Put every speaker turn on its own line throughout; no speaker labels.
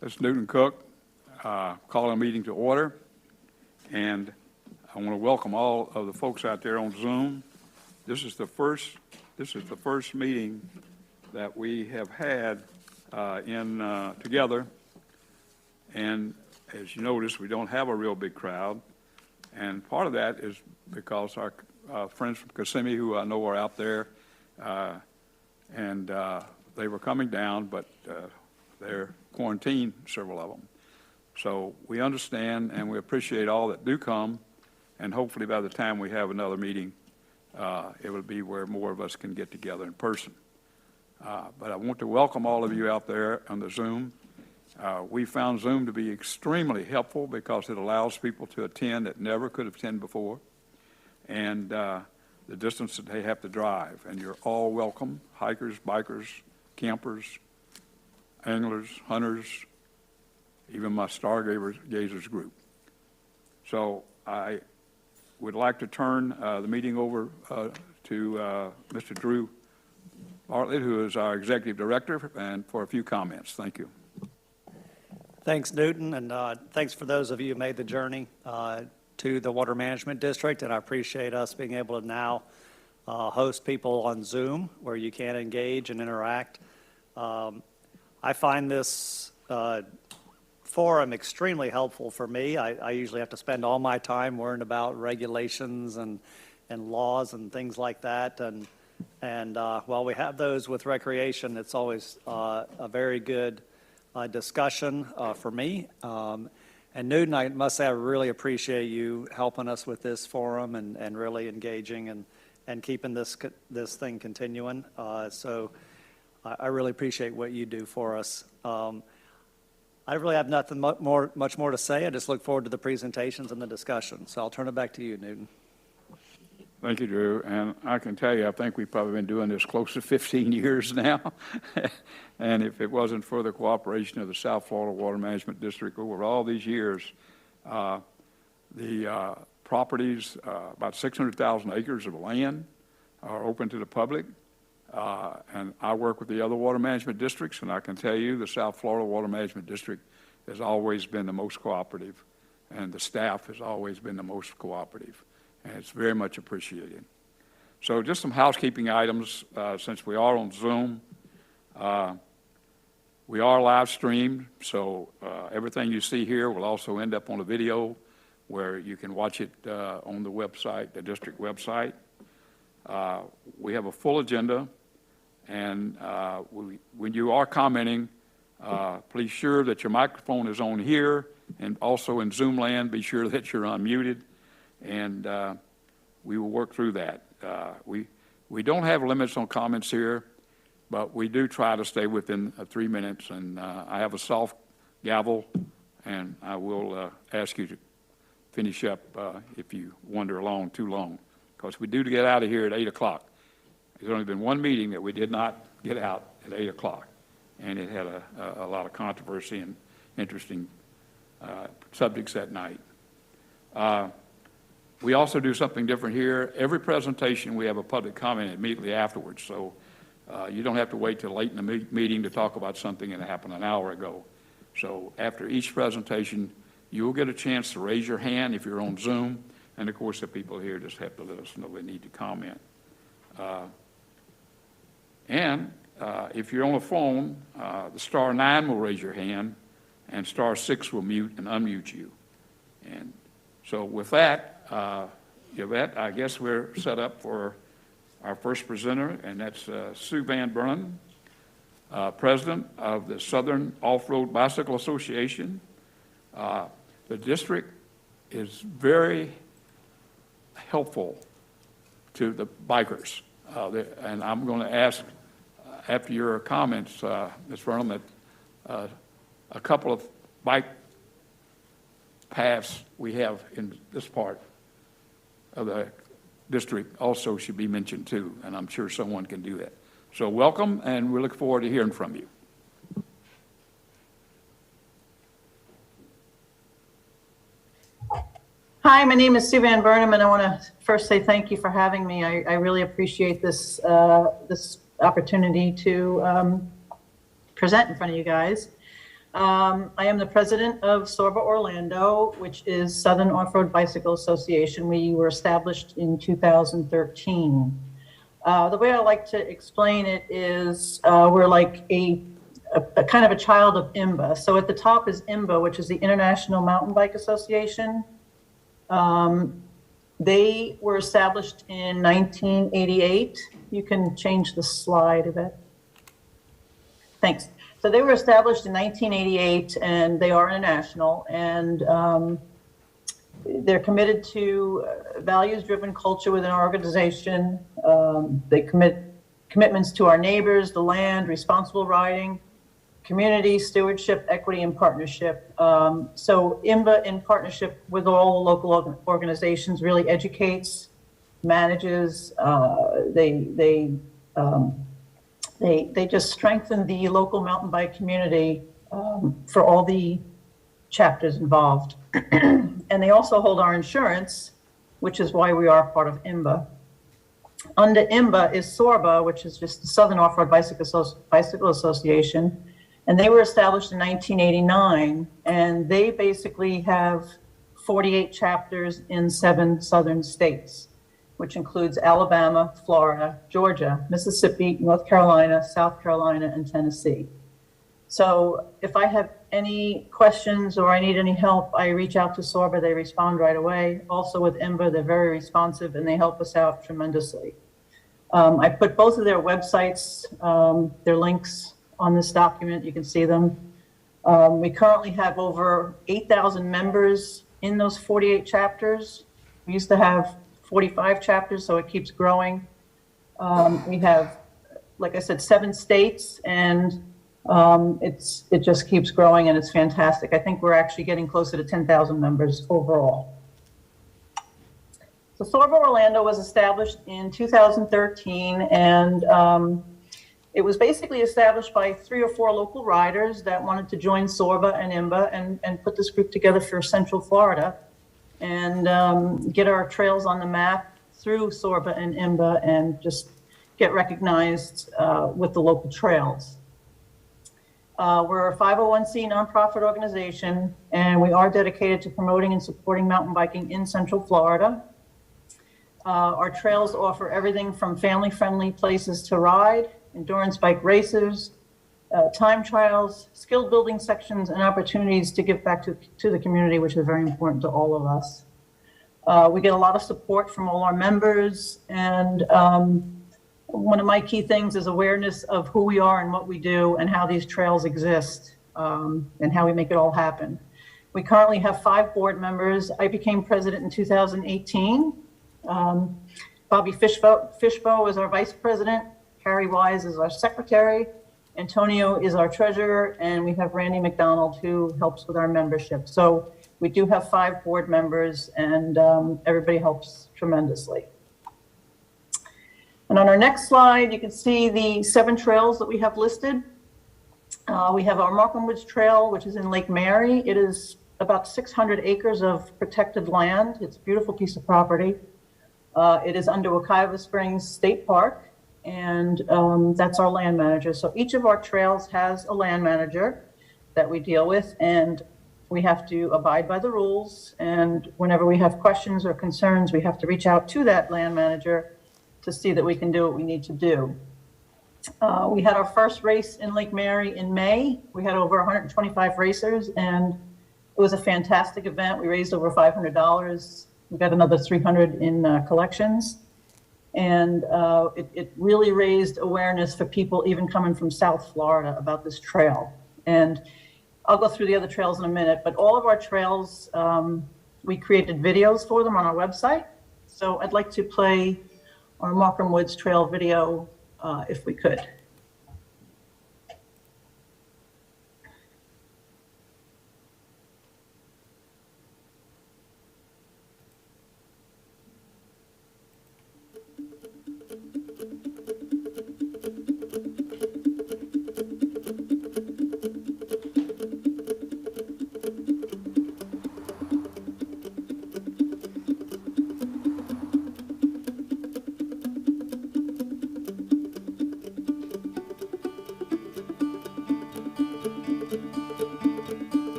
This Newton Cook, calling a meeting to order. And I want to welcome all of the folks out there on Zoom. This is the first meeting that we have had together. And as you notice, we don't have a real big crowd. And part of that is because our friends from Kissimmee, who I know are out there, and they were coming down, but they're quarantined, several of them. So we understand and we appreciate all that do come, and hopefully by the time we have another meeting, it will be where more of us can get together in person. But I want to welcome all of you out there on the Zoom. We found Zoom to be extremely helpful because it allows people to attend that never could have attended before, and the distance that they have to drive. And you're all welcome, hikers, bikers, campers, anglers, hunters, even my stargazers group. So I would like to turn the meeting over to Mr. Drew Bartlett, who is our Executive Director, and for a few comments. Thank you.
Thanks, Newton, and thanks for those of you who made the journey to the Water Management District, and I appreciate us being able to now host people on Zoom where you can engage and interact. I find this forum extremely helpful for me. I usually have to spend all my time worrying about regulations and laws and things like that, and while we have those with recreation, it's always a very good discussion for me. And Newton, I must say I really appreciate you helping us with this forum and really engaging and keeping this thing continuing. So I really appreciate what you do for us. I really have nothing much more to say. I just look forward to the presentations and the discussion. So I'll turn it back to you, Newton.
Thank you, Drew. And I can tell you, I think we've probably been doing this close to 15 years now. And if it wasn't for the cooperation of the South Florida Water Management District over all these years, the properties, about 600,000 acres of land, are open to the public. And I work with the other water management districts, and I can tell you the South Florida Water Management District has always been the most cooperative, and the staff has always been the most cooperative. And it's very much appreciated. So just some housekeeping items since we are on Zoom. We are live streamed, so everything you see here will also end up on a video where you can watch it on the website, the district website. We have a full agenda, and when you are commenting, please sure that your microphone is on here, and also in Zoom land, be sure that you're unmuted. And we will work through that. We don't have limits on comments here, but we do try to stay within 3 minutes. And I have a soft gavel, and I will ask you to finish up if you wander along too long, because we do get out of here at 8 o'clock. There's only been one meeting that we did not get out at 8 o'clock, and it had a lot of controversy and interesting subjects that night. We also do something different here. Every presentation, we have a public comment immediately afterwards, so you don't have to wait till late in the meeting to talk about something that happened an hour ago. So after each presentation, you will get a chance to raise your hand if you're on Zoom, and of course the people here just have to let us know they need to comment. If you're on a phone, the *9 will raise your hand, and *6 will mute and unmute you. And so with that, Yvette, I guess we're set up for our first presenter, and that's Sue Van Burnham, President of the Southern Off-Road Bicycle Association. The district is very helpful to the bikers. And I'm going to ask, after your comments, Ms. Burnham, that a couple of bike paths we have in this part of the district also should be mentioned too, and I'm sure someone can do that. So welcome, and we look forward to hearing from you.
Hi, my name is Sue Van Burnham, and I want to first say thank you for having me. I really appreciate this this opportunity to present in front of you guys. I am the president of Sorba Orlando, which is Southern Off-Road Bicycle Association. We were established in 2013. The way I like to explain it is we're like a kind of a child of IMBA. So at the top is IMBA, which is the International Mountain Bike Association. They were established in 1988. You can change the slide a bit. Thanks. So they were established in 1988, and they are international, and they're committed to values-driven culture within our organization. They commitments to our neighbors, the land, responsible riding, community, stewardship, equity, and partnership. So IMBA, in partnership with all local organizations, really educates, manages. They just strengthen the local mountain bike community for all the chapters involved. And they also hold our insurance, which is why we are part of IMBA. Under IMBA is SORBA, which is just the Southern Off-Road Bicycle Association. And they were established in 1989. And they basically have 48 chapters in 7 southern states, which includes Alabama, Florida, Georgia, Mississippi, North Carolina, South Carolina, and Tennessee. So if I have any questions or I need any help, I reach out to SORBA, they respond right away. Also with IMBA, they're very responsive and they help us out tremendously. I put both of their websites, their links on this document, you can see them. We currently have over 8,000 members in those 48 chapters. We used to have 45 chapters, so it keeps growing. We have, like I said, 7 states, and it just keeps growing, and it's fantastic. I think we're actually getting closer to 10,000 members overall. So Sorba Orlando was established in 2013, and it was basically established by 3 or 4 local riders that wanted to join Sorba and IMBA and put this group together for Central Florida and get our trails on the map through Sorba and IMBA and just get recognized with the local trails. We're a 501c nonprofit organization, and we are dedicated to promoting and supporting mountain biking in Central Florida. Our trails offer everything from family-friendly places to ride, endurance bike races, time trials, skill building sections, and opportunities to give back to the community, which is very important to all of us. We get a lot of support from all our members, and one of my key things is awareness of who we are and what we do and how these trails exist and how we make it all happen. We currently have 5 board members. I became president in 2018. Bobby Fishbo is our vice president. Harry Wise is our secretary. Antonio is our treasurer, and we have Randy McDonald who helps with our membership. So we do have 5 board members, and everybody helps tremendously. And on our next slide, you can see the 7 trails that we have listed. We have our Markham Woods Trail, which is in Lake Mary. It is about 600 acres of protected land. It's a beautiful piece of property. It is under Wekiwa Springs State Park, and that's our land manager. So each of our trails has a land manager that we deal with, and we have to abide by the rules. And whenever we have questions or concerns, we have to reach out to that land manager to see that we can do what we need to do. We had our first race in Lake Mary in May. We had over 125 racers, and it was a fantastic event. We raised over $500. We got another 300 in collections. And it really raised awareness for people even coming from South Florida about this trail. And I'll go through the other trails in a minute, but all of our trails, we created videos for them on our website. So I'd like to play our Markham Woods Trail video if we could.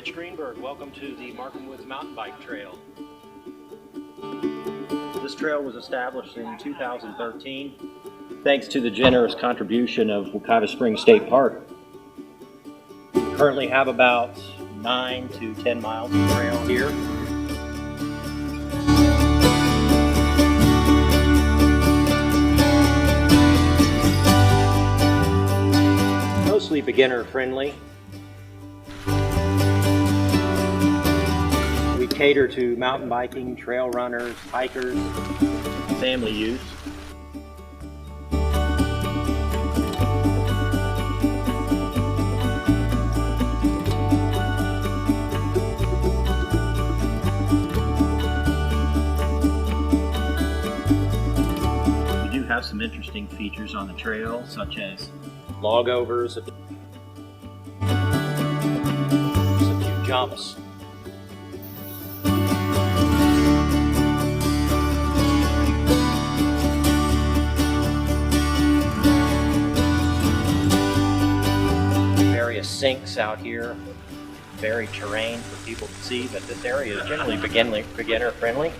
Rich Greenberg. Welcome to the Markham Woods Mountain Bike Trail. This trail was established in 2013 thanks to the generous contribution of Wekiva Springs State Park. We currently have about 9 to 10 miles of trail here. Mostly beginner friendly. We cater to mountain biking, trail runners, hikers, family use. We do have some interesting features on the trail, such as log overs, some few jumps. Various sinks out here, varied terrain for people to see, but this area is generally beginner friendly.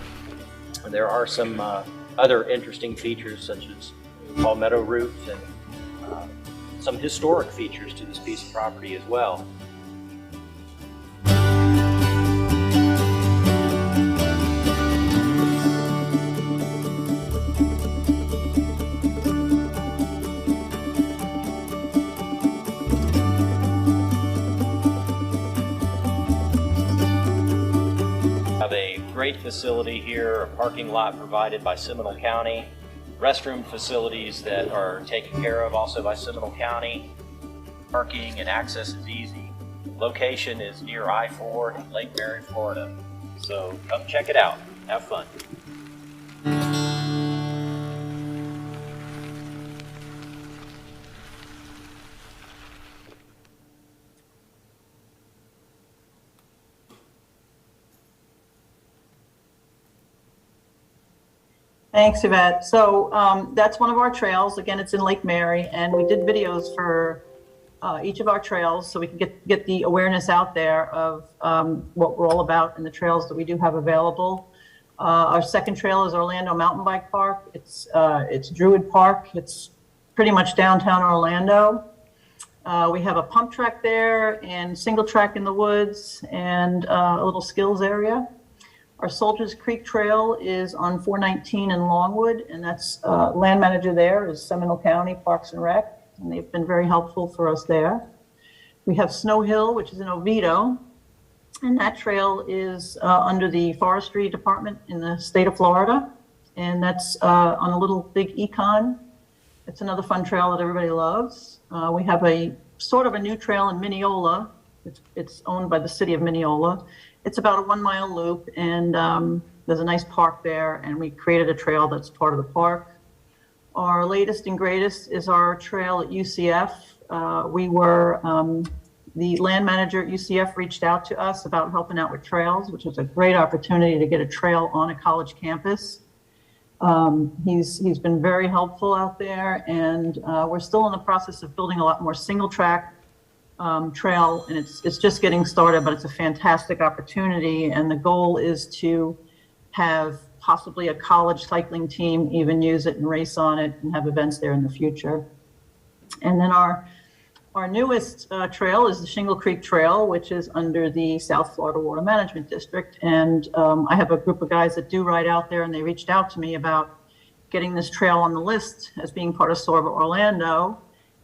There are some other interesting features such as palmetto roots and some historic features to this piece of property as well. Have a great facility here, a parking lot provided by Seminole County, restroom facilities that are taken care of also by Seminole County. Parking and access is easy. Location is near I-4 in Lake Mary, Florida. So come check it out. Have fun.
Thanks, Yvette. So that's one of our trails. Again, it's in Lake Mary, and we did videos for each of our trails so we can get the awareness out there of what we're all about and the trails that we do have available. Our second trail is Orlando Mountain Bike Park. It's Druid Park. It's pretty much downtown Orlando. We have a pump track there and single track in the woods and a little skills area. Our Soldiers Creek Trail is on 419 in Longwood, and that's land manager there is Seminole County Parks and Rec, and they've been very helpful for us there. We have Snow Hill, which is in Oviedo, and that trail is under the Forestry Department in the state of Florida, and that's on a little big econ. It's another fun trail that everybody loves. We have a sort of a new trail in Mineola. It's owned by the city of Mineola. It's about a 1 mile loop, and there's a nice park there, and we created a trail that's part of the park. Our latest and greatest is our trail at UCF. The land manager at UCF reached out to us about helping out with trails, which was a great opportunity to get a trail on a college campus. He's been very helpful out there, and we're still in the process of building a lot more single track trail, and it's just getting started, but it's a fantastic opportunity, and the goal is to have possibly a college cycling team even use it and race on it and have events there in the future. And then our newest trail is the Shingle Creek Trail, which is under the South Florida Water Management District, and I have a group of guys that do ride out there, and they reached out to me about getting this trail on the list as being part of Sorba Orlando.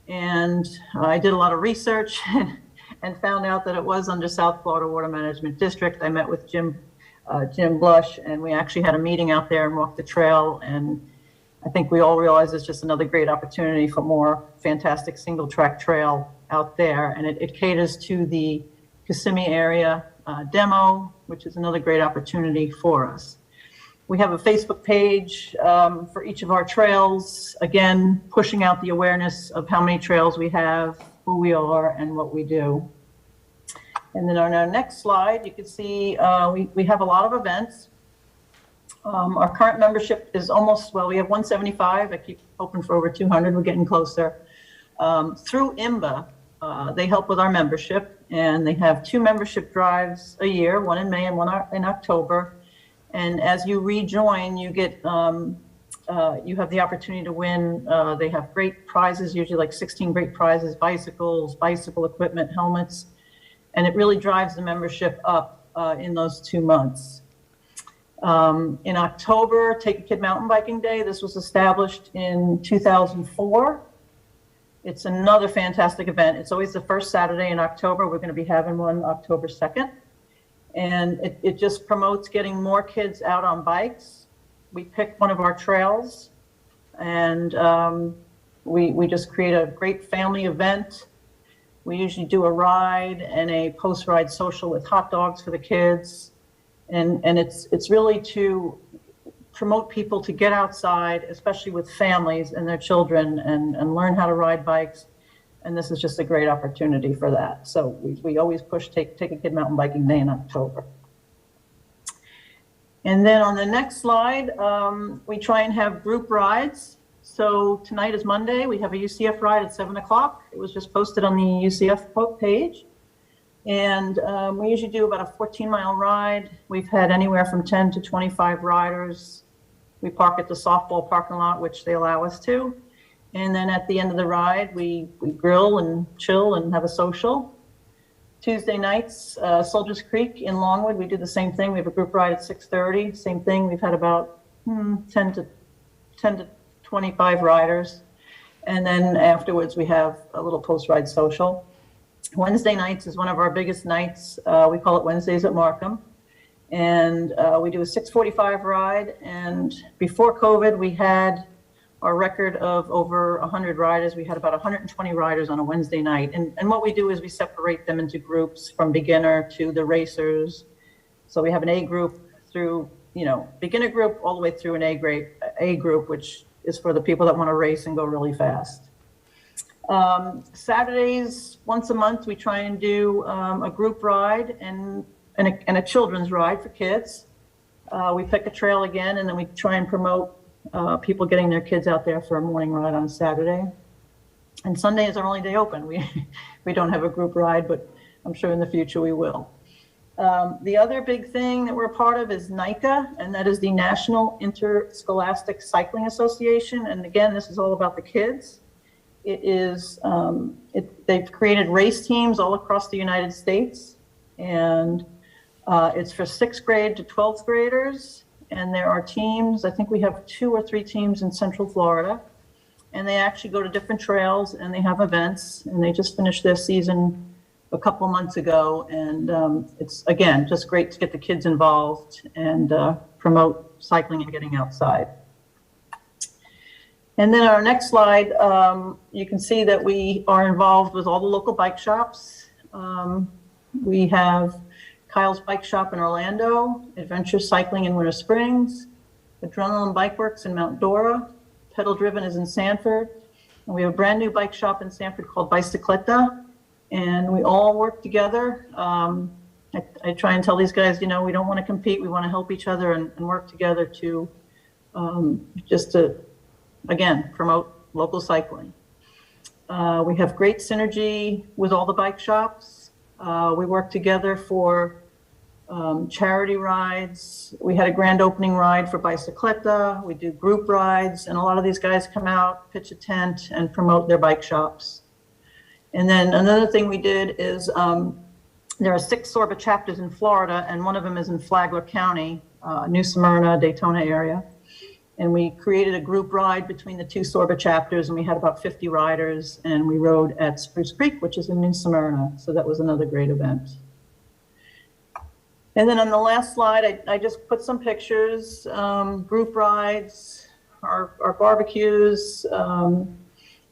And I did a lot of research and found out that it was under South Florida Water Management District. I met with Jim Blush, and we actually had a meeting out there and walked the trail. And I think we all realize it's just another great opportunity for more fantastic single track trail out there. And it caters to the Kissimmee area demo, which is another great opportunity for us. We have a Facebook page for each of our trails, again, pushing out the awareness of how many trails we have, who we are, and what we do. And then on our next slide, you can see we have a lot of events. Our current membership is almost, well, we have 175. I keep hoping for over 200. We're getting closer. Through IMBA, they help with our membership. and they have 2 membership drives a year, one in May and one in October. And as you rejoin, you get you have the opportunity to win. They have great prizes, usually like 16 great prizes: bicycles, bicycle equipment, helmets, and it really drives the membership up in those 2 months. In October, Take a Kid Mountain Biking Day. This was established in 2004. It's another fantastic event. It's always the first Saturday in October. We're going to be having one October 2nd. And it just promotes getting more kids out on bikes. We pick one of our trails, and we just create a great family event. We usually do a ride and a post-ride social with hot dogs for the kids. And it's really to promote people to get outside, especially with families and their children, and learn how to ride bikes. And this is just a great opportunity for that. So we always push Take a Kid Mountain Biking Day in October. And then on the next slide, we try and have group rides. So tonight is Monday. We have a UCF ride at 7 o'clock. It was just posted on the UCF page. And we usually do about a 14-mile ride. We've had anywhere from 10 to 25 riders. We park at the softball parking lot, which they allow us to. And then at the end of the ride, we grill and chill and have a social. Tuesday nights, Soldiers Creek in Longwood, we do the same thing. We have a group ride at 6:30. Same thing. We've had about 10 to 25 riders. And then afterwards, we have a little post-ride social. Wednesday nights is one of our biggest nights. We call it Wednesdays at Markham. And we do a 6:45 ride. And before COVID, we had our record of over 100 riders. We had about 120 riders on a Wednesday night. And what we do is we separate them into groups from beginner to the racers. So we have an A group through, beginner group all the way through an A group, which is for the people that want to race and go really fast. Saturdays, once a month, we try and do a group ride and a children's ride for kids. We pick a trail again, and then we try and promote people getting their kids out there for a morning ride on Saturday. And Sunday is our only day open. We don't have a group ride, but I'm sure in the future we will. The other big thing that we're a part of is NICA, and that is the National Interscholastic Cycling Association. And again, this is all about the kids. It is, they've created race teams all across the United States, and it's for 6th grade to 12th graders. And there are teams, I think we have 2 or 3 teams in Central Florida, and they actually go to different trails and they have events, and they just finished their season a couple months ago. And it's, again, just great to get the kids involved and promote cycling and getting outside. And then our next slide, you can see that we are involved with all the local bike shops. We have Kyle's Bike Shop in Orlando, Adventure Cycling in Winter Springs, Adrenaline Bike Works in Mount Dora, Pedal Driven is in Sanford, and we have a brand new bike shop in Sanford called Bicicleta, and we all work together. I try and tell these guys, we don't want to compete, we want to help each other and work together to just to, again, promote local cycling. We have great synergy with all the bike shops. We work together for charity rides. We had a grand opening ride for Bicicleta. We do group rides, and a lot of these guys come out, pitch a tent, and promote their bike shops. And then another thing we did is there are 6 Sorba chapters in Florida, and one of them is in Flagler County, New Smyrna, Daytona area. And we created a group ride between the 2 Sorba chapters, and we had about 50 riders, and we rode at Spruce Creek, which is in New Smyrna. So that was another great event. And then on the last slide, I just put some pictures, group rides, our barbecues,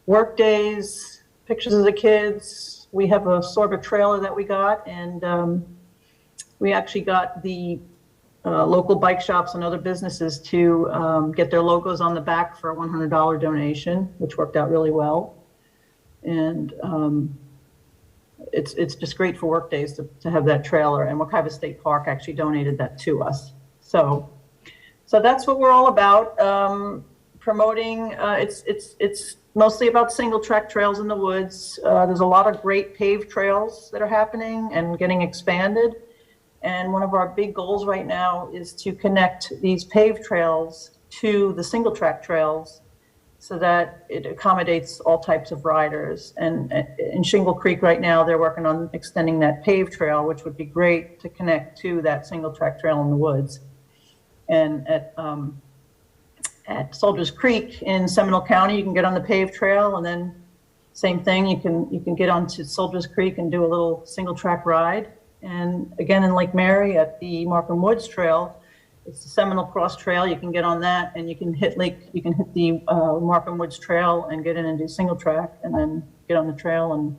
work days, pictures of the kids. We have a Sorba trailer that we got, and we actually got the local bike shops and other businesses to get their logos on the back for a $100 donation, which worked out really well. And it's just great for work days to have that trailer, and Wekiva State Park actually donated that to us. So that's what we're all about, promoting. It's mostly about single track trails in the woods. There's a lot of great paved trails that are happening and getting expanded. And one of our big goals right now is to connect these paved trails to the single track trails so that it accommodates all types of riders. And in Shingle Creek right now, they're working on extending that paved trail, which would be great to connect to that single track trail in the woods. And at Soldiers Creek in Seminole County, you can get on the paved trail, and then same thing, you can get onto Soldiers Creek and do a little single track ride. And again, in Lake Mary at the Markham Woods Trail, it's the Seminole Cross Trail. You can get on that, and you can hit the Markham Woods Trail and get in and do single track, and then get on the trail and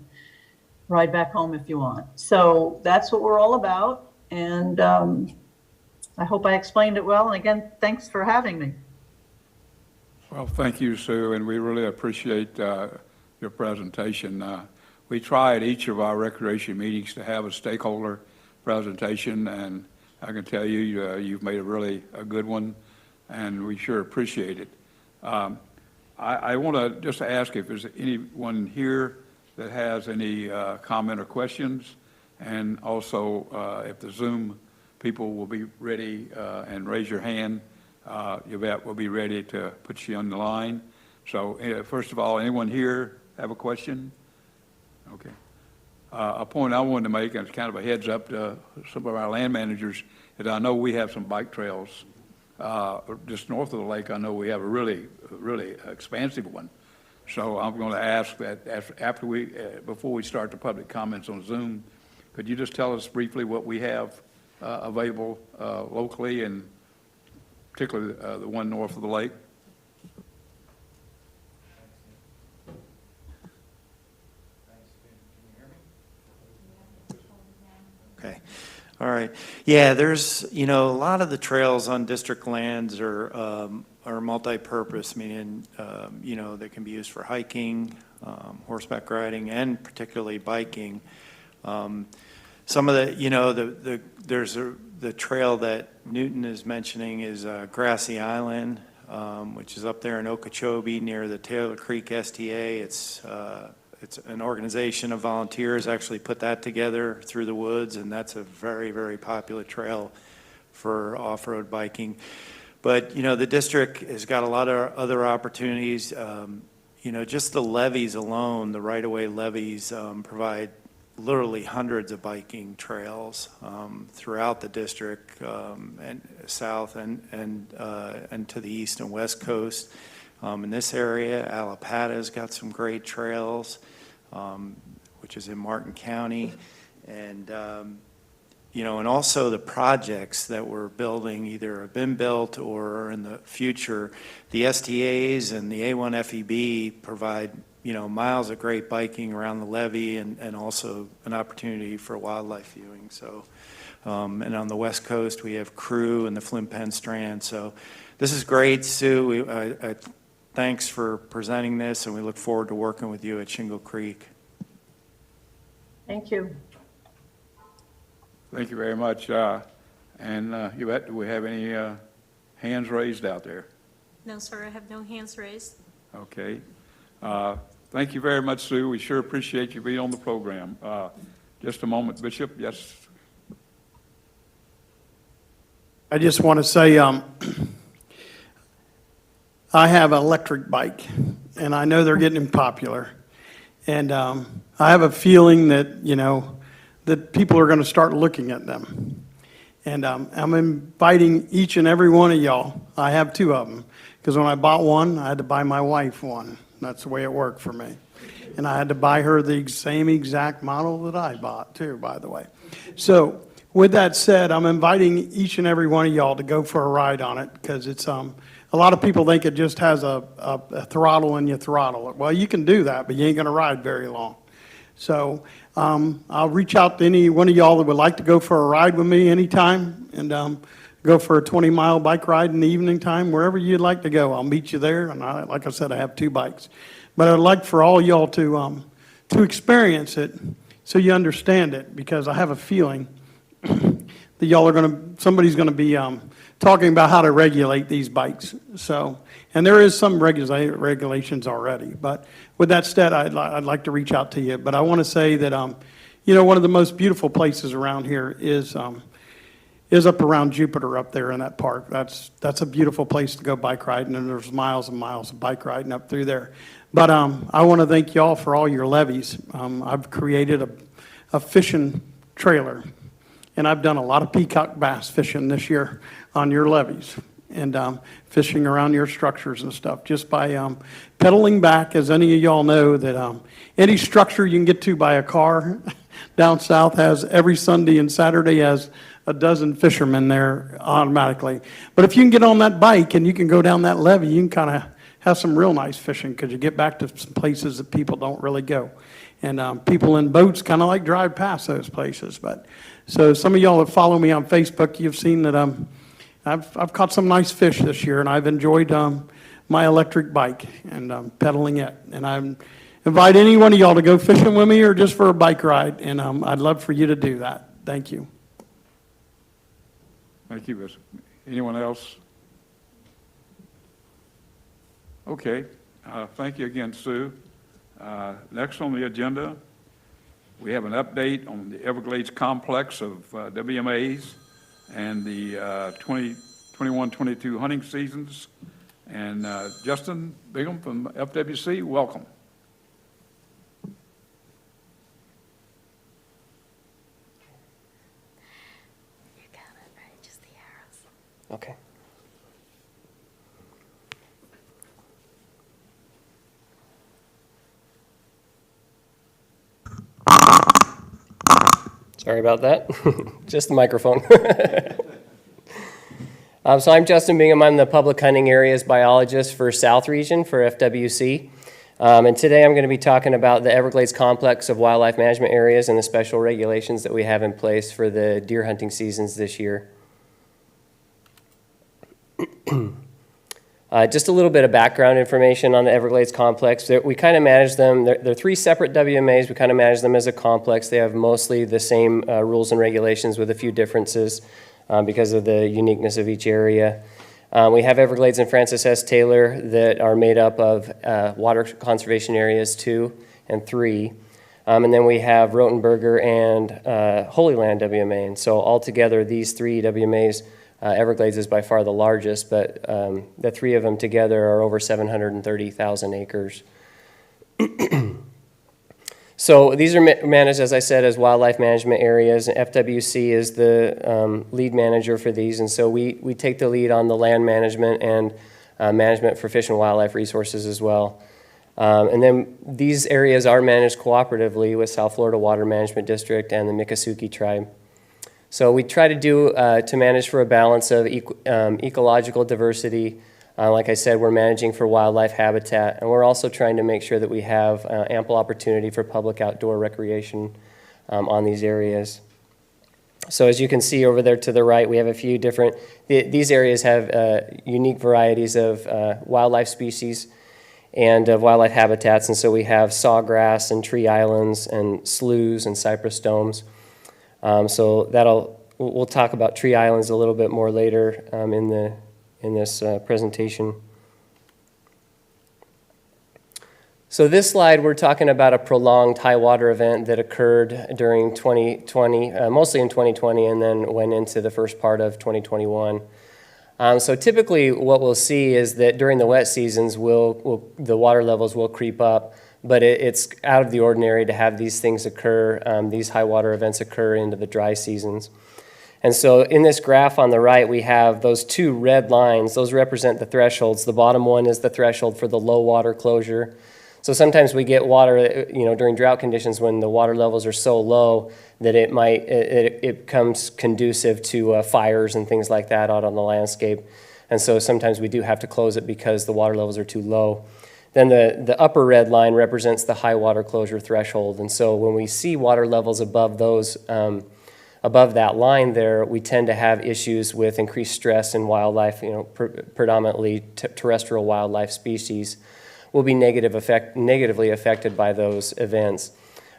ride back home if you want. So that's what we're all about, and I hope I explained it well. And again, thanks for having me.
Well, thank you, Sue, and we really appreciate your presentation. We try at each of our recreation meetings to have a stakeholder presentation, and I can tell you, you've made a good one, and we sure appreciate it. I want to just ask if there's anyone here that has any comment or questions, and also if the Zoom people will be ready and raise your hand. Yvette will be ready to put you on the line. So first of all, anyone here have a question? Okay. A point I wanted to make, and it's kind of a heads up to some of our land managers, is I know we have some bike trails just north of the lake. I know we have a really expansive one. So I'm going to ask that before we start the public comments on Zoom, could you just tell us briefly what we have available locally, and particularly the one north of the lake?
Okay. All right. Yeah, there's, a lot of the trails on district lands are multi-purpose, meaning, they can be used for hiking, horseback riding, and particularly biking. Some of the, the trail that Newton is mentioning is Grassy Island, which is up there in Okeechobee near the Taylor Creek STA. It's an organization of volunteers actually put that together through the woods, and that's a very, very popular trail for off-road biking. But, the district has got a lot of other opportunities. Just the levees alone, the right-of-way levees provide literally hundreds of biking trails throughout the district and south and to the east and west coast. In this area, Alapata's got some great trails, which is in Martin County. And, and also the projects that we're building either have been built or are in the future. The STAs and the A1 FEB provide, miles of great biking around the levee and also an opportunity for wildlife viewing. So, and on the west coast, we have Crew and the Flint Penn Strand. So this is great, Sue. Thanks for presenting this, and we look forward to working with you at Shingle Creek.
Thank you.
Thank you very much. And Yvette, do we have any hands raised out there?
No, sir, I have no hands raised.
Okay. Thank you very much, Sue. We sure appreciate you being on the program. Just a moment, Bishop. Yes.
I just want to say I have an electric bike, and I know they're getting popular. And I have a feeling that, that people are going to start looking at them. And I'm inviting each and every one of y'all. I have two of them, because when I bought one, I had to buy my wife one. That's the way it worked for me. And I had to buy her the same exact model that I bought, too, by the way. So with that said, I'm inviting each and every one of y'all to go for a ride on it, because it's a lot of people think it just has a throttle and you throttle it. Well, you can do that, but you ain't going to ride very long. So I'll reach out to any one of y'all that would like to go for a ride with me anytime, and go for a 20-mile bike ride in the evening time, wherever you'd like to go. I'll meet you there, and like I said, I have two bikes. But I'd like for all y'all to experience it so you understand it, because I have a feeling that y'all are somebody's gonna be, talking about how to regulate these bikes. So, and there is some regulations already, but with that said, I'd like to reach out to you. But I want to say that, one of the most beautiful places around here is up around Jupiter up there in that park. That's a beautiful place to go bike riding, and there's miles and miles of bike riding up through there. But I want to thank y'all for all your levies. I've created a fishing trailer, and I've done a lot of peacock bass fishing this year on your levees and fishing around your structures and stuff, just by pedaling back. As any of y'all know, that any structure you can get to by a car down south has every Sunday and Saturday has a dozen fishermen there automatically. But if you can get on that bike and you can go down that levee, you can kind of have some real nice fishing, because you get back to some places that people don't really go. And people in boats kind of like drive past those places. But so some of y'all that follow me on Facebook, you've seen that I've caught some nice fish this year, and I've enjoyed my electric bike and pedaling it. And I invite any one of y'all to go fishing with me or just for a bike ride, and I'd love for you to do that. Thank you.
Thank you. Anyone else? Okay. Thank you again, Sue. Next on the agenda, we have an update on the Everglades complex of WMAs and the 21-22 hunting seasons. And Justin Bingham from FWC, welcome.
You got it, right? Just the arrows.
Okay. Sorry about that. Just the microphone. So I'm Justin Bingham. I'm the public hunting areas biologist for South Region for FWC. And today I'm going to be talking about the Everglades complex of wildlife management areas and the special regulations that we have in place for the deer hunting seasons this year. Just a little bit of background information on the Everglades complex. We kind of manage them. They're three separate WMAs. We kind of manage them as a complex. They have mostly the same rules and regulations with a few differences because of the uniqueness of each area. We have Everglades and Francis S. Taylor that are made up of water conservation areas 2 and 3. And then we have Rotenberger and Holy Land WMA. And so altogether, these three WMAs, Everglades is by far the largest, but the three of them together are over 730,000 acres. So these are managed, as I said, as wildlife management areas. FWC is the lead manager for these, and so we take the lead on the land management and management for fish and wildlife resources as well. And then these areas are managed cooperatively with South Florida Water Management District and the Miccosukee Tribe. So we try to do to manage for a balance of ecological diversity. Like I said, we're managing for wildlife habitat, and we're also trying to make sure that we have ample opportunity for public outdoor recreation on these areas. So as you can see over there to the right, we have a few different, these areas have unique varieties of wildlife species and of wildlife habitats, and so we have sawgrass and tree islands and sloughs and cypress domes. So we'll talk about tree islands a little bit more later in this presentation. So this slide, we're talking about a prolonged high water event that occurred during 2020, mostly in 2020, and then went into the first part of 2021. So typically what we'll see is that during the wet seasons, the water levels will creep up, but it's out of the ordinary to have these things occur, these high water events occur into the dry seasons. And so in this graph on the right, we have those two red lines. Those represent the thresholds. The bottom one is the threshold for the low water closure. So sometimes we get water, during drought conditions when the water levels are so low that it becomes conducive to fires and things like that out on the landscape. And so sometimes we do have to close it because the water levels are too low. Then the upper red line represents the high water closure threshold. And so when we see water levels above those, above that line there, we tend to have issues with increased stress in wildlife, predominantly terrestrial wildlife species will be negatively affected by those events.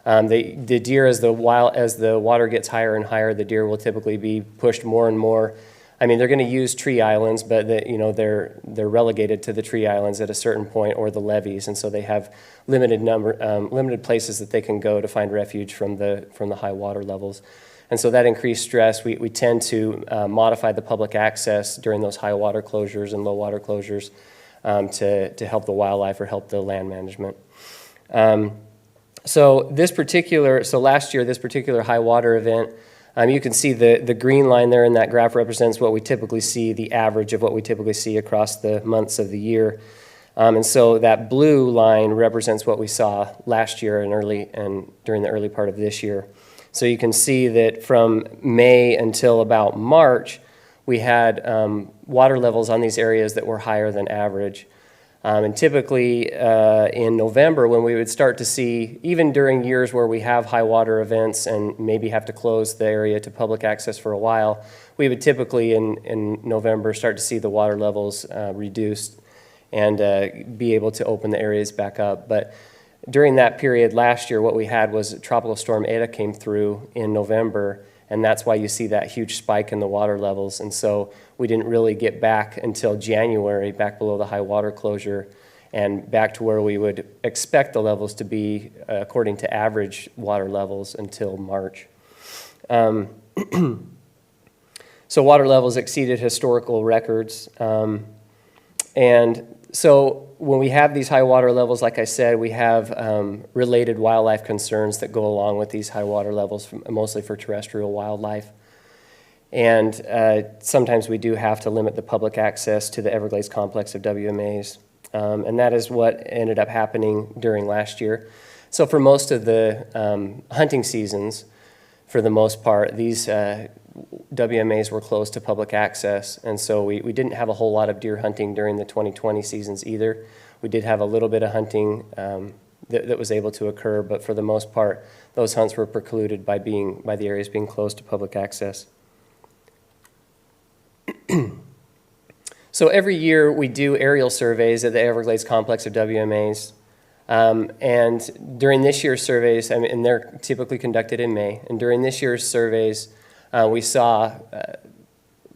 The deer, as the water gets higher and higher, the deer will typically be pushed more and more. I mean, they're going to use tree islands, but they're relegated to the tree islands at a certain point, or the levees, and so they have limited places that they can go to find refuge from the high water levels. And so that increased stress, we tend to modify the public access during those high water closures and low water closures to help the wildlife or help the land management. So last year, this particular high water event, you can see the green line there in that graph represents what we typically see, the average of what we typically see across the months of the year. And so that blue line represents what we saw last year and during the early part of this year. So you can see that from May until about March, we had water levels on these areas that were higher than average. And typically in November, when we would start to see, even during years where we have high water events and maybe have to close the area to public access for a while, we would typically in November start to see the water levels reduced and be able to open the areas back up. But during that period last year, what we had was Tropical Storm Eta came through in November, and that's why you see that huge spike in the water levels. And so we didn't really get back until January, back below the high water closure, and back to where we would expect the levels to be according to average water levels until March. So water levels exceeded historical records. And so when we have these high water levels, like I said, we have related wildlife concerns that go along with these high water levels, mostly for terrestrial wildlife. And sometimes we do have to limit the public access to the Everglades complex of WMAs. And that is what ended up happening during last year. So for most of the hunting seasons, for the most part, these WMAs were closed to public access, and so we didn't have a whole lot of deer hunting during the 2020 seasons either. We did have a little bit of hunting that was able to occur, but for the most part, those hunts were precluded by the areas being closed to public access. So every year we do aerial surveys at the Everglades complex of WMAs. And during this year's surveys, and they're typically conducted in May, and during this year's surveys, we saw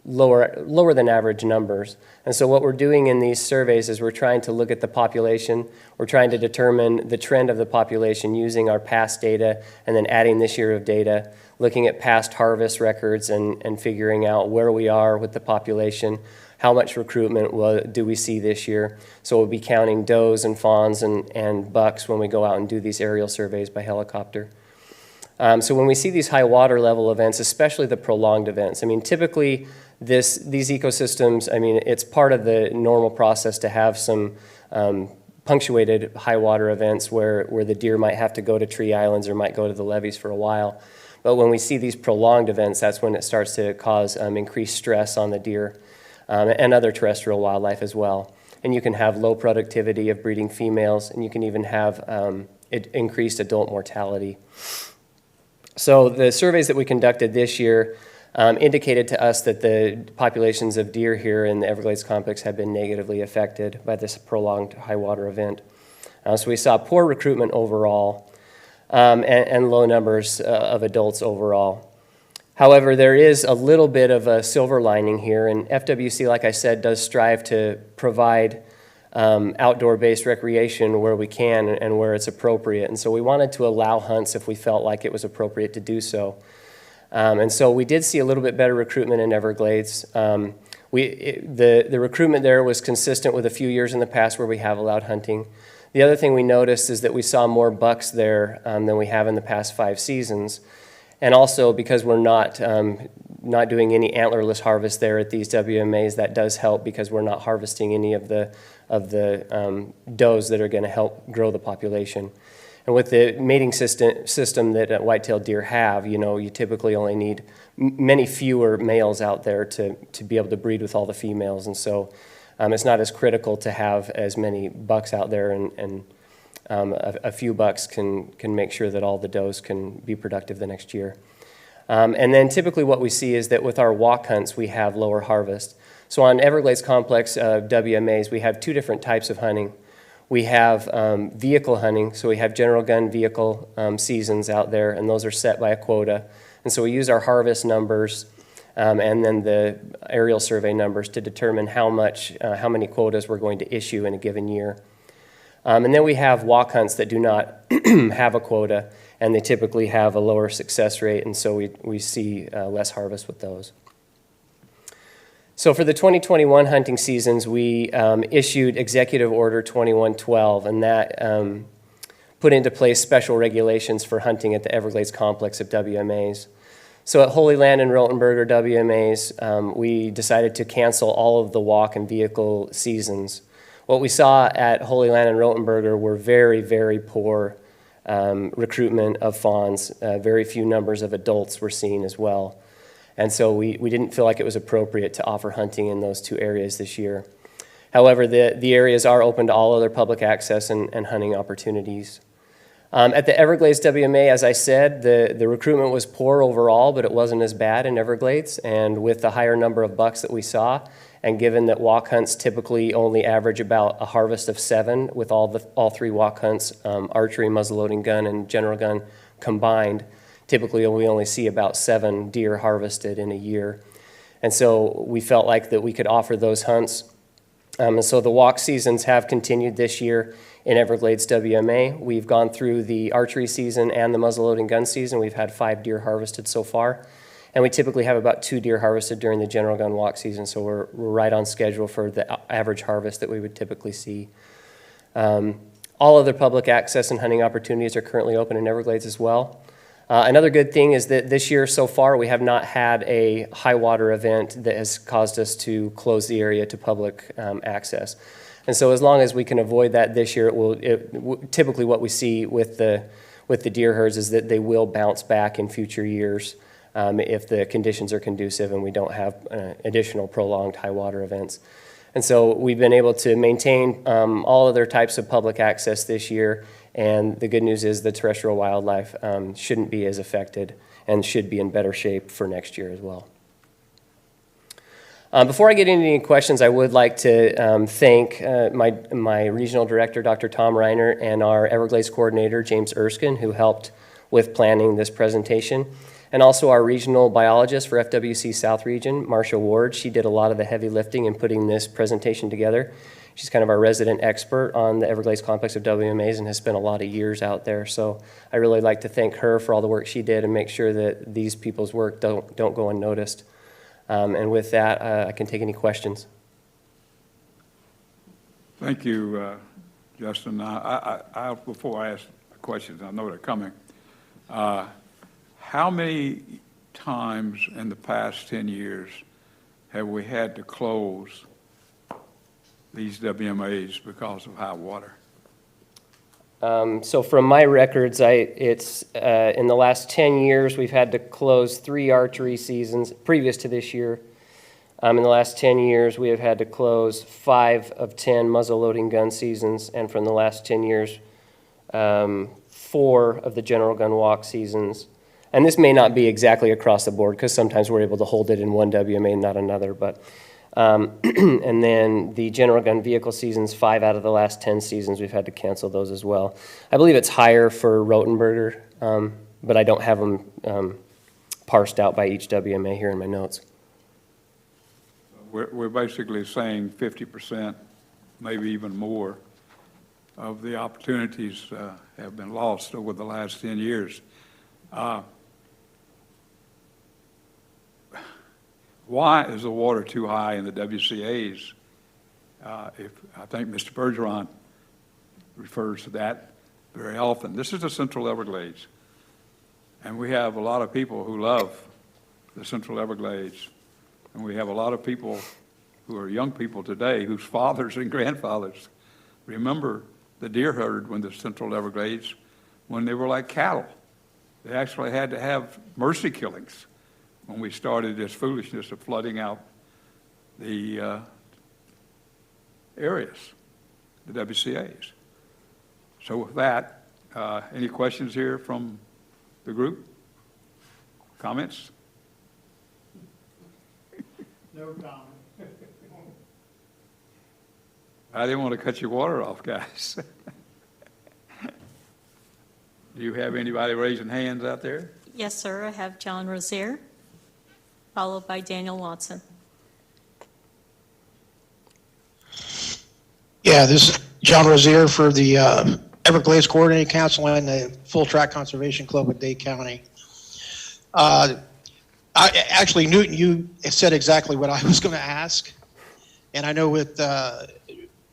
lower than average numbers. And so what we're doing in these surveys is we're trying to look at the population, we're trying to determine the trend of the population using our past data and then adding this year of data, looking at past harvest records and figuring out where we are with the population, how much recruitment do we see this year. So we'll be counting does and fawns and bucks when we go out and do these aerial surveys by helicopter. So when we see these high water level events, especially the prolonged events, typically these ecosystems, it's part of the normal process to have some punctuated high water events where the deer might have to go to tree islands or might go to the levees for a while. But when we see these prolonged events, that's when it starts to cause increased stress on the deer and other terrestrial wildlife as well. And you can have low productivity of breeding females, and you can even have increased adult mortality. So the surveys that we conducted this year indicated to us that the populations of deer here in the Everglades complex have been negatively affected by this prolonged high water event. So we saw poor recruitment overall and low numbers of adults overall. However, there is a little bit of a silver lining here, and FWC, like I said, does strive to provide outdoor-based recreation where we can and where it's appropriate. And so we wanted to allow hunts if we felt like it was appropriate to do so. And so we did see a little bit better recruitment in Everglades. The recruitment there was consistent with a few years in the past where we have allowed hunting. The other thing we noticed is that we saw more bucks there than we have in the past 5 seasons. And also because we're not doing any antlerless harvest there at these WMAs, that does help because we're not harvesting any of the does that are going to help grow the population. And with the mating system that white-tailed deer have, you typically only need many fewer males out there to be able to breed with all the females. And so it's not as critical to have as many bucks out there, and a few bucks can make sure that all the does can be productive the next year. And then typically what we see is that with our walk hunts, we have lower harvest. So on Everglades complex WMAs, we have 2 different types of hunting. We have vehicle hunting, so we have general gun vehicle seasons out there, and those are set by a quota. And so we use our harvest numbers and then the aerial survey numbers to determine how many quotas we're going to issue in a given year. And then we have walk hunts that do not have a quota, and they typically have a lower success rate, and so we see less harvest with those. So for the 2021 hunting seasons, we issued Executive Order 2112, and that put into place special regulations for hunting at the Everglades complex of WMAs. So at Holy Land and Rotenberg, or WMAs, we decided to cancel all of the walk and vehicle seasons. What we saw at Holy Land and Rotenberger were very, very poor recruitment of fawns. Very few numbers of adults were seen as well. And so we didn't feel like it was appropriate to offer hunting in those two areas this year. However, the areas are open to all other public access and hunting opportunities. At the Everglades WMA, as I said, the recruitment was poor overall, but it wasn't as bad in Everglades. And with the higher number of bucks that we saw, and given that walk hunts typically only average about a harvest of 7 with all 3 walk hunts, archery, muzzleloading gun, and general gun combined, typically we only see about 7 deer harvested in a year. And so we felt like that we could offer those hunts. And so the walk seasons have continued this year in Everglades WMA. We've gone through the archery season and the muzzleloading gun season. We've had 5 deer harvested so far. And we typically have about 2 deer harvested during the general gun walk season, so we're right on schedule for the average harvest that we would typically see. All other public access and hunting opportunities are currently open in Everglades as well. Another good thing is that this year so far we have not had a high water event that has caused us to close the area to public access. And so as long as we can avoid that this year, typically what we see with the deer herds is that they will bounce back in future years if the conditions are conducive and we don't have additional prolonged high water events. And so we've been able to maintain all other types of public access this year, and the good news is the terrestrial wildlife shouldn't be as affected and should be in better shape for next year as well. Before I get into any questions, I would like to thank my regional director, Dr. Tom Reiner, and our Everglades coordinator, James Erskine, who helped with planning this presentation. And also our regional biologist for FWC South Region, Marcia Ward. She did a lot of the heavy lifting in putting this presentation together. She's kind of our resident expert on the Everglades complex of WMAs and has spent a lot of years out there. So I really like to thank her for all the work she did and make sure that these people's work don't go unnoticed. And with that, I can take any questions.
Thank you, Justin. Before I ask questions, I know they're coming. How many times in the past 10 years have we had to close these WMAs because of high water?
So from my records, it's in the last 10 years, we've had to close 3 archery seasons previous to this year. In the last 10 years, we have had to close 5 of 10 muzzleloading gun seasons, and from the last 10 years, 4 of the general gun walk seasons. And this may not be exactly across the board because sometimes we're able to hold it in one WMA and not another. But and then the general gun vehicle seasons, 5 out of the last 10 seasons, we've had to cancel those as well. I believe it's higher for Rotenberger, but I don't have them parsed out by each WMA here in my notes.
We're basically saying 50%, maybe even more, of the opportunities have been lost over the last 10 years. Why is the water too high in the WCAs? I think Mr. Bergeron refers to that very often. This is the Central Everglades, and we have a lot of people who love the Central Everglades, and we have a lot of people who are young people today whose fathers and grandfathers remember the deer herd when the Central Everglades, when they were like cattle. They actually had to have mercy killings when we started this foolishness of flooding out the areas, the WCAs. So with that, any questions here from the group? Comments?
No comment.
I didn't want to cut your water off, guys. Do you have anybody raising hands out there?
Yes, sir, I have John Rozier, followed by Daniel Watson.
Yeah, this is John Rozier for the Everglades Coordinating Council and the Full Track Conservation Club with Dade County. Actually, Newton, you said exactly what I was going to ask. And I know with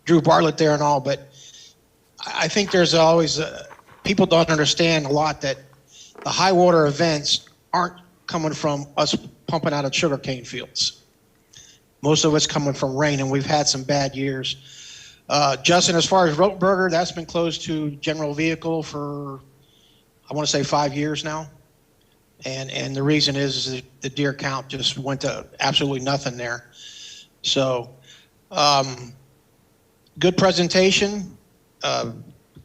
Drew Bartlett there and all, but I think there's always, people don't understand a lot that the high water events aren't coming from us pumping out of sugarcane fields. Most of it's coming from rain, and we've had some bad years. Justin, as far as Rotenberger, that's been closed to general vehicle for, I want to say 5 years now. And the reason is that the deer count just went to absolutely nothing there. So, good presentation.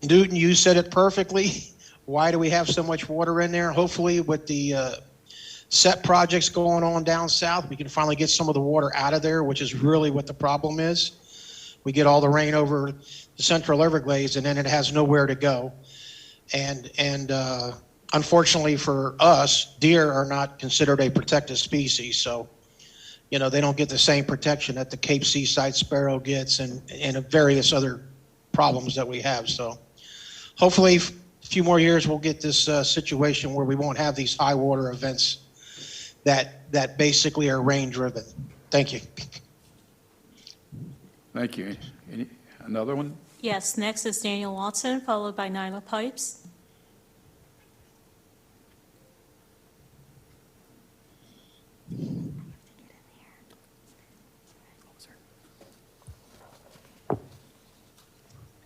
Newton, you said it perfectly. Why do we have so much water in there? Hopefully with the set projects going on down south, we can finally get some of the water out of there, which is really what the problem is. We get all the rain over the central Everglades and then it has nowhere to go. And unfortunately for us, deer are not considered a protected species. So, you know, they don't get the same protection that the Cape Seaside sparrow gets and various other problems that we have. So hopefully a few more years we'll get this situation where we won't have these high water events that basically are rain driven. Thank you.
Thank you. Another one?
Yes, next is Daniel Watson, followed by Nyla Pipes.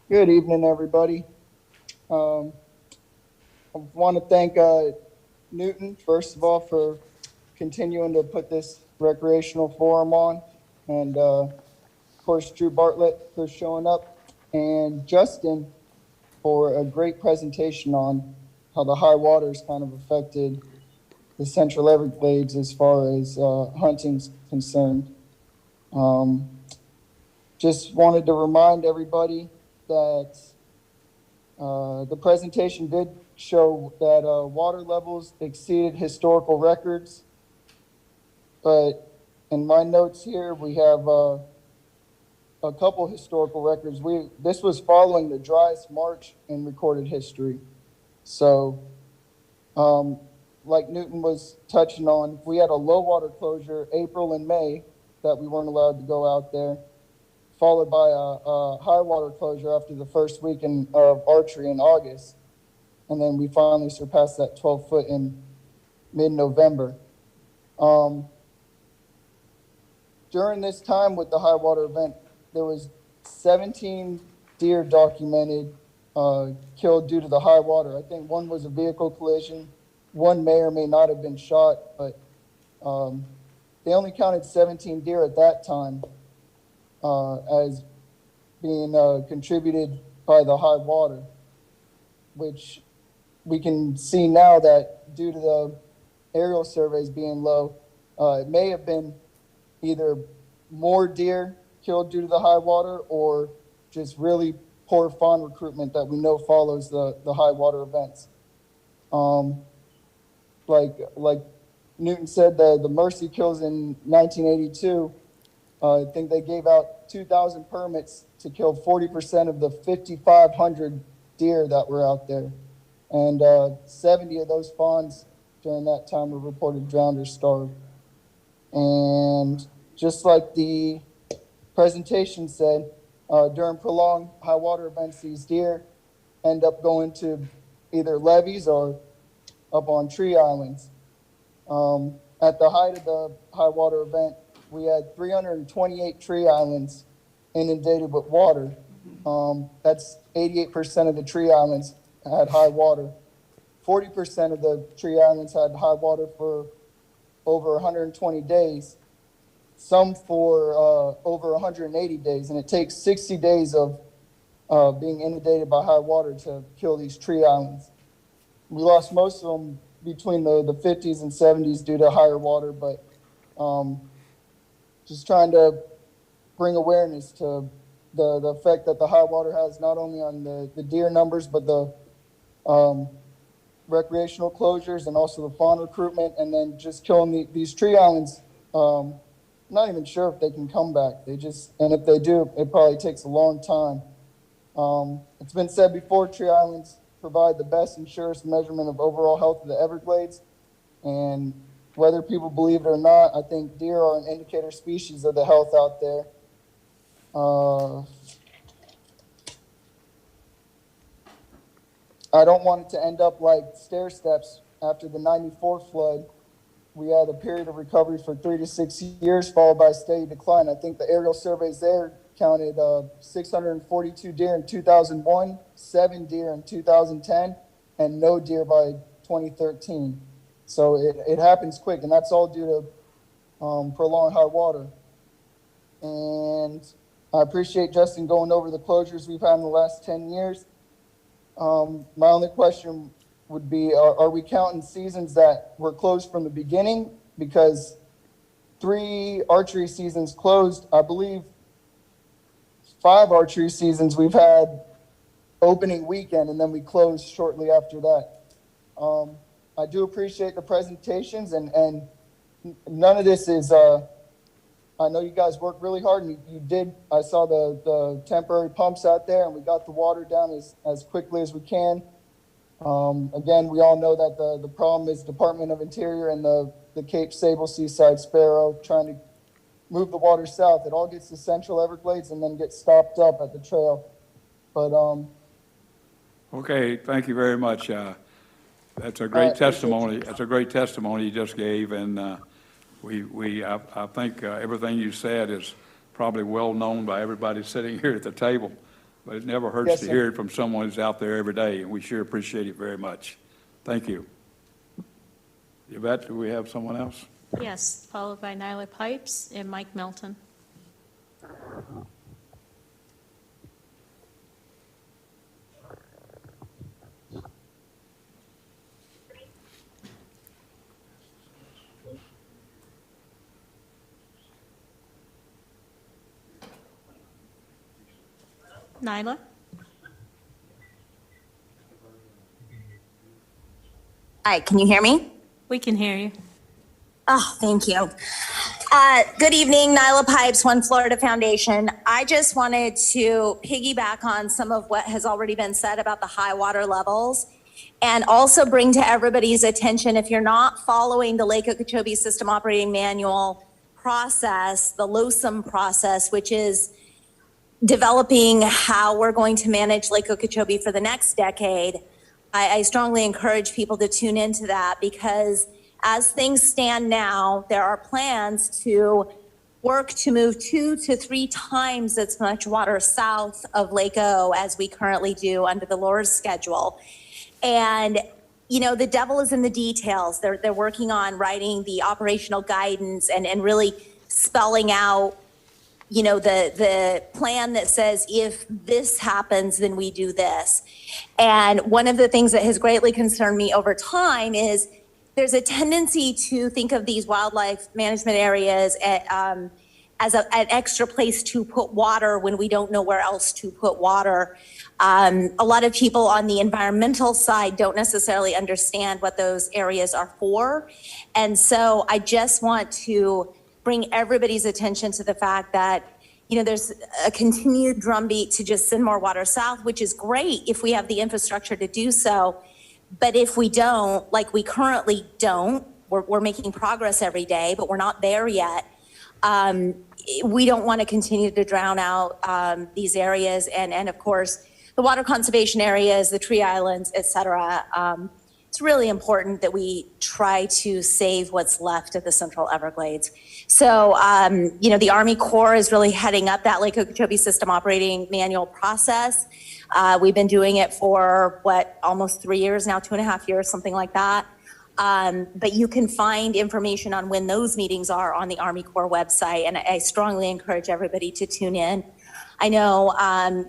Good evening, everybody. I want to thank Newton, first of all, for continuing to put this recreational forum on, and of course, Drew Bartlett for showing up, and Justin for a great presentation on how the high waters kind of affected the Central Everglades as far as hunting's concerned. Just wanted to remind everybody that the presentation did show that water levels exceeded historical records, but in my notes here we have a couple historical records. This was following the driest March in recorded history. So like Newton was touching on, we had a low water closure April and May that we weren't allowed to go out there, followed by a high water closure after the first weekend of archery in August. And then we finally surpassed that 12 foot in mid-November. During this time with the high water event, there was 17 deer documented killed due to the high water. I think one was a vehicle collision. One may or may not have been shot, but they only counted 17 deer at that time as being contributed by the high water, which we can see now that due to the aerial surveys being low, it may have been either more deer killed due to the high water or just really poor fawn recruitment that we know follows the high water events. Like Newton said, the Mercy kills in 1982, I think they gave out 2,000 permits to kill 40% of the 5,500 deer that were out there. And 70 of those fawns during that time were reported drowned or starved. And just like the presentation said, during prolonged high water events, these deer end up going to either levees or up on tree islands. At the height of the high water event, we had 328 tree islands inundated with water. That's 88% of the tree islands had high water. 40% of the tree islands had high water for over 120 days, some for over 180 days. And it takes 60 days of being inundated by high water to kill these tree islands. We lost most of them between the 50s and 70s due to higher water, but just trying to bring awareness to the effect that the high water has not only on the deer numbers, but the recreational closures and also the fawn recruitment, and then just killing these tree islands. Not even sure if they can come back. And if they do, it probably takes a long time. It's been said before, tree islands provide the best and surest measurement of overall health of the Everglades. And whether people believe it or not, I think deer are an indicator species of the health out there. I don't want it to end up like stair steps after the 94 flood. We had a period of recovery for 3 to 6 years, followed by a steady decline. I think the aerial surveys there counted 642 deer in 2001, 7 deer in 2010, and no deer by 2013. So it happens quick, and that's all due to prolonged high water. And I appreciate Justin going over the closures we've had in the last 10 years. My only question would be, are we counting seasons that were closed from the beginning? Because 3 archery seasons closed, I believe 5 archery seasons we've had opening weekend, and then we closed shortly after that. I do appreciate the presentations, and none of this is, I know you guys worked really hard, and you did. I saw the temporary pumps out there, and we got the water down as quickly as we can. Again, we all know that the problem is Department of Interior and the Cape Sable Seaside Sparrow trying to move the water south. It all gets to Central Everglades and then gets stopped up at the trail. But
Okay, thank you very much. That's a great
Right,
testimony. That's a great testimony you just gave, and I think everything you said is probably well known by everybody sitting here at the table, but it never hurts
Yes,
to
sir.
hear it from someone who's out there every day, and we sure appreciate it very much. Thank you. Yvette, do we have someone else?
Yes, followed by Nyla Pipes and Mike Melton. Nyla?
Hi, can you hear me?
We can hear you.
Oh, thank you. Good evening, Nyla Pipes, One Florida Foundation. I just wanted to piggyback on some of what has already been said about the high water levels, and also bring to everybody's attention, if you're not following the Lake Okeechobee System Operating Manual process, the LOSUM process, which is developing how we're going to manage Lake Okeechobee for the next decade, I strongly encourage people to tune into that, because as things stand now, there are plans to work to move 2 to 3 times as much water south of Lake O as we currently do under the LORS schedule. And, you know, the devil is in the details. They're working on writing the operational guidance and really spelling out, you know, the plan that says, if this happens, then we do this. And one of the things that has greatly concerned me over time is there's a tendency to think of these wildlife management areas as an extra place to put water when we don't know where else to put water. A lot of people on the environmental side don't necessarily understand what those areas are for. And so I just want to bring everybody's attention to the fact that, you know, there's a continued drumbeat to just send more water south, which is great if we have the infrastructure to do so. But if we don't, like we currently don't, we're making progress every day, but we're not there yet. We don't want to continue to drown out these areas. And of course, the water conservation areas, the tree islands, et cetera. It's really important that we try to save what's left of the Central Everglades. So, you know, the Army Corps is really heading up that Lake Okeechobee System Operating Manual process. We've been doing it for, almost 3 years now, 2.5 years, something like that. But you can find information on when those meetings are on the Army Corps website, and I strongly encourage everybody to tune in. I know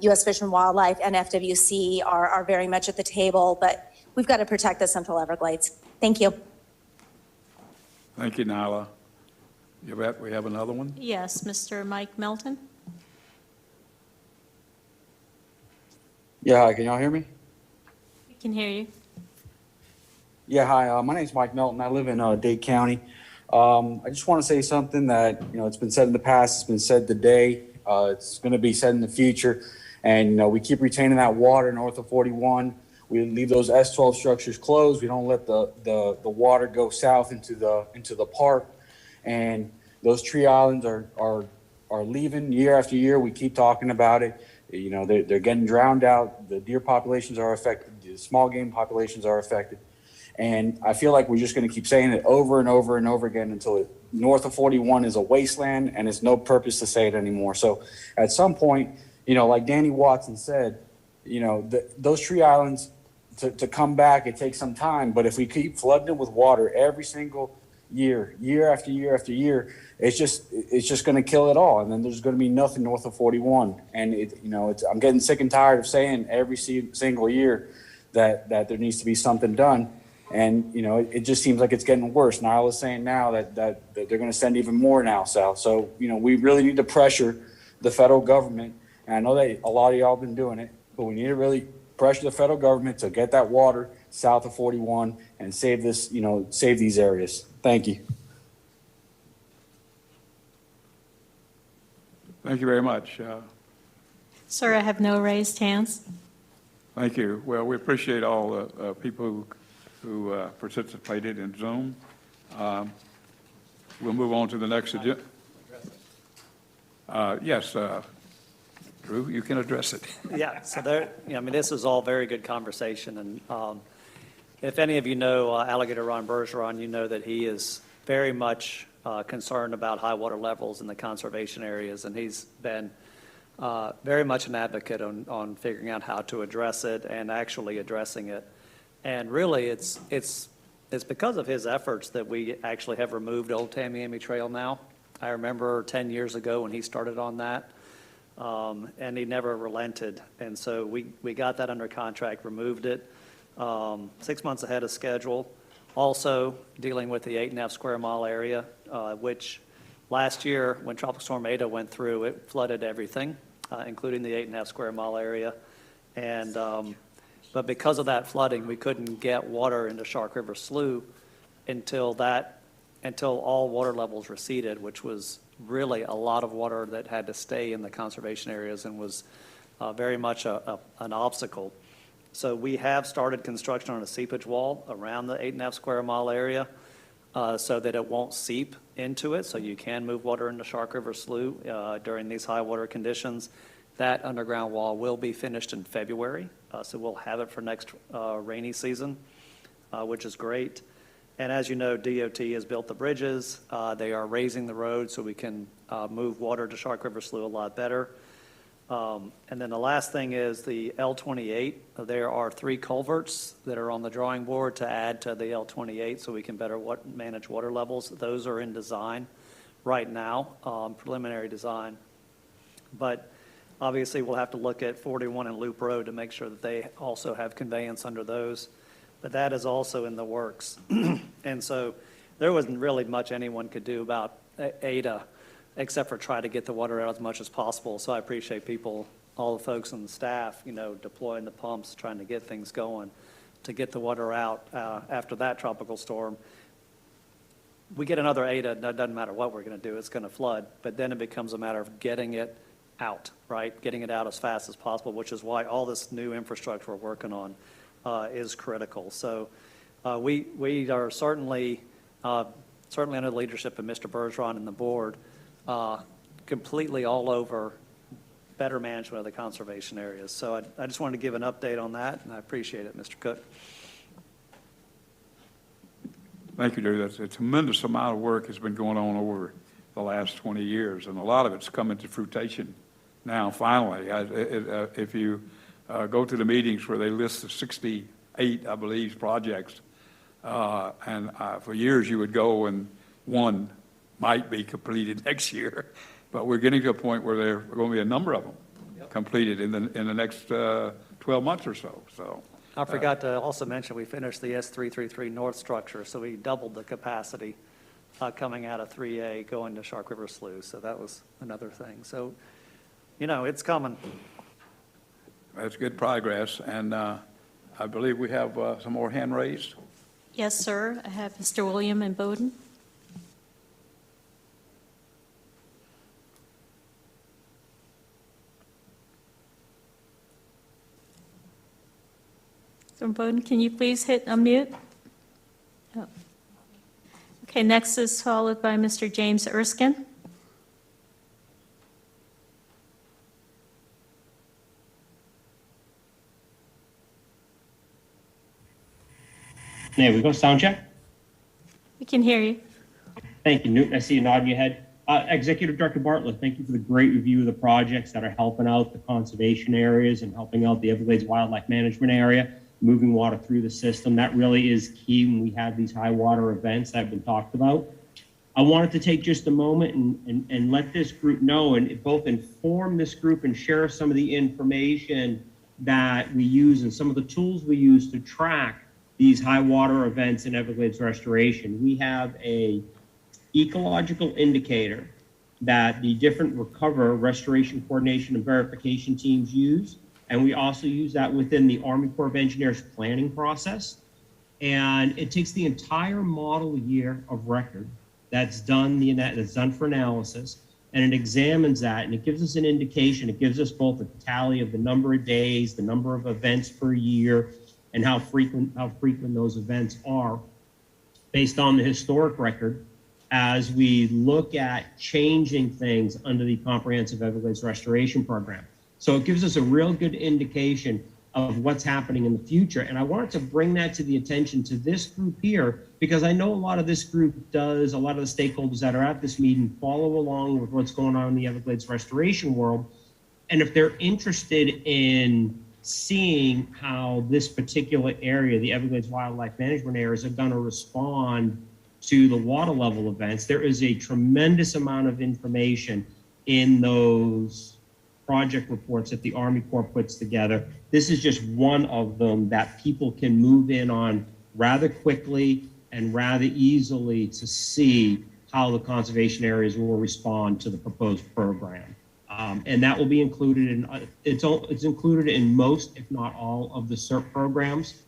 U.S. Fish and Wildlife and FWC are very much at the table, but we've got to protect the Central Everglades. Thank you.
Thank you, Nyla. Yvette, we have another one?
Yes, Mr. Mike Melton.
Yeah, hi, can y'all hear me?
We can hear you.
Yeah, hi, my name's Mike Melton. I live in Dade County. I just want to say something that, it's been said in the past, it's been said today, it's going to be said in the future. And, we keep retaining that water north of 41. We leave those S12 structures closed. We don't let the water go south into the park. And those tree islands are leaving year after year. We keep talking about it. They're getting drowned out. The deer populations are affected. The small game populations are affected. And I feel like we're just going to keep saying it over and over and over again until north of 41 is a wasteland and it's no purpose to say it anymore. So at some point, like Danny Watson said, those tree islands to come back, it takes some time. But if we keep flooding it with water every single year after year after year, it's just going to kill it all. And then there's going to be nothing north of 41. And I'm getting sick and tired of saying every single year that there needs to be something done. And, it just seems like it's getting worse. Niall is saying now that they're going to send even more now south. So, we really need to pressure the federal government. And I know that a lot of y'all have been doing it, but we need to really pressure the federal government to get that water south of 41 and save these areas. Thank you.
Thank you very much.
Sir, I have no raised hands.
Thank you. Well, we appreciate all the people who participated in Zoom. We'll move on to the next agenda. Yes, Drew, you can address it.
Yeah, so this is all very good conversation, and if any of you know Alligator Ron Bergeron, you know that he is very much concerned about high water levels in the conservation areas, and he's been very much an advocate on figuring out how to address it and actually addressing it. And really, it's because of his efforts that we actually have removed Old Tamiami Trail now. I remember 10 years ago when he started on that, and he never relented. And so we got that under contract, removed it 6 months ahead of schedule. Also dealing with the 8.5 square mile area, which last year when Tropical Storm Eta went through, it flooded everything, including the 8.5 square mile area. And but because of that flooding, we couldn't get water into Shark River Slough until all water levels receded, which was really a lot of water that had to stay in the conservation areas and was very much an obstacle. So we have started construction on a seepage wall around the 8.5 square mile area so that it won't seep into it, so you can move water into Shark River Slough during these high water conditions. That underground wall will be finished in February, so we'll have it for next rainy season, which is great. And as you know, DOT has built the bridges. They are raising the road so we can move water to Shark River Slough a lot better. And then the last thing is the L28. There are 3 culverts that are on the drawing board to add to the L28 so we can better manage water levels. Those are in design right now, preliminary design. But obviously, we'll have to look at 41 and Loop Road to make sure that they also have conveyance under those. But that is also in the works. And so there wasn't really much anyone could do about Ada except for try to get the water out as much as possible. So I appreciate people, all the folks on the staff, deploying the pumps, trying to get things going to get the water out after that tropical storm. We get another Ada, it doesn't matter what we're going to do, it's going to flood. But then it becomes a matter of getting it out, right? Getting it out as fast as possible, which is why all this new infrastructure we're working on is critical. So we are certainly under the leadership of Mr. Bergeron and the board, completely all over better management of the conservation areas. So I just wanted to give an update on that, and I appreciate it, Mr. Cook.
Thank you, Drew. That's a tremendous amount of work has been going on over the last 20 years, and a lot of it's coming to fruition now, finally. If you go to the meetings where they list the 68, I believe, projects, and for years you would go and one might be completed next year, but we're getting to a point where there are going to be a number of them completed in the next 12 months or so. So
I forgot to also mention we finished the S333 North structure, so we doubled the capacity coming out of 3A going to Shark River Slough. So that was another thing. So, it's coming.
That's good progress, and I believe we have some more hand raised.
Yes, sir. I have Mr. William and Bowden. So Bowden, can you please hit unmute? Oh. Okay, next is followed by Mr. James Erskine.
There we go, sound check.
We can hear you.
Thank you, Newton. I see you nodding your head. Executive Director Bartlett, thank you for the great review of the projects that are helping out the conservation areas and helping out the Everglades Wildlife Management Area, moving water through the system. That really is key when we have these high water events that have been talked about. I wanted to take just a moment and let this group know and both inform this group and share some of the information that we use and some of the tools we use to track these high water events in Everglades restoration. We have a ecological indicator that the different recover, restoration, coordination, and verification teams use. And we also use that within the Army Corps of Engineers planning process. And it takes the entire model year of record that's done for analysis, and it examines that, and it gives us an indication. It gives us both a tally of the number of days, the number of events per year, and how frequent those events are based on the historic record as we look at changing things under the Comprehensive Everglades Restoration Program. So it gives us a real good indication of what's happening in the future. And I wanted to bring that to the attention to this group here, because I know a lot of this group does, a lot of the stakeholders that are at this meeting follow along with what's going on in the Everglades restoration world. And if they're interested in seeing how this particular area, the Everglades Wildlife Management areas, are going to respond to the water level events, there is a tremendous amount of information in those project reports that the Army Corps puts together. This is just one of them that people can move in on rather quickly and rather easily to see how the conservation areas will respond to the proposed program. And that will be included in, it's included in most, if not all, of the CERP programs.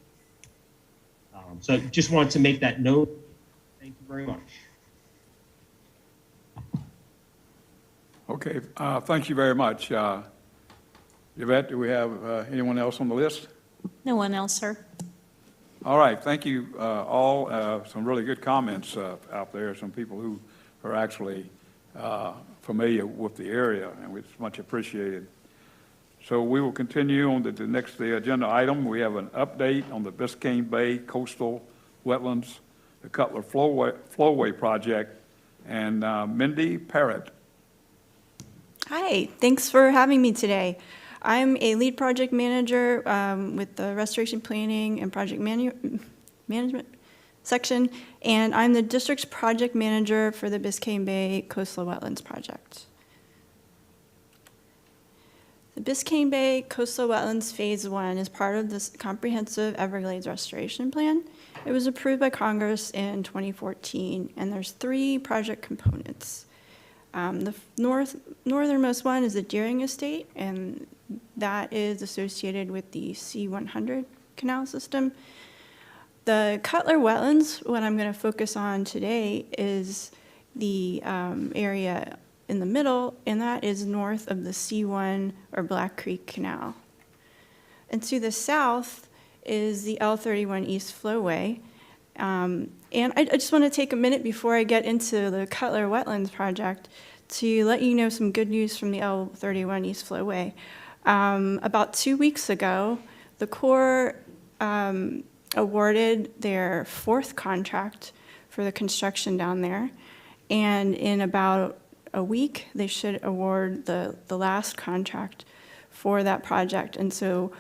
So just wanted to make that note. Thank you very much.
Okay, thank you very much. Yvette, do we have anyone else on the list?
No one else, sir.
All right, thank you all. Some really good comments out there, some people who are actually familiar with the area, and it's much appreciated. So we will continue on to the next agenda item. We have an update on the Biscayne Bay Coastal Wetlands, the Cutler Flowway Project, and Mindy Parrott.
Hi, thanks for having me today. I'm a lead project manager with the Restoration Planning and Project Management section, and I'm the district's project manager for the Biscayne Bay Coastal Wetlands Project. The Biscayne Bay Coastal Wetlands Phase 1 is part of this comprehensive Everglades Restoration Plan. It was approved by Congress in 2014, and there's 3 project components. The northernmost one is the Deering Estate, and that is associated with the C-100 canal system. The Cutler Wetlands, what I'm going to focus on today, is the area in the middle, and that is north of the C1 or Black Creek Canal. And to the south is the L31 East Flowway. And I just want to take a minute before I get into the Cutler Wetlands project to let you know some good news from the L31 East Flowway. About 2 weeks ago, the Corps awarded their 4th contract for the construction down there, and in about a week, they should award the last contract for that project. And so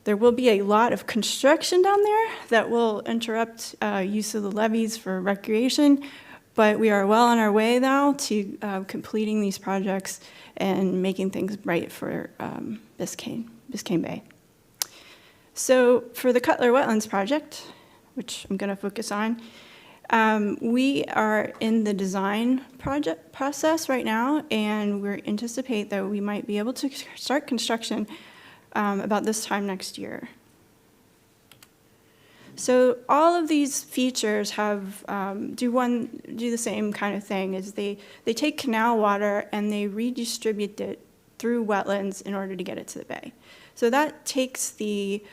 there will be a lot of construction down there that will interrupt use of the levees for recreation, but we are well on our way now to completing these projects and making things right for Biscayne Bay. So for the Cutler Wetlands project, which I'm going to focus on, we are in the design project process right now, and we anticipate that we might be able to start construction about this time next year. So all of these features have do the same kind of thing, is they take canal water and they redistribute it through wetlands in order to get it to the bay. So that takes it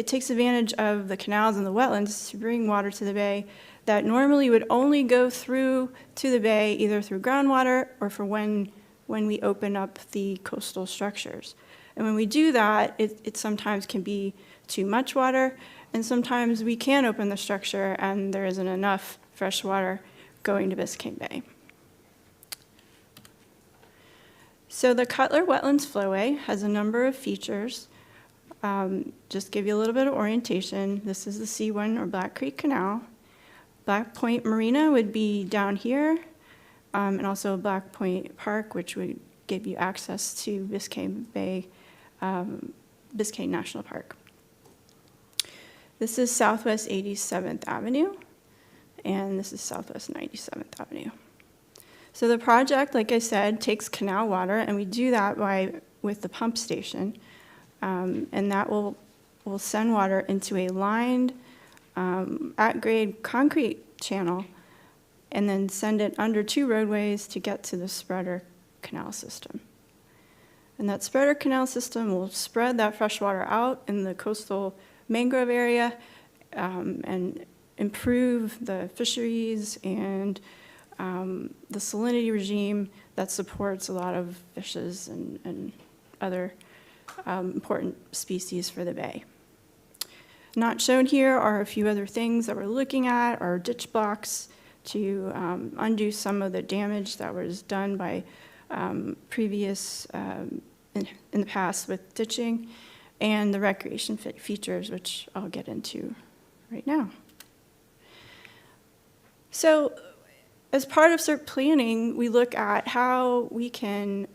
takes advantage of the canals and the wetlands to bring water to the bay that normally would only go through to the bay either through groundwater or for when we open up the coastal structures. And when we do that, it sometimes can be too much water, and sometimes we can open the structure and there isn't enough fresh water going to Biscayne Bay. So the Cutler Wetlands Flowway has a number of features. Just give you a little bit of orientation. This is the C1 or Black Creek Canal. Black Point Marina would be down here, and also Black Point Park, which would give you access to Biscayne Bay, Biscayne National Park. This is Southwest 87th Avenue, and this is Southwest 97th Avenue. So the project, like I said, takes canal water, and we do that with the pump station, and that will send water into a lined, at-grade concrete channel, and then send it under 2 roadways to get to the spreader canal system. And that spreader canal system will spread that fresh water out in the coastal mangrove area and improve the fisheries and the salinity regime that supports a lot of fishes and other important species for the bay. Not shown here are a few other things that we're looking at, are ditch blocks to undo some of the damage that was done by previous, in the past with ditching, and the recreation features, which I'll get into right now. So as part of CERT planning, we look at how we can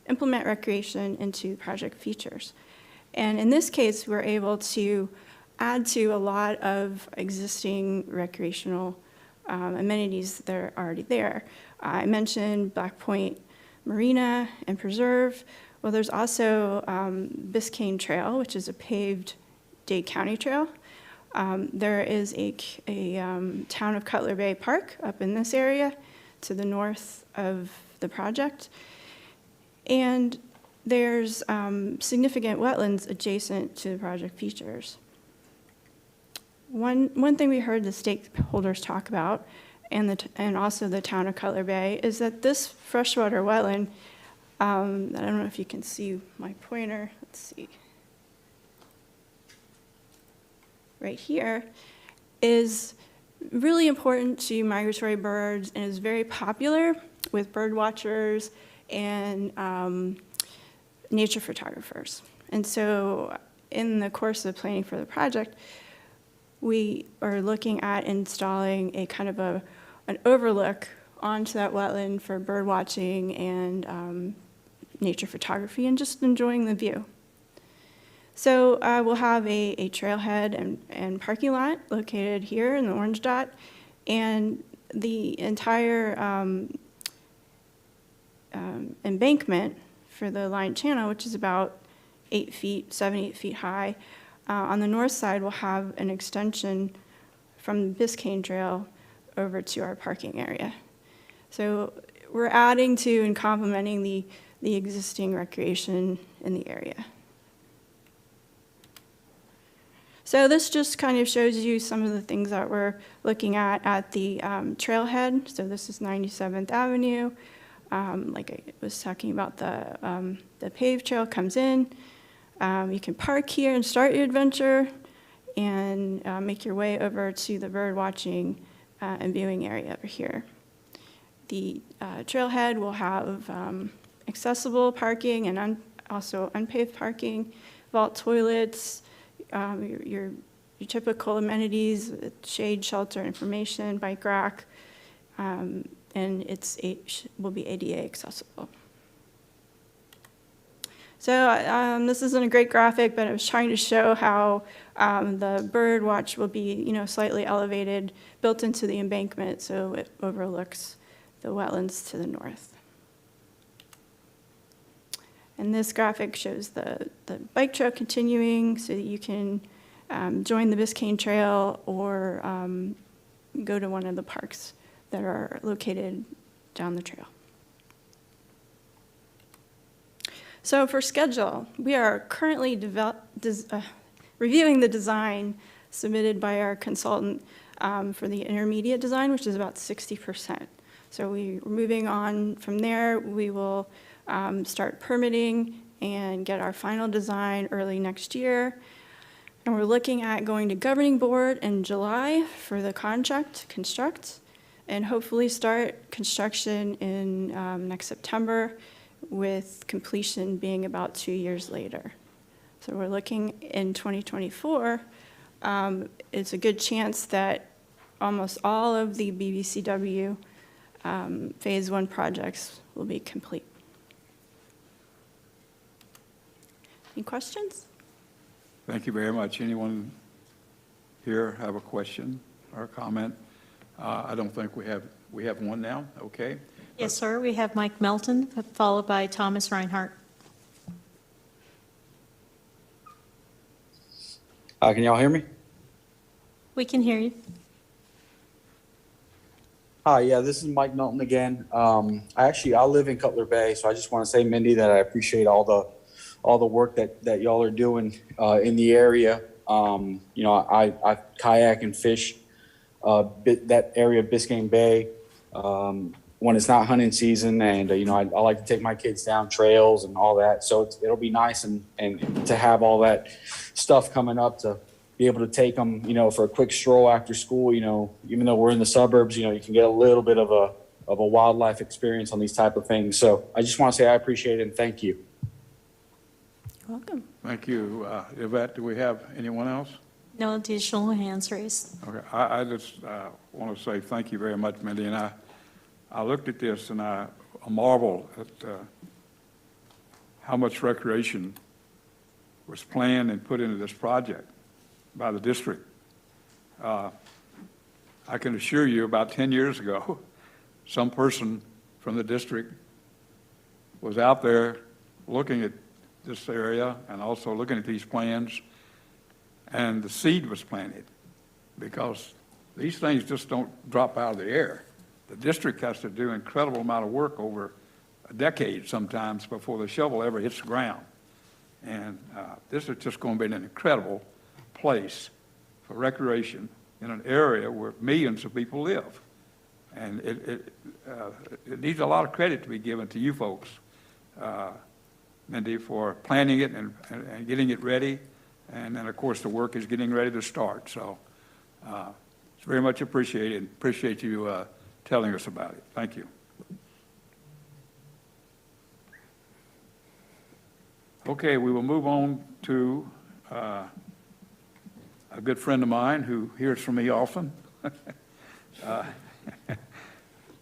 implement recreation into project features. And in this case, we're able to add to a lot of existing recreational amenities that are already there. I mentioned Black Point Marina and Preserve. Well, there's also Biscayne Trail, which is a paved Dade County trail. There is a Town of Cutler Bay Park up in this area to the north of the project. And there's significant wetlands adjacent to the project features. One thing we heard the stakeholders talk about, and also the Town of Cutler Bay, is that this freshwater wetland, I don't know if you can see my pointer, let's see. Right here, is really important to migratory birds and is very popular with bird watchers and nature photographers. And so in the course of planning for the project, we are looking at installing a kind of an overlook onto that wetland for bird watching and nature photography and just enjoying the view. So we'll have a trailhead and parking lot located here in the orange dot, and the entire embankment for the lined channel, which is about 8 feet, 7-8 feet high. On the north side, we'll have an extension from the Biscayne Trail over to our parking area. So we're adding to and complementing the existing recreation in the area. So this just kind of shows you some of the things that we're looking at the trailhead. So this is 97th Avenue. Like I was talking about, the paved trail comes in. You can park here and start your adventure and make your way over to the bird watching and viewing area over here. The trailhead will have accessible parking and also unpaved parking, vault toilets, your typical amenities, shade, shelter, information, bike rack, and will be ADA accessible. So this isn't a great graphic, but I was trying to show how the bird watch will be, slightly elevated, built into the embankment, so it overlooks the wetlands to the north. And this graphic shows the bike trail continuing so that you can join the Biscayne Trail or go to one of the parks that are located down the trail. So for schedule, we are currently reviewing the design submitted by our consultant for the intermediate design, which is about 60%. So we're moving on from there. We will start permitting and get our final design early next year. And we're looking at going to governing board in July for the contract to construct, and hopefully start construction in next September, with completion being about 2 years later. So we're looking in 2024. It's a good chance that almost all of the BBCW Phase 1 projects will be complete. Any questions?
Thank you very much. Anyone here have a question or a comment? I don't think we have one now, okay?
Yes, sir. We have Mike Melton, followed by Thomas Reinhardt.
Can y'all hear me?
We can hear you.
Hi, yeah, this is Mike Melton again. I live in Cutler Bay, so I just want to say, Mindy, that I appreciate all the work that y'all are doing in the area. I kayak and fish that area of Biscayne Bay when it's not hunting season, and I like to take my kids down trails and all that. So it'll be nice and to have all that stuff coming up, to be able to take them, for a quick stroll after school. Even though we're in the suburbs, you can get a little bit of a wildlife experience on these type of things. So I just want to say I appreciate it and thank you.
You're welcome.
Thank you. Yvette, do we have anyone else?
No additional hands raised.
Okay, I just want to say thank you very much, Mindy, and I looked at this and I marvel at how much recreation was planned and put into this project by the district. I can assure you about 10 years ago, some person from the district was out there looking at this area and also looking at these plans, and the seed was planted, because these things just don't drop out of the air. The district has to do an incredible amount of work over a decade sometimes before the shovel ever hits the ground. And this is just going to be an incredible place for recreation in an area where millions of people live. And it needs a lot of credit to be given to you folks, Mindy, for planning it and getting it ready. And then, of course, the work is getting ready to start. So it's very much appreciated. Appreciate you telling us about it. Thank you. Okay, we will move on to a good friend of mine who hears from me often.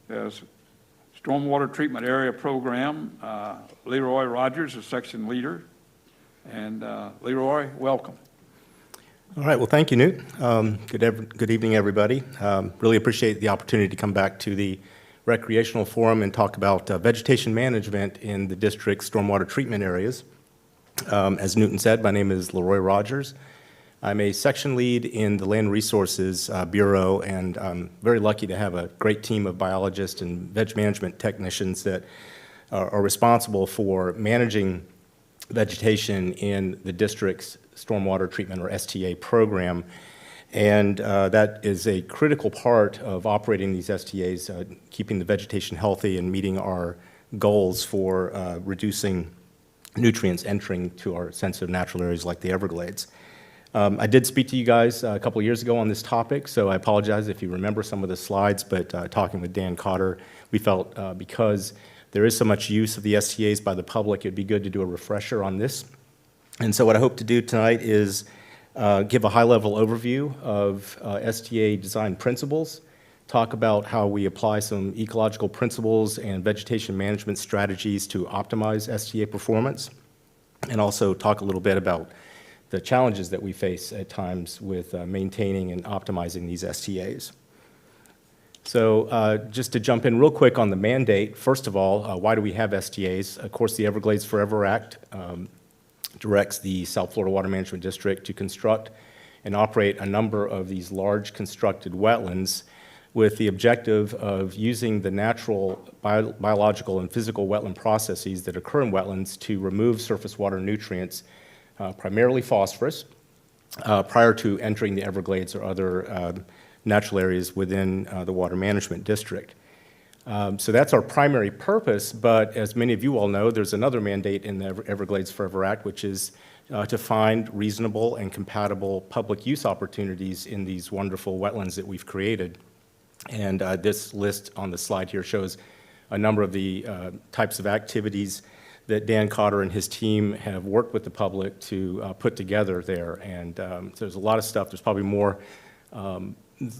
There's Stormwater Treatment Area Program. Leroy Rogers is section leader. And Leroy, welcome.
All right, well, thank you, Newt. Good evening, everybody. Really appreciate the opportunity to come back to the Recreational Forum and talk about vegetation management in the district's stormwater treatment areas. As Newton said, my name is Leroy Rogers. I'm a section lead in the Land Resources Bureau, and I'm very lucky to have a great team of biologists and veg management technicians that are responsible for managing vegetation in the district's stormwater treatment, or STA, program. And that is a critical part of operating these STAs, keeping the vegetation healthy and meeting our goals for reducing nutrients entering to our sensitive natural areas like the Everglades. I did speak to you guys a couple of years ago on this topic, so I apologize if you remember some of the slides, but talking with Dan Cotter, we felt because there is so much use of the STAs by the public, it'd be good to do a refresher on this. And so what I hope to do tonight is give a high-level overview of STA design principles, talk about how we apply some ecological principles and vegetation management strategies to optimize STA performance, and also talk a little bit about the challenges that we face at times with maintaining and optimizing these STAs. So just to jump in real quick on the mandate, first of all, why do we have STAs? Of course, the Everglades Forever Act directs the South Florida Water Management District to construct and operate a number of these large constructed wetlands with the objective of using the natural biological and physical wetland processes that occur in wetlands to remove surface water nutrients, primarily phosphorus, prior to entering the Everglades or other natural areas within the Water Management District. So that's our primary purpose, but as many of you all know, there's another mandate in the Everglades Forever Act, which is to find reasonable and compatible public use opportunities in these wonderful wetlands that we've created. And this list on the slide here shows a number of the types of activities that Dan Cotter and his team have worked with the public to put together there. And so there's a lot of stuff. There's probably more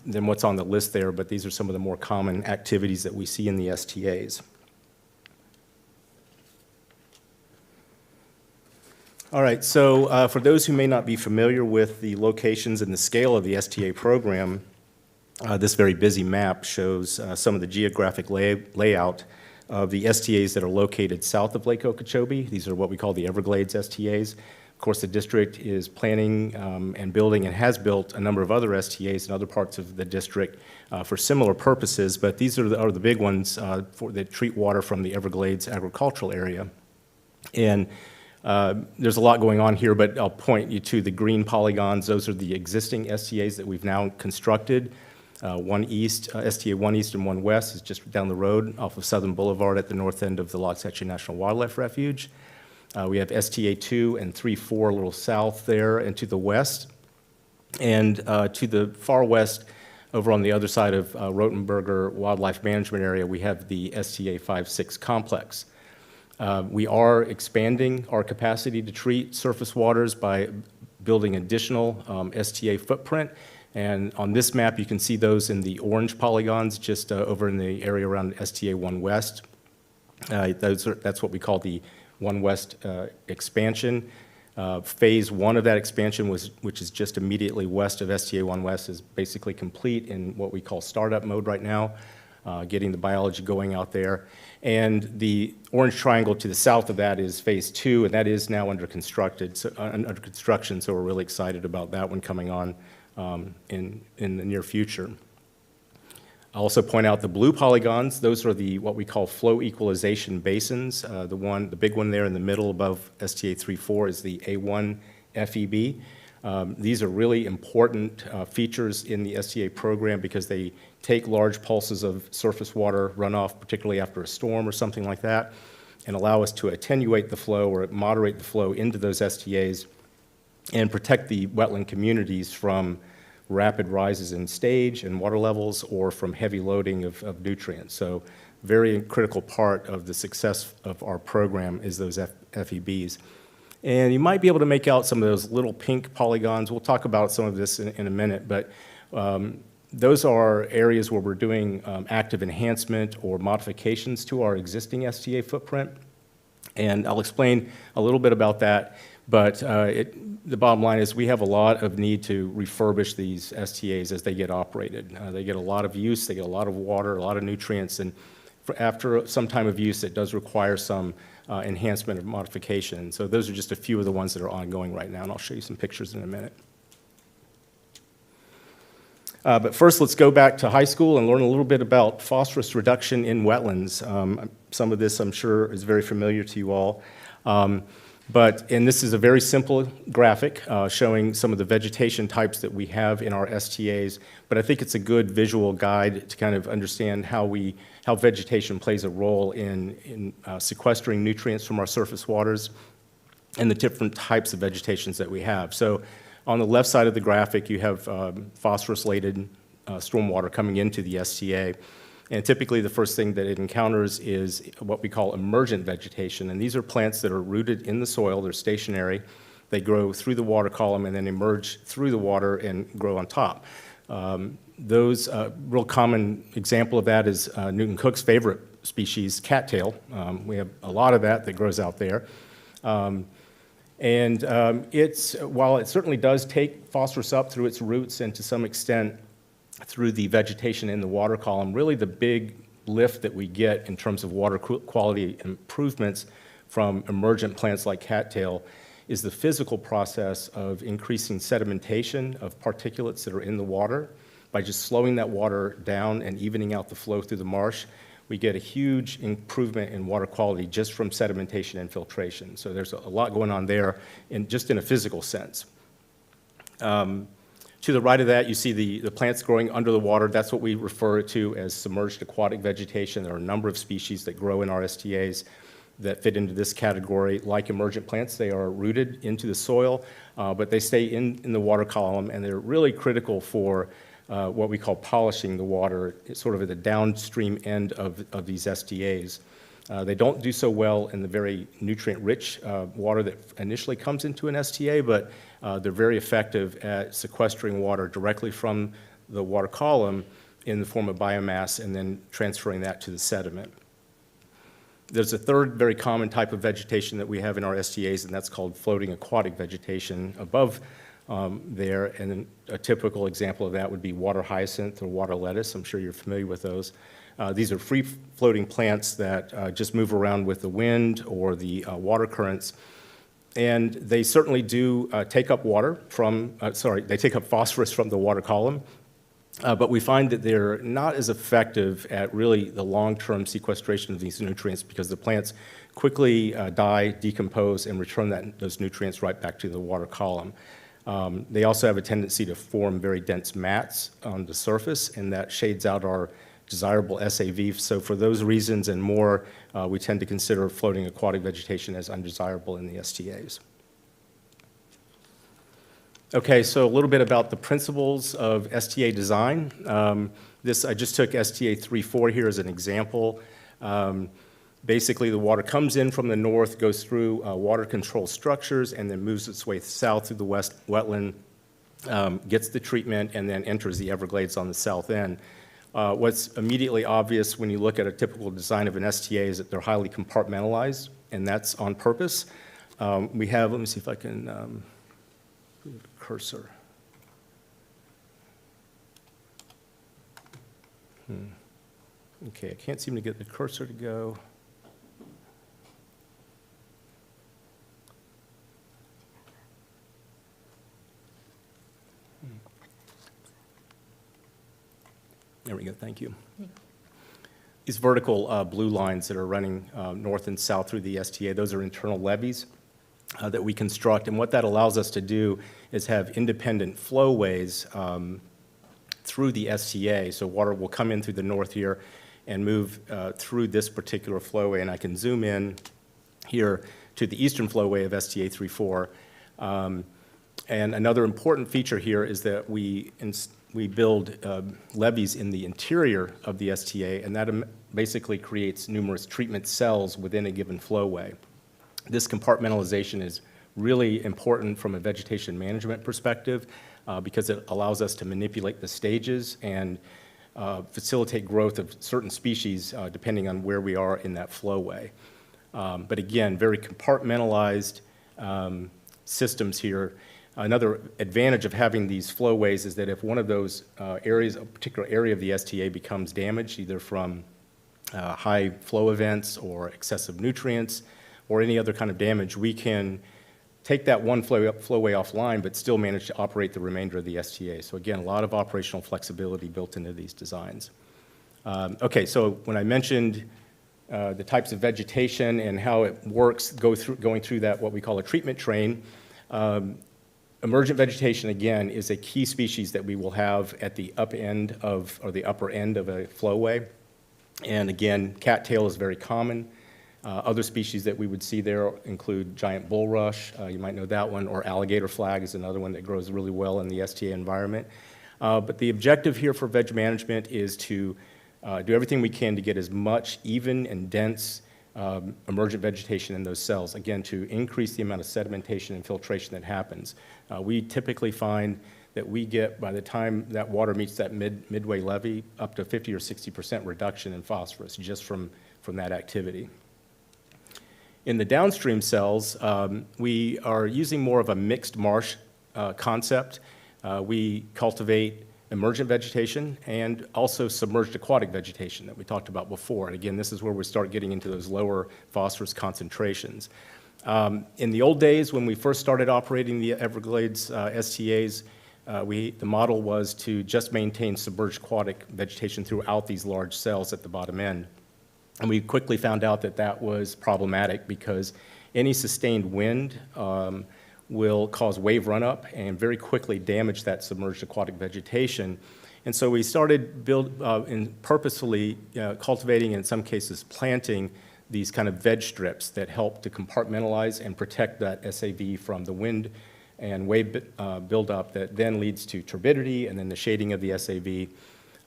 than what's on the list there, but these are some of the more common activities that we see in the STAs. All right, so for those who may not be familiar with the locations and the scale of the STA program, this very busy map shows some of the geographic layout of the STAs that are located south of Lake Okeechobee. These are what we call the Everglades STAs. Of course, the district is planning and building and has built a number of other STAs in other parts of the district for similar purposes, but these are the big ones that treat water from the Everglades agricultural area. And there's a lot going on here, but I'll point you to the green polygons. Those are the existing STAs that we've now constructed. One east, STA 1 East and 1 West is just down the road off of Southern Boulevard at the north end of the Loxahatchee National Wildlife Refuge. We have STA 2 and 3-4 a little south there and to the west. And to the far west, over on the other side of Rotenberger Wildlife Management Area, we have the STA 5-6 complex. We are expanding our capacity to treat surface waters by building additional STA footprint. And on this map, you can see those in the orange polygons just over in the area around STA 1 West. That's what we call the 1 West expansion. Phase 1 of that expansion, which is just immediately west of STA 1 West, is basically complete in what we call startup mode right now, getting the biology going out there. And the orange triangle to the south of that is Phase 2, and that is now under construction, so we're really excited about that one coming on in the near future. I'll also point out the blue polygons. Those are what we call flow equalization basins. The big one there in the middle above STA 3-4 is the A1 FEB. These are really important features in the STA program because they take large pulses of surface water runoff, particularly after a storm or something like that, and allow us to attenuate the flow or moderate the flow into those STAs and protect the wetland communities from rapid rises in stage and water levels or from heavy loading of nutrients. So very critical part of the success of our program is those FEBs. And you might be able to make out some of those little pink polygons. We'll talk about some of this in a minute, but those are areas where we're doing active enhancement or modifications to our existing STA footprint. And I'll explain a little bit about that, but the bottom line is we have a lot of need to refurbish these STAs as they get operated. They get a lot of use, they get a lot of water, a lot of nutrients, and after some time of use, it does require some enhancement or modification. So those are just a few of the ones that are ongoing right now, and I'll show you some pictures in a minute. But first, let's go back to high school and learn a little bit about phosphorus reduction in wetlands. Some of this, I'm sure, is very familiar to you all. And this is a very simple graphic showing some of the vegetation types that we have in our STAs, but I think it's a good visual guide to kind of understand how vegetation plays a role in sequestering nutrients from our surface waters and the different types of vegetations that we have. So on the left side of the graphic, you have phosphorus-laden stormwater coming into the STA. And typically, the first thing that it encounters is what we call emergent vegetation. And these are plants that are rooted in the soil. They're stationary. They grow through the water column and then emerge through the water and grow on top. Real common example of that is Newton Cook's favorite species, cattail. We have a lot of that grows out there. While it certainly does take phosphorus up through its roots and to some extent through the vegetation in the water column. Really the big lift that we get in terms of water quality improvements from emergent plants like cattail is the physical process of increasing sedimentation of particulates that are in the water. By just slowing that water down and evening out the flow through the marsh, we get a huge improvement in water quality just from sedimentation and filtration. So there's a lot going on there just in a physical sense. To the right of that, you see the plants growing under the water. That's what we refer to as submerged aquatic vegetation. There are a number of species that grow in our STAs that fit into this category. Like emergent plants, they are rooted into the soil, but they stay in the water column, and they're really critical for what we call polishing the water, sort of at the downstream end of these SDAs. They don't do so well in the very nutrient-rich water that initially comes into an STA, but they're very effective at sequestering water directly from the water column in the form of biomass and then transferring that to the sediment. There's a third very common type of vegetation that we have in our STAs, and that's called floating aquatic vegetation above there. And then a typical example of that would be water hyacinth or water lettuce. I'm sure you're familiar with those. These are free-floating plants that just move around with the wind or the water currents. And they certainly do take up water from, they take up phosphorus from the water column. But we find that they're not as effective at really the long-term sequestration of these nutrients because the plants quickly die, decompose, and return those nutrients right back to the water column. They also have a tendency to form very dense mats on the surface, and that shades out our desirable SAV. So for those reasons and more, we tend to consider floating aquatic vegetation as undesirable in the STAs. Okay, so a little bit about the principles of STA design. I just took STA 3.4 here as an example. Basically, the water comes in from the north, goes through water control structures, and then moves its way south through the wetland, gets the treatment, and then enters the Everglades on the south end. What's immediately obvious when you look at a typical design of an STA is that they're highly compartmentalized, and that's on purpose. We have, let me see if I can, cursor. Okay, I can't seem to get the cursor to go. There we go, thank you. These vertical blue lines that are running north and south through the STA, those are internal levees that we construct. And what that allows us to do is have independent flowways through the STA. So water will come in through the north here and move through this particular flowway. And I can zoom in here to the eastern flowway of STA 3.4. And another important feature here is that we build levees in the interior of the STA, and that basically creates numerous treatment cells within a given flowway. This compartmentalization is really important from a vegetation management perspective because it allows us to manipulate the stages and facilitate growth of certain species depending on where we are in that flowway. But again, very compartmentalized systems here. Another advantage of having these flowways is that if one of those areas, a particular area of the STA becomes damaged, either from high flow events or excessive nutrients or any other kind of damage, we can take that one flowway offline but still manage to operate the remainder of the STA. So again, a lot of operational flexibility built into these designs. Okay, so when I mentioned the types of vegetation and how it works going through that, what we call a treatment train, emergent vegetation, again, is a key species that we will have at the upper end of a flowway. And again, cattail is very common. Other species that we would see there include giant bulrush, you might know that one, or alligator flag is another one that grows really well in the STA environment. But the objective here for veg management is to do everything we can to get as much even and dense emergent vegetation in those cells, again, to increase the amount of sedimentation and filtration that happens. We typically find that we get, by the time that water meets that midway levee, up to 50 or 60% reduction in phosphorus just from that activity. In the downstream cells, we are using more of a mixed marsh concept. We cultivate emergent vegetation and also submerged aquatic vegetation that we talked about before. And again, this is where we start getting into those lower phosphorus concentrations. In the old days, when we first started operating the Everglades STAs, the model was to just maintain submerged aquatic vegetation throughout these large cells at the bottom end. And we quickly found out that that was problematic because any sustained wind will cause wave run-up and very quickly damage that submerged aquatic vegetation. And so we started purposefully cultivating, and in some cases planting, these kind of veg strips that help to compartmentalize and protect that SAV from the wind and wave buildup that then leads to turbidity and then the shading of the SAV.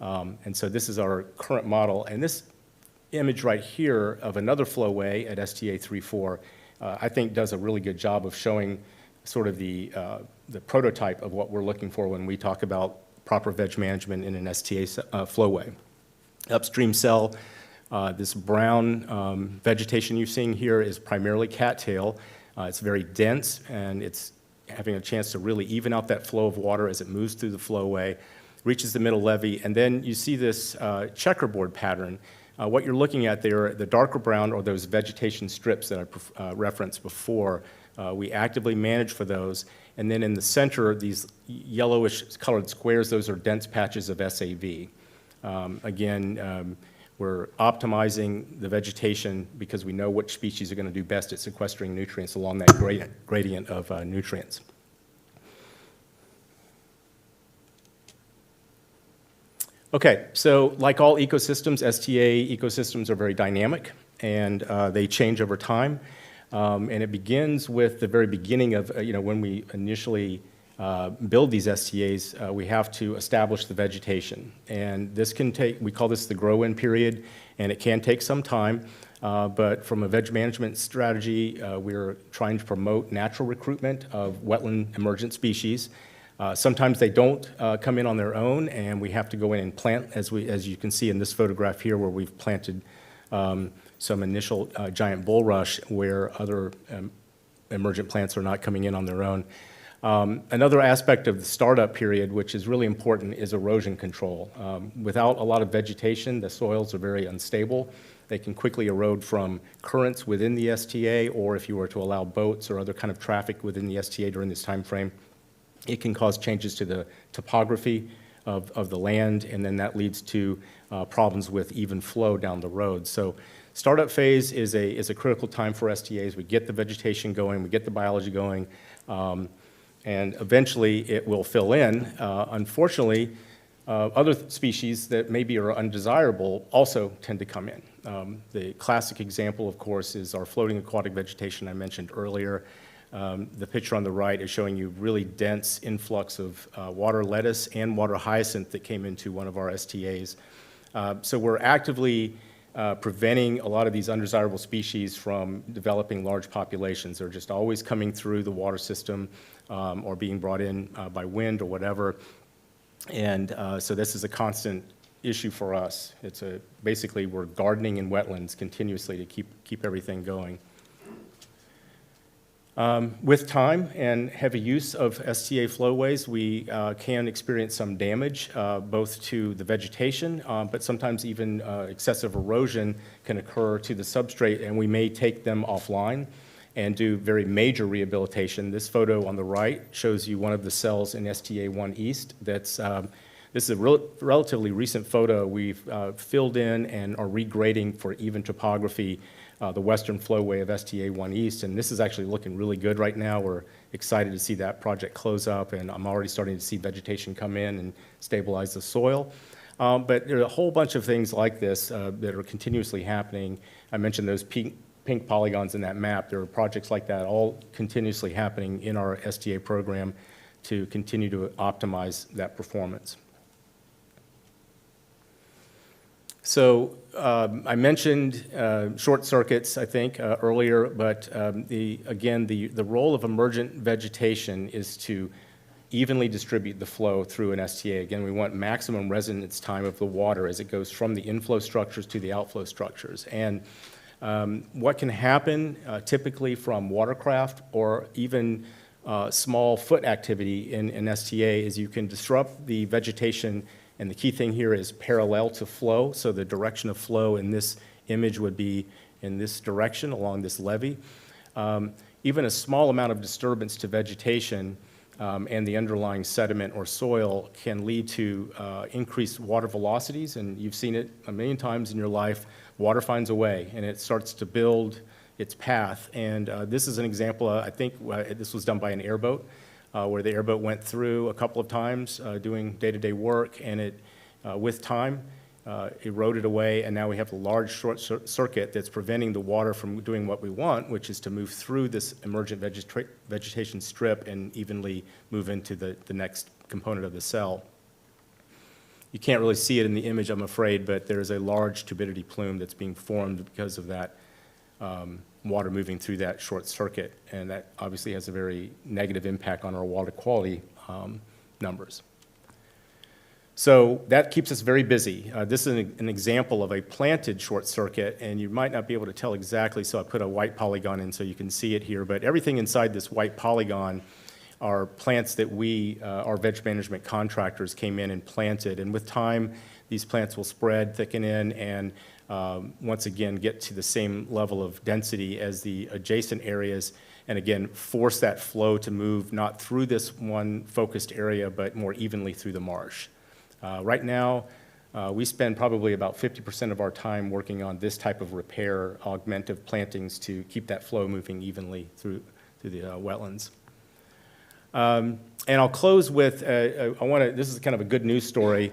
And so this is our current model. And this image right here of another flowway at STA 3.4, I think does a really good job of showing sort of the prototype of what we're looking for when we talk about proper veg management in an STA flowway. Upstream cell, this brown vegetation you're seeing here is primarily cattail. It's very dense, and it's having a chance to really even out that flow of water as it moves through the flowway, reaches the middle levee, and then you see this checkerboard pattern. What you're looking at there, the darker brown are those vegetation strips that I referenced before. We actively manage for those. And then in the center, these yellowish colored squares, those are dense patches of SAV. We're optimizing the vegetation because we know which species are going to do best at sequestering nutrients along that gradient of nutrients. Okay, so like all ecosystems, STA ecosystems are very dynamic, and they change over time. And it begins with the very beginning of, when we initially build these STAs, we have to establish the vegetation. And this can take, we call this the grow-in period, and it can take some time. But from a veg management strategy, we're trying to promote natural recruitment of wetland emergent species. Sometimes they don't come in on their own, and we have to go in and plant, as you can see in this photograph here, where we've planted some initial giant bulrush where other emergent plants are not coming in on their own. Another aspect of the startup period, which is really important, is erosion control. Without a lot of vegetation, the soils are very unstable. They can quickly erode from currents within the STA, or if you were to allow boats or other kind of traffic within the STA during this time frame, it can cause changes to the topography of the land, and then that leads to problems with even flow down the road. So startup phase is a critical time for STAs. We get the vegetation going, we get the biology going, and eventually it will fill in. Unfortunately, other species that maybe are undesirable also tend to come in. The classic example, of course, is our floating aquatic vegetation I mentioned earlier. The picture on the right is showing you really dense influx of water lettuce and water hyacinth that came into one of our STAs. So we're actively preventing a lot of these undesirable species from developing large populations. They're just always coming through the water system or being brought in by wind or whatever. And so this is a constant issue for us. Basically we're gardening in wetlands continuously to keep everything going. With time and heavy use of STA flowways, we can experience some damage, both to the vegetation, but sometimes even excessive erosion can occur to the substrate, and we may take them offline and do very major rehabilitation. This photo on the right shows you one of the cells in STA 1 East. This is a relatively recent photo. We've filled in and are regrading for even topography the western flowway of STA 1 East, and this is actually looking really good right now. We're excited to see that project close up, and I'm already starting to see vegetation come in and stabilize the soil. But there are a whole bunch of things like this that are continuously happening. I mentioned those pink polygons in that map. There are projects like that all continuously happening in our STA program to continue to optimize that performance. So I mentioned short circuits, I think, earlier, but again, the role of emergent vegetation is to evenly distribute the flow through an STA. Again, we want maximum residence time of the water as it goes from the inflow structures to the outflow structures. And what can happen typically from watercraft or even small foot activity in STA is you can disrupt the vegetation, and the key thing here is parallel to flow. So the direction of flow in this image would be in this direction along this levee. Even a small amount of disturbance to vegetation and the underlying sediment or soil can lead to increased water velocities, and you've seen it a million times in your life. Water finds a way, and it starts to build its path. And this is an example, I think this was done by an airboat, where the airboat went through a couple of times doing day-to-day work, and it, with time, eroded away, and now we have a large short circuit that's preventing the water from doing what we want, which is to move through this emergent vegetation strip and evenly move into the next component of the cell. You can't really see it in the image, I'm afraid, but there's a large turbidity plume that's being formed because of that water moving through that short circuit, and that obviously has a very negative impact on our water quality numbers. So that keeps us very busy. This is an example of a planted short circuit, and you might not be able to tell exactly, so I put a white polygon in so you can see it here, but everything inside this white polygon are plants that we, our veg management contractors, came in and planted, and with time, these plants will spread, thicken in, and once again get to the same level of density as the adjacent areas, and again force that flow to move not through this one focused area but more evenly through the marsh. Right now, we spend probably about 50% of our time working on this type of repair, augmentive plantings to keep that flow moving evenly through the wetlands. And I'll close with, this is kind of a good news story.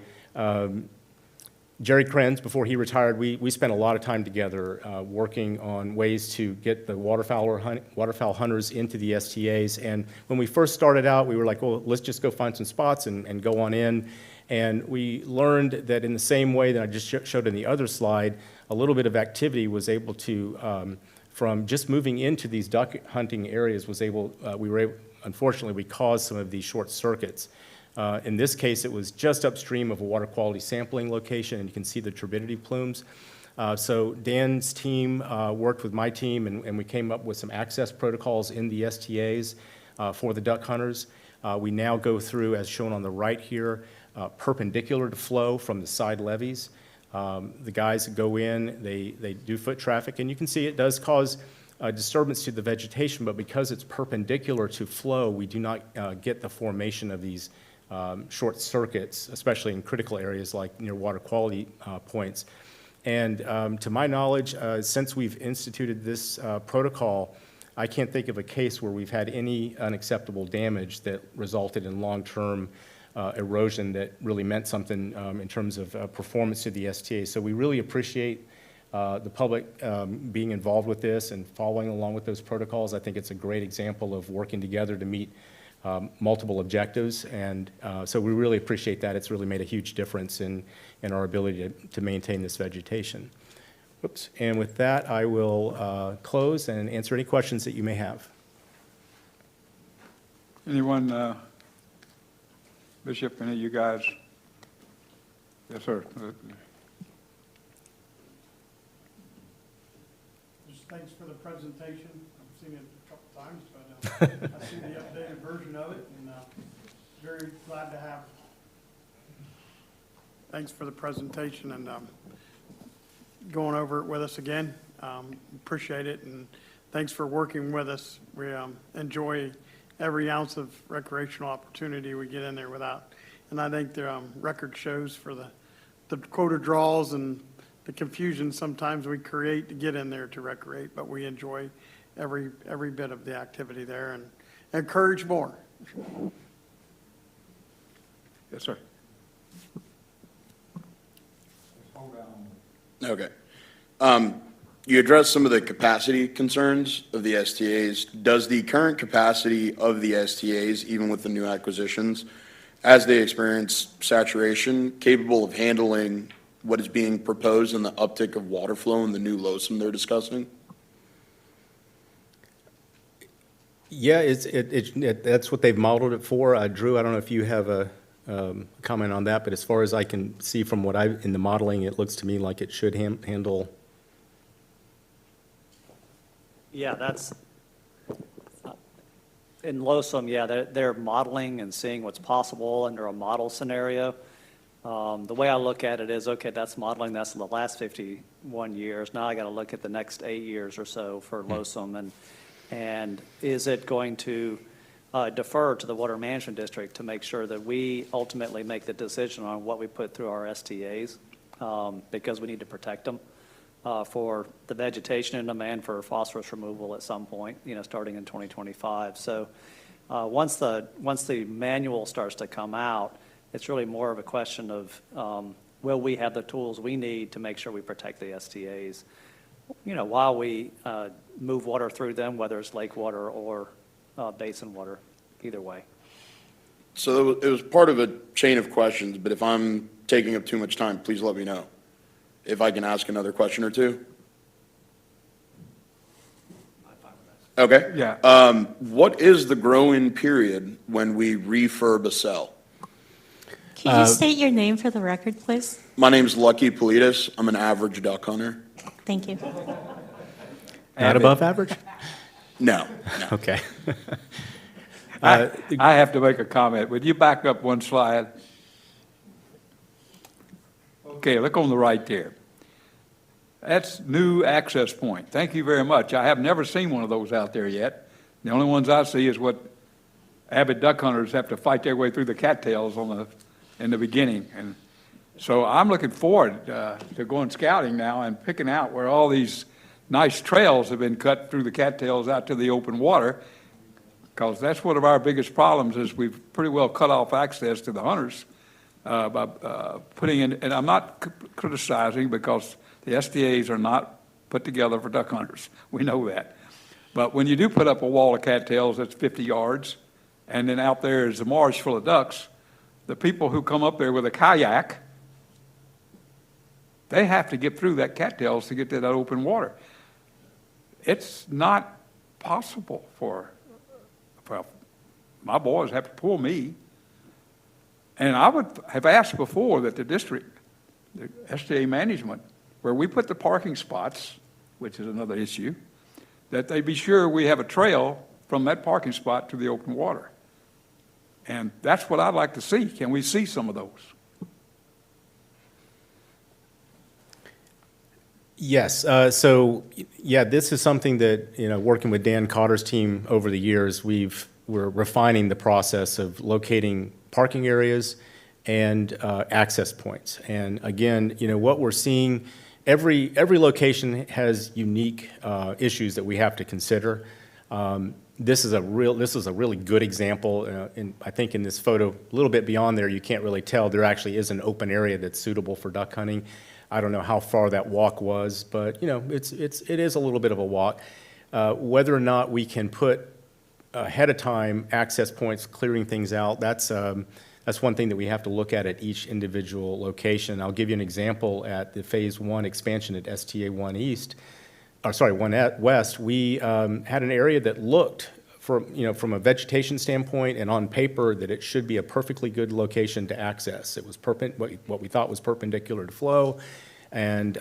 Jerry Krenz, before he retired, we spent a lot of time together working on ways to get the waterfowl hunters into the STAs. And when we first started out, we were like, well, let's just go find some spots and go on in. And we learned that in the same way that I just showed in the other slide, a little bit of activity was able to, from just moving into these duck hunting areas, unfortunately, we caused some of these short circuits. In this case, it was just upstream of a water quality sampling location, and you can see the turbidity plumes. So Dan's team worked with my team, and we came up with some access protocols in the STAs for the duck hunters. We now go through, as shown on the right here, perpendicular to flow from the side levees. The guys go in, they do foot traffic, and you can see it does cause disturbance to the vegetation, but because it's perpendicular to flow, we do not get the formation of these short circuits, especially in critical areas like near water quality points. And to my knowledge, since we've instituted this protocol, I can't think of a case where we've had any unacceptable damage that resulted in long-term erosion that really meant something in terms of performance to the STA. So we really appreciate the public being involved with this and following along with those protocols. I think it's a great example of working together to meet multiple objectives, and so we really appreciate that. It's really made a huge difference in our ability to maintain this vegetation. Oops. And with that, I will close and answer any questions that you may have.
Anyone, Bishop, any of you guys? Yes, sir.
Just thanks for the presentation. I've seen it a couple times, but I see the updated version of it, and very glad to have. Thanks for the presentation and going over it with us again. Appreciate it, and thanks for working with us. We enjoy every ounce of recreational opportunity we get in there without. And I think the record shows for the quota draws and the confusion sometimes we create to get in there to recreate, but we enjoy every bit of the activity there and encourage more.
Yes, sir.
Okay. You addressed some of the capacity concerns of the STAs. Does the current capacity of the STAs, even with the new acquisitions, as they experience saturation, capable of handling what is being proposed in the uptick of water flow in the new LOSM they're discussing?
Yeah, that's what they've modeled it for. Drew, I don't know if you have a comment on that, but as far as I can see from what in the modeling, it looks to me like it should handle.
Yeah, in Losum, yeah, they're modeling and seeing what's possible under a model scenario. The way I look at it is, okay, that's modeling, that's the last 51 years. Now I got to look at the next 8 years or so for Losum, and is it going to defer to the Water Management District to make sure that we ultimately make the decision on what we put through our STAs, because we need to protect them for the vegetation in them and for phosphorus removal at some point, starting in 2025. So once the manual starts to come out, it's really more of a question of will we have the tools we need to make sure we protect the STAs, while we move water through them, whether it's lake water or basin water, either way.
So it was part of a chain of questions, but if I'm taking up too much time, please let me know. If I can ask another question or two? Okay.
Yeah.
What is the grow-in period when we refurb a cell?
Can you state your name for the record, please?
My name's Lucky Politis. I'm an average duck hunter.
Thank you.
Not above average?
No.
Okay.
I have to make a comment. Would you back up one slide? Okay, look on the right there. That's new access point. Thank you very much. I have never seen one of those out there yet. The only ones I see is what avid duck hunters have to fight their way through the cattails in the beginning. And so I'm looking forward to going scouting now and picking out where all these nice trails have been cut through the cattails out to the open water, because that's one of our biggest problems is we've pretty well cut off access to the hunters by putting in, and I'm not criticizing because the SDAs are not put together for duck hunters. We know that. But when you do put up a wall of cattails that's 50 yards, and then out there is a marsh full of ducks, the people who come up there with a kayak, they have to get through that cattails to get to that open water. It's not possible for my boys have to pull me. And I would have asked before that the district, the SDA management, where we put the parking spots, which is another issue, that they be sure we have a trail from that parking spot to the open water. And that's what I'd like to see. Can we see some of those?
Yes. So, yeah, this is something that, working with Dan Cotter's team over the years, we're refining the process of locating parking areas and access points. And again, what we're seeing, every location has unique issues that we have to consider. This is a really good example. And I think in this photo, a little bit beyond there, you can't really tell. There actually is an open area that's suitable for duck hunting. I don't know how far that walk was, but it is a little bit of a walk. Whether or not we can put ahead of time access points, clearing things out, that's one thing that we have to look at each individual location. I'll give you an example at the Phase 1 expansion at STA 1 West. We had an area that looked from a vegetation standpoint and on paper that it should be a perfectly good location to access. It was what we thought was perpendicular to flow and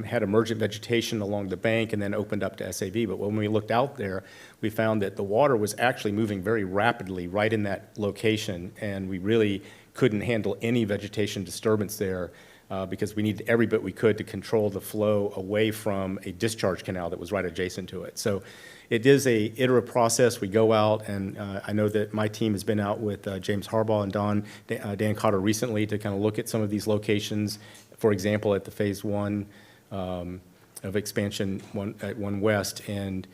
had emergent vegetation along the bank and then opened up to SAV. But when we looked out there, we found that the water was actually moving very rapidly right in that location, and we really couldn't handle any vegetation disturbance there because we needed every bit we could to control the flow away from a discharge canal that was right adjacent to it. So it is a iterative process. We go out, and I know that my team has been out with James Harbaugh and Dan Cotter recently to kind of look at some of these locations. For example, at the Phase 1 of expansion at 1 West, and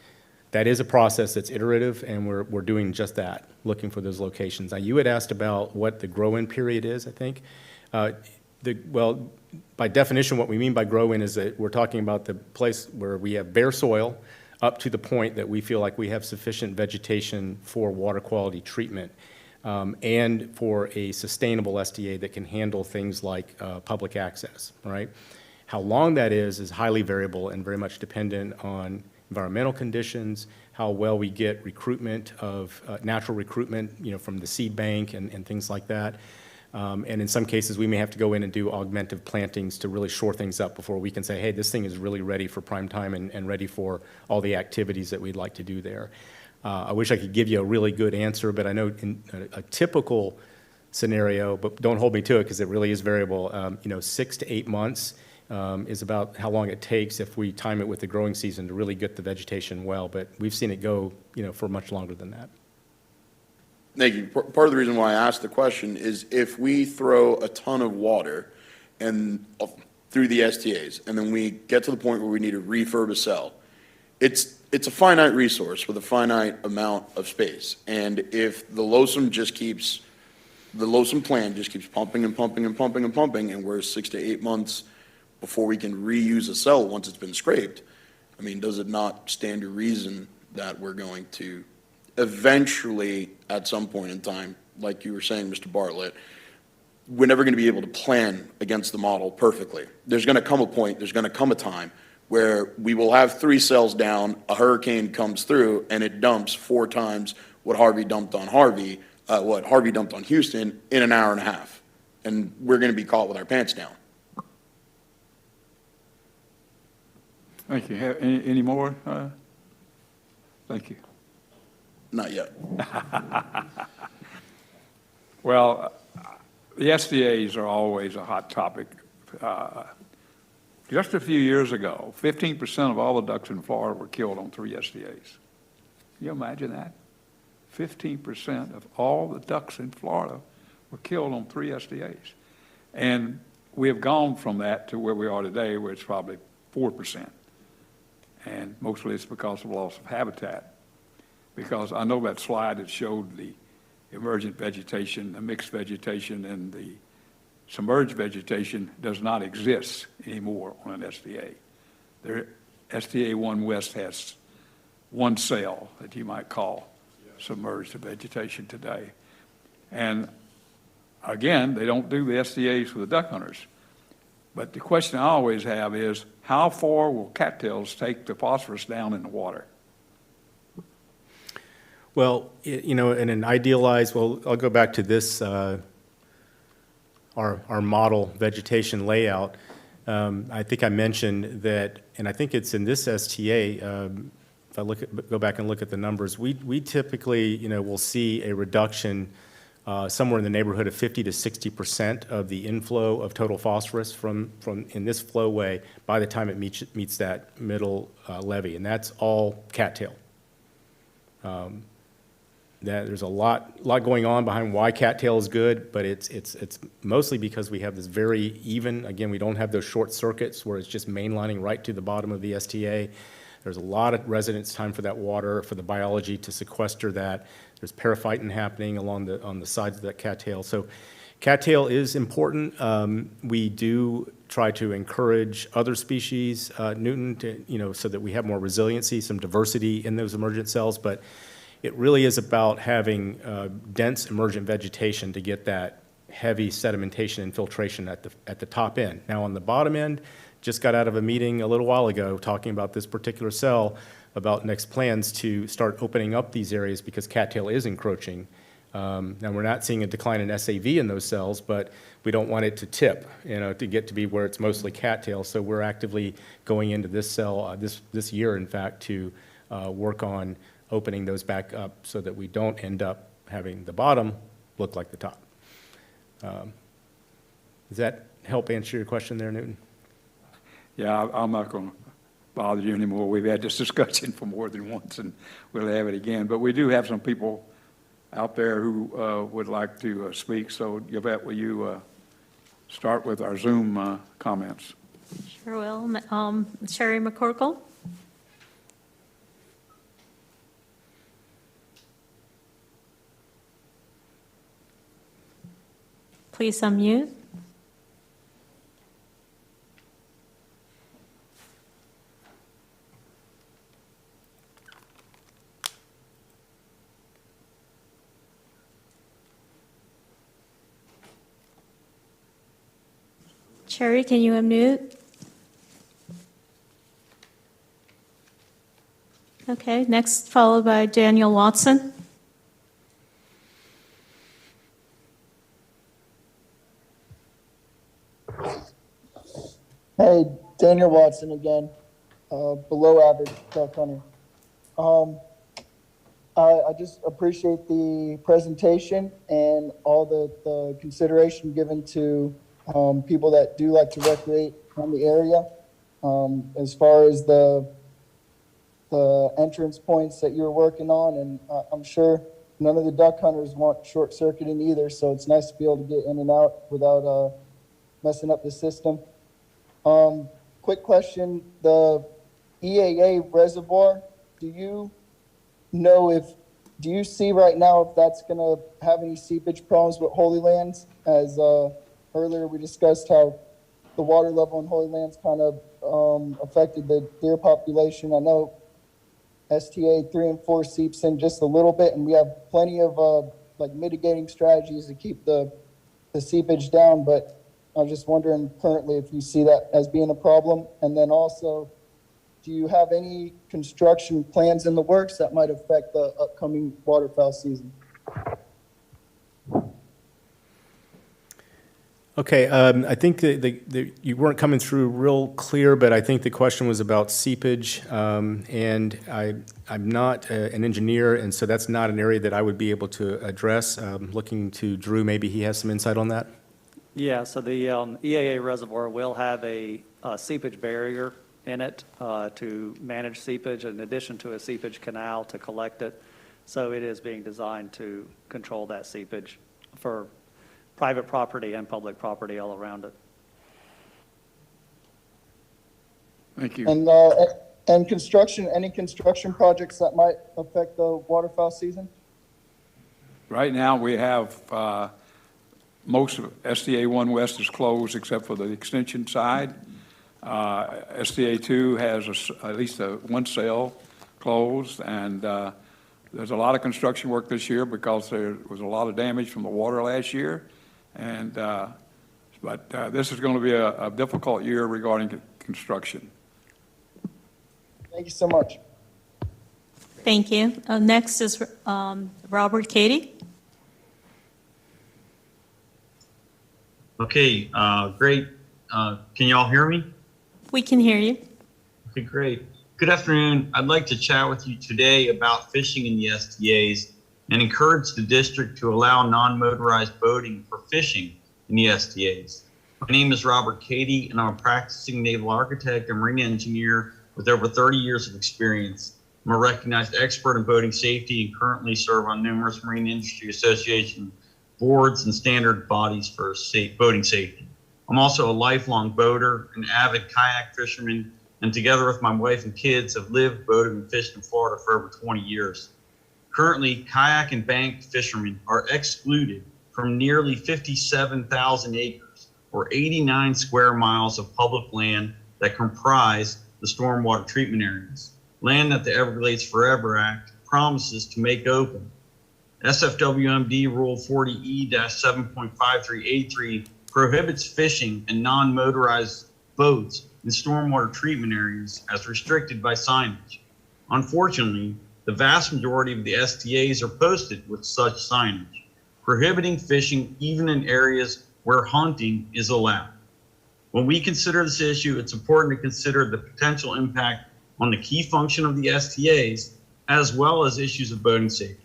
that is a process that's iterative, and we're doing just that, looking for those locations. Now, you had asked about what the grow-in period is, I think. Well, by definition, what we mean by grow-in is that we're talking about the place where we have bare soil up to the point that we feel like we have sufficient vegetation for water quality treatment and for a sustainable SDA that can handle things like public access, right? How long that is highly variable and very much dependent on environmental conditions, how well we get recruitment of natural recruitment, from the seed bank and things like that. And in some cases, we may have to go in and do augmentive plantings to really shore things up before we can say, hey, this thing is really ready for prime time and ready for all the activities that we'd like to do there. I wish I could give you a really good answer, but I know in a typical scenario, but don't hold me to it because it really is variable, 6 to 8 months is about how long it takes if we time it with the growing season to really get the vegetation well, but we've seen it go, for much longer than that.
Thank you. Part of the reason why I asked the question is if we throw a ton of water and through the STAs, and then we get to the point where we need to refurb a cell, it's a finite resource with a finite amount of space. And if the LOSM plan just keeps pumping and pumping and pumping and pumping, and we're 6 to 8 months before we can reuse a cell once it's been scraped, I mean, does it not stand to reason that we're going to eventually, at some point in time, like you were saying, Mr. Bartlett, we're never going to be able to plan against the model perfectly. There's going to come a point, there's going to come a time where we will have 3 cells down, a hurricane comes through, and it dumps 4 times what Harvey dumped on Houston in an hour and a half. And we're going to be caught with our pants down.
Thank you. Any more? Thank you.
Not yet.
Well, the SDAs are always a hot topic. Just a few years ago, 15% of all the ducks in Florida were killed on 3 SDAs. Can you imagine that? 15% of all the ducks in Florida were killed on 3 SDAs. And we have gone from that to where we are today, where it's probably 4%. And mostly it's because of loss of habitat. Because I know that slide that showed the emergent vegetation, the mixed vegetation, and the submerged vegetation does not exist anymore on an SDA. SDA 1 West has 1 cell that you might call submerged vegetation today. And again, they don't do the SDAs for the duck hunters. But the question I always have is, how far will cattails take the phosphorus down in the water?
Well, in an idealized, I'll go back to this, our model vegetation layout. I think I mentioned that, and I think it's in this STA, if I go back and look at the numbers, we typically, will see a reduction somewhere in the neighborhood of 50 to 60% of the inflow of total phosphorus from in this flowway by the time it meets that middle levee, and that's all cattail. That there's a lot going on behind why cattail is good, but it's mostly because we have this very even. Again, we don't have those short circuits where it's just mainlining right to the bottom of the STA. There's a lot of residence time for that water, for the biology to sequester that. There's periphyton happening on the sides of that cattail. So cattail is important. We do try to encourage other species, Newton, to, so that we have more resiliency, some diversity in those emergent cells, but it really is about having dense emergent vegetation to get that heavy sedimentation and filtration at the top end. Now on the bottom end, just got out of a meeting a little while ago talking about this particular cell, about next plans to start opening up these areas because cattail is encroaching. Now we're not seeing a decline in SAV in those cells, but we don't want it to tip, to get to be where it's mostly cattail. So we're actively going into this cell this year, in fact, to work on opening those back up so that we don't end up having the bottom look like the top. Does that help answer your question there, Newton?
Yeah, I'm not going to bother you anymore. We've had this discussion for more than once, and we'll have it again. But we do have some people out there who would like to speak. So, Yvette, will you start with our Zoom comments?
Sure will. Sherry McCorkle? Please unmute. Sherry, can you unmute? Okay, next followed by Daniel Watson.
Hey, Daniel Watson again, below average duck hunter. I just appreciate the presentation and all the consideration given to people that do like to recreate on the area. As far as the entrance points that you're working on, and I'm sure none of the duck hunters want short circuiting either, so it's nice to be able to get in and out without messing up the system. Quick question, the EAA reservoir, do you see right now if that's gonna have any seepage problems with Holy Lands? As earlier we discussed how the water level in Holy Lands kind of affected the deer population. I know STA 3 and 4 seeps in just a little bit, and we have plenty of like mitigating strategies to keep the seepage down, but I was just wondering currently if you see that as being a problem. And then also, do you have any construction plans in the works that might affect the upcoming waterfowl season?
Okay, I think that you weren't coming through real clear, but I think the question was about seepage, and I'm not an engineer, and so that's not an area that I would be able to address. Looking to Drew, maybe he has some insight on that.
Yeah, so the EAA reservoir will have a seepage barrier in it to manage seepage, in addition to a seepage canal to collect it. So it is being designed to control that seepage for private property and public property all around it.
Thank you.
And construction, any construction projects that might affect the waterfowl season?
Right now, we have, most of SDA 1 West is closed except for the extension side. SDA 2 has at least one sale closed, and there's a lot of construction work this year because there was a lot of damage from the water last year. And, but this is going to be a difficult year regarding construction.
Thank you so much.
Thank you. Next is Robert Cady.
Okay, great. Can you all hear me?
We can hear you.
Okay, great. Good afternoon. I'd like to chat with you today about fishing in the STAs and encourage the district to allow non-motorized boating for fishing in the STAs. My name is Robert Cady, and I'm a practicing naval architect and marine engineer with over 30 years of experience. I'm a recognized expert in boating safety and currently serve on numerous Marine Industry Association boards and standard bodies for boating safety. I'm also a lifelong boater, an avid kayak fisherman, and together with my wife and kids have lived, boated, and fished in Florida for over 20 years. Currently, kayak and bank fishermen are excluded from nearly 57,000 acres, or 89 square miles of public land that comprise the stormwater treatment areas, land that the Everglades Forever Act promises to make open. SFWMD Rule 40E-7.5383 prohibits fishing and non-motorized boats in stormwater treatment areas as restricted by signage. Unfortunately, the vast majority of the STAs are posted with such signage, prohibiting fishing even in areas where hunting is allowed. When we consider this issue, it's important to consider the potential impact on the key function of the STAs, as well as issues of boating safety.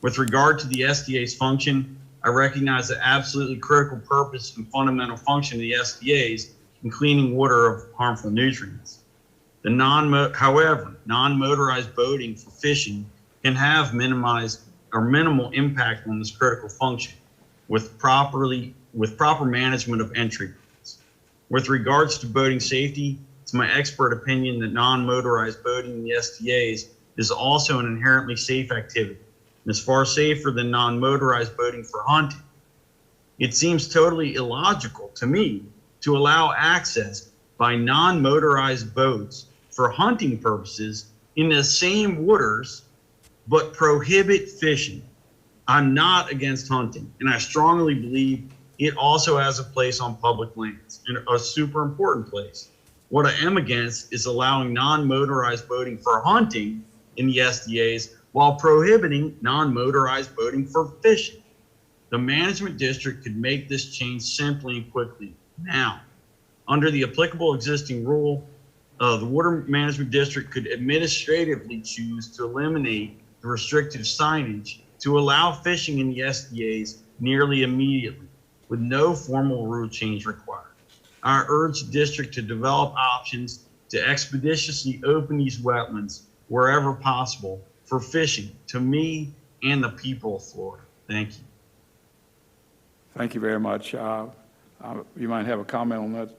With regard to the STA's function, I recognize the absolutely critical purpose and fundamental function of the STAs in cleaning water of harmful nutrients. However, non-motorized boating for fishing can have minimal impact on this critical function with proper management of entry points. With regards to boating safety, it's my expert opinion that non-motorized boating in the STAs is also an inherently safe activity and is far safer than non-motorized boating for hunting. It seems totally illogical to me to allow access by non-motorized boats for hunting purposes in the same waters, but prohibit fishing. I'm not against hunting, and I strongly believe it also has a place on public lands, and a super important place. What I am against is allowing non-motorized boating for hunting in the SDAs while prohibiting non-motorized boating for fishing. The management district could make this change simply and quickly now. Under the applicable existing rule, the Water Management District could administratively choose to eliminate the restrictive signage to allow fishing in the SDAs nearly immediately with no formal rule change required. I urge the district to develop options to expeditiously open these wetlands wherever possible for fishing to me and the people of Florida. Thank you.
Thank you very much. You might have a comment on that?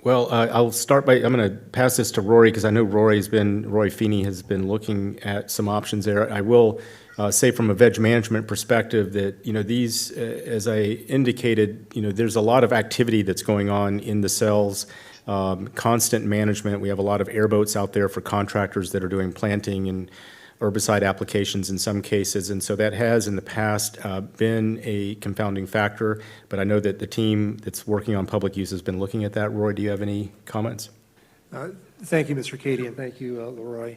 Well, I'll start by, I'm going to pass this to Rory because I know Rory Feeney has been looking at some options there. I will say from a veg management perspective that, these, as I indicated, there's a lot of activity that's going on in the cells, constant management. We have a lot of airboats out there for contractors that are doing planting and herbicide applications in some cases, and so that has in the past been a confounding factor, but I know that the team that's working on public use has been looking at that. Roy, do you have any comments?
Thank you, Mr. Cady, and thank you, Leroy.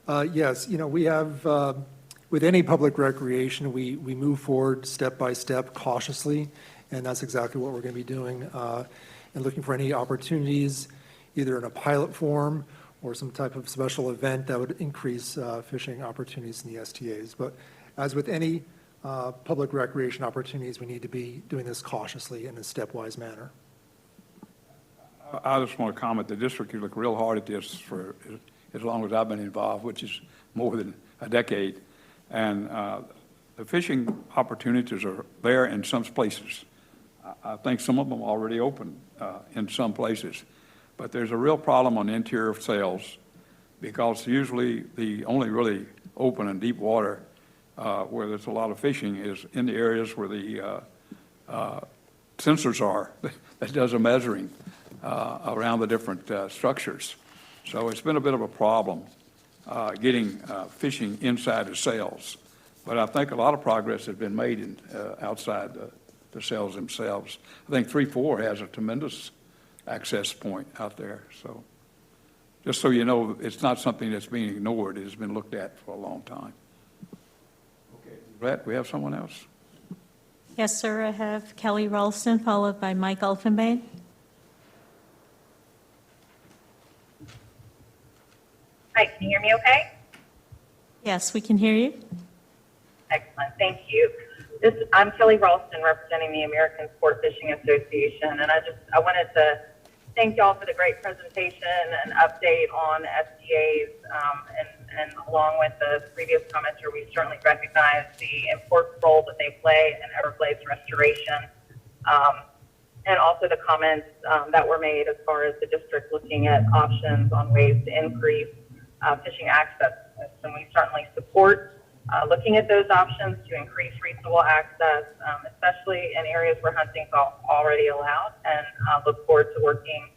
Yes, we have, with any public recreation, we move forward step by step cautiously, and that's exactly what we're going to be doing, and looking for any opportunities, either in a pilot form or some type of special event that would increase fishing opportunities in the STAs. But as with any public recreation opportunities, we need to be doing this cautiously in a stepwise manner.
I just want to comment, the district has looked real hard at this for as long as I've been involved, which is more than a decade. And the fishing opportunities are there in some places. I think some of them are already open in some places. But there's a real problem on the interior sales because usually the only really open and deep water where there's a lot of fishing is in the areas where the sensors are that does a measuring around the different structures. So it's been a bit of a problem getting fishing inside the cells. But I think a lot of progress has been made outside the cells themselves. I think 3-4 has a tremendous access point out there. So just so you know, it's not something that's being ignored. It has been looked at for a long time. Okay, Brett, we have someone else?
Yes, sir. I have Kelly Ralston, followed by Mike Elfenbein.
Hi, can you hear me okay?
Yes, we can hear you.
Excellent, thank you. I'm Kelly Ralston, representing the American Sport Fishing Association, and I wanted to thank y'all for the great presentation and update on SDAs, and along with the previous commenter, we certainly recognize the important role that they play in Everglades restoration, and also the comments that were made as far as the district looking at options on ways to increase fishing access. And we certainly support looking at those options to increase reasonable access, especially in areas where hunting is already allowed, and look forward to working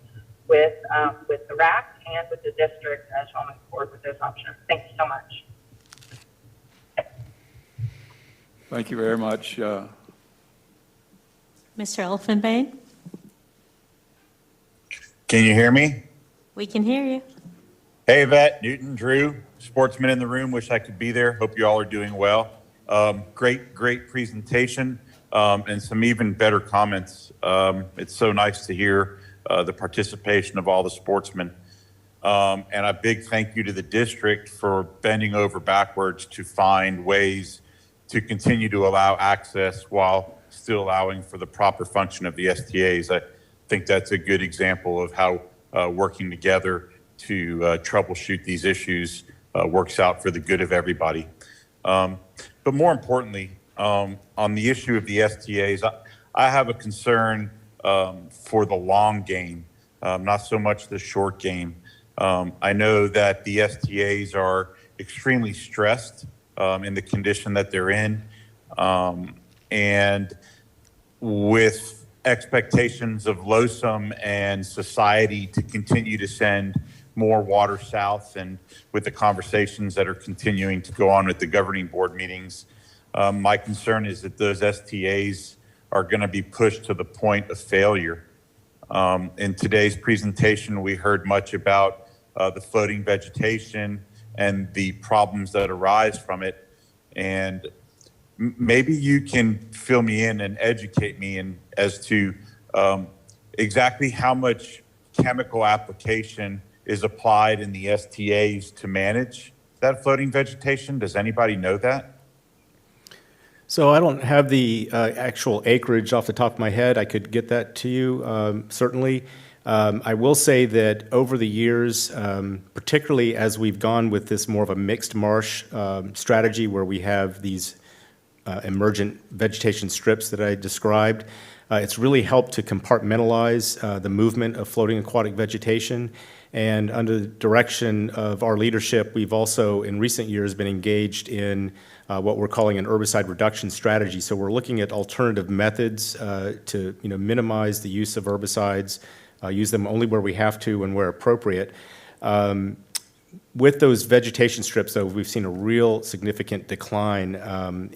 with the RAC and with the district as y'all move forward with those options. Thank you so much.
Thank you very much.
Mr. Elfenbein?
Can you hear me?
We can hear you.
Hey, Yvette, Newton, Drew, sportsmen in the room. Wish I could be there. Hope you all are doing well. Great presentation, and some even better comments. It's so nice to hear the participation of all the sportsmen. And a big thank you to the district for bending over backwards to find ways to continue to allow access while still allowing for the proper function of the STAs. I think that's a good example of how working together to troubleshoot these issues works out for the good of everybody. But more importantly, on the issue of the STAs, I have a concern for the long game, not so much the short game. I know that the STAs are extremely stressed in the condition that they're in, and with expectations of LOSUM and society to continue to send more water south, and with the conversations that are continuing to go on with the governing board meetings, my concern is that those STAs are going to be pushed to the point of failure. In today's presentation, we heard much about the floating vegetation and the problems that arise from it. And maybe you can fill me in and educate me as to exactly how much chemical application is applied in the STAs to manage that floating vegetation? Does anybody know that?
So I don't have the actual acreage off the top of my head. I could get that to you, certainly. I will say that over the years, particularly as we've gone with this more of a mixed marsh strategy where we have these emergent vegetation strips that I described, it's really helped to compartmentalize the movement of floating aquatic vegetation. And under the direction of our leadership, we've also, in recent years, been engaged in what we're calling an herbicide reduction strategy. So we're looking at alternative methods to minimize the use of herbicides, use them only where we have to and where appropriate. With those vegetation strips, though, we've seen a real significant decline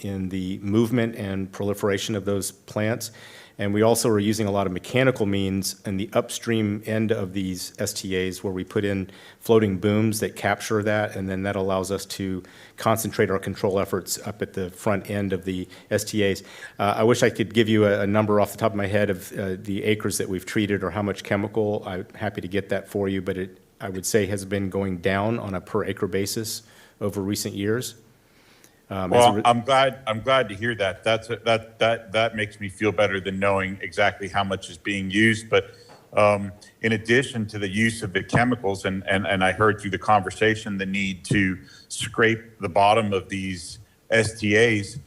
in the movement and proliferation of those plants. And we also are using a lot of mechanical means in the upstream end of these STAs where we put in floating booms that capture that, and then that allows us to concentrate our control efforts up at the front end of the STAs. I wish I could give you a number off the top of my head of the acres that we've treated or how much chemical. I'm happy to get that for you, but it, I would say, has been going down on a per acre basis over recent years.
Well, I'm glad to hear that. That makes me feel better than knowing exactly how much is being used. But in addition to the use of the chemicals, and I heard through the conversation the need to scrape the bottom of these STAs,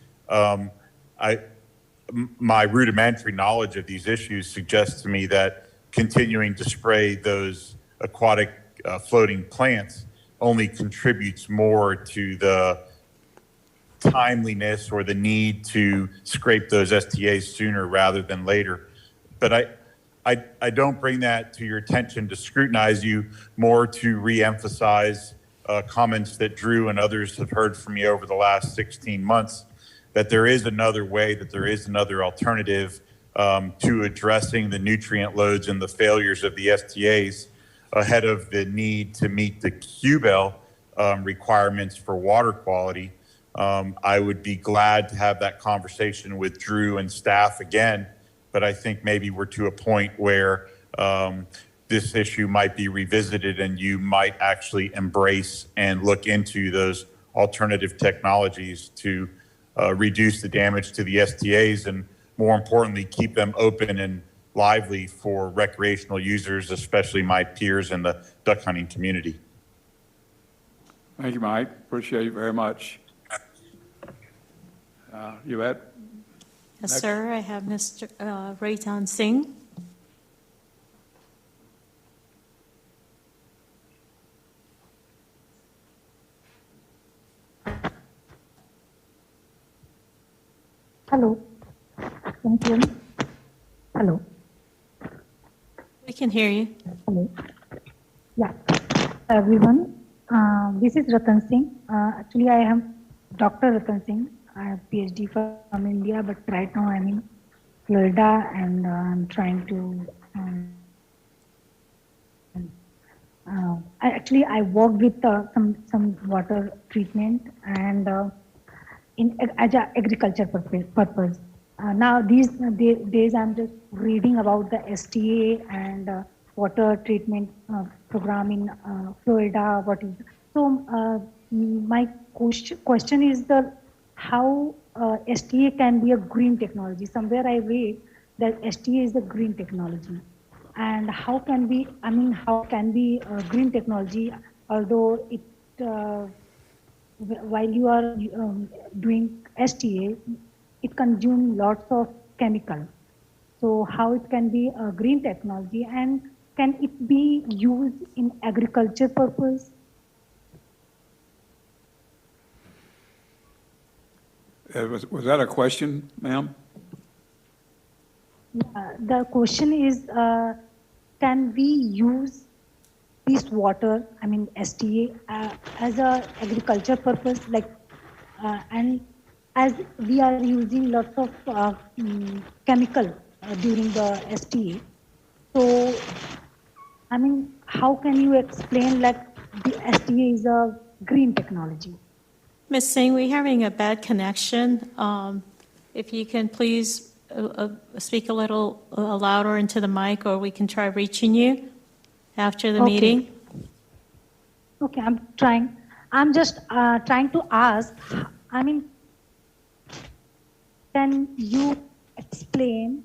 my rudimentary knowledge of these issues suggests to me that continuing to spray those aquatic floating plants only contributes more to the timeliness or the need to scrape those STAs sooner rather than later. But I don't bring that to your attention to scrutinize you, more to reemphasize comments that Drew and others have heard from me over the last 16 months, that there is another way, that there is another alternative to addressing the nutrient loads and the failures of the STAs ahead of the need to meet the QBEL requirements for water quality. I would be glad to have that conversation with Drew and staff again, but I think maybe we're to a point where this issue might be revisited and you might actually embrace and look into those alternative technologies to reduce the damage to the STAs and, more importantly, keep them open and lively for recreational users, especially my peers in the duck hunting community.
Thank you, Mike. Appreciate it very much. Yvette?
Yes,
Next.
sir. I have Mr. Raitan Singh.
Hello. Can you hear me? Hello.
We can hear you.
Hello. Yeah. Everyone, this is Ratan Singh. Actually, I am Dr. Ratan Singh. I have PhD from India, but right now I'm in Florida and I'm trying to. I worked with some water treatment and in agriculture purpose. Now these days I'm just reading about the STA and water treatment program in Florida. What is so? My question is how STA can be a green technology. Somewhere I read that STA is a green technology, and how can be a green technology, although it while you are doing STA, it consumes lots of chemical. So how it can be a green technology, and can it be used in agriculture purpose?
Was that a question, ma'am?
The question is, can we use this water, STA, as a agriculture purpose, and as we are using lots of chemical during the STA. So, how can you explain the STA is a green technology?
Ms. Singh, we're having a bad connection. If you can please speak a little louder into the mic, or we can try reaching you after the meeting.
Okay, I'm just trying to ask, I mean, can you explain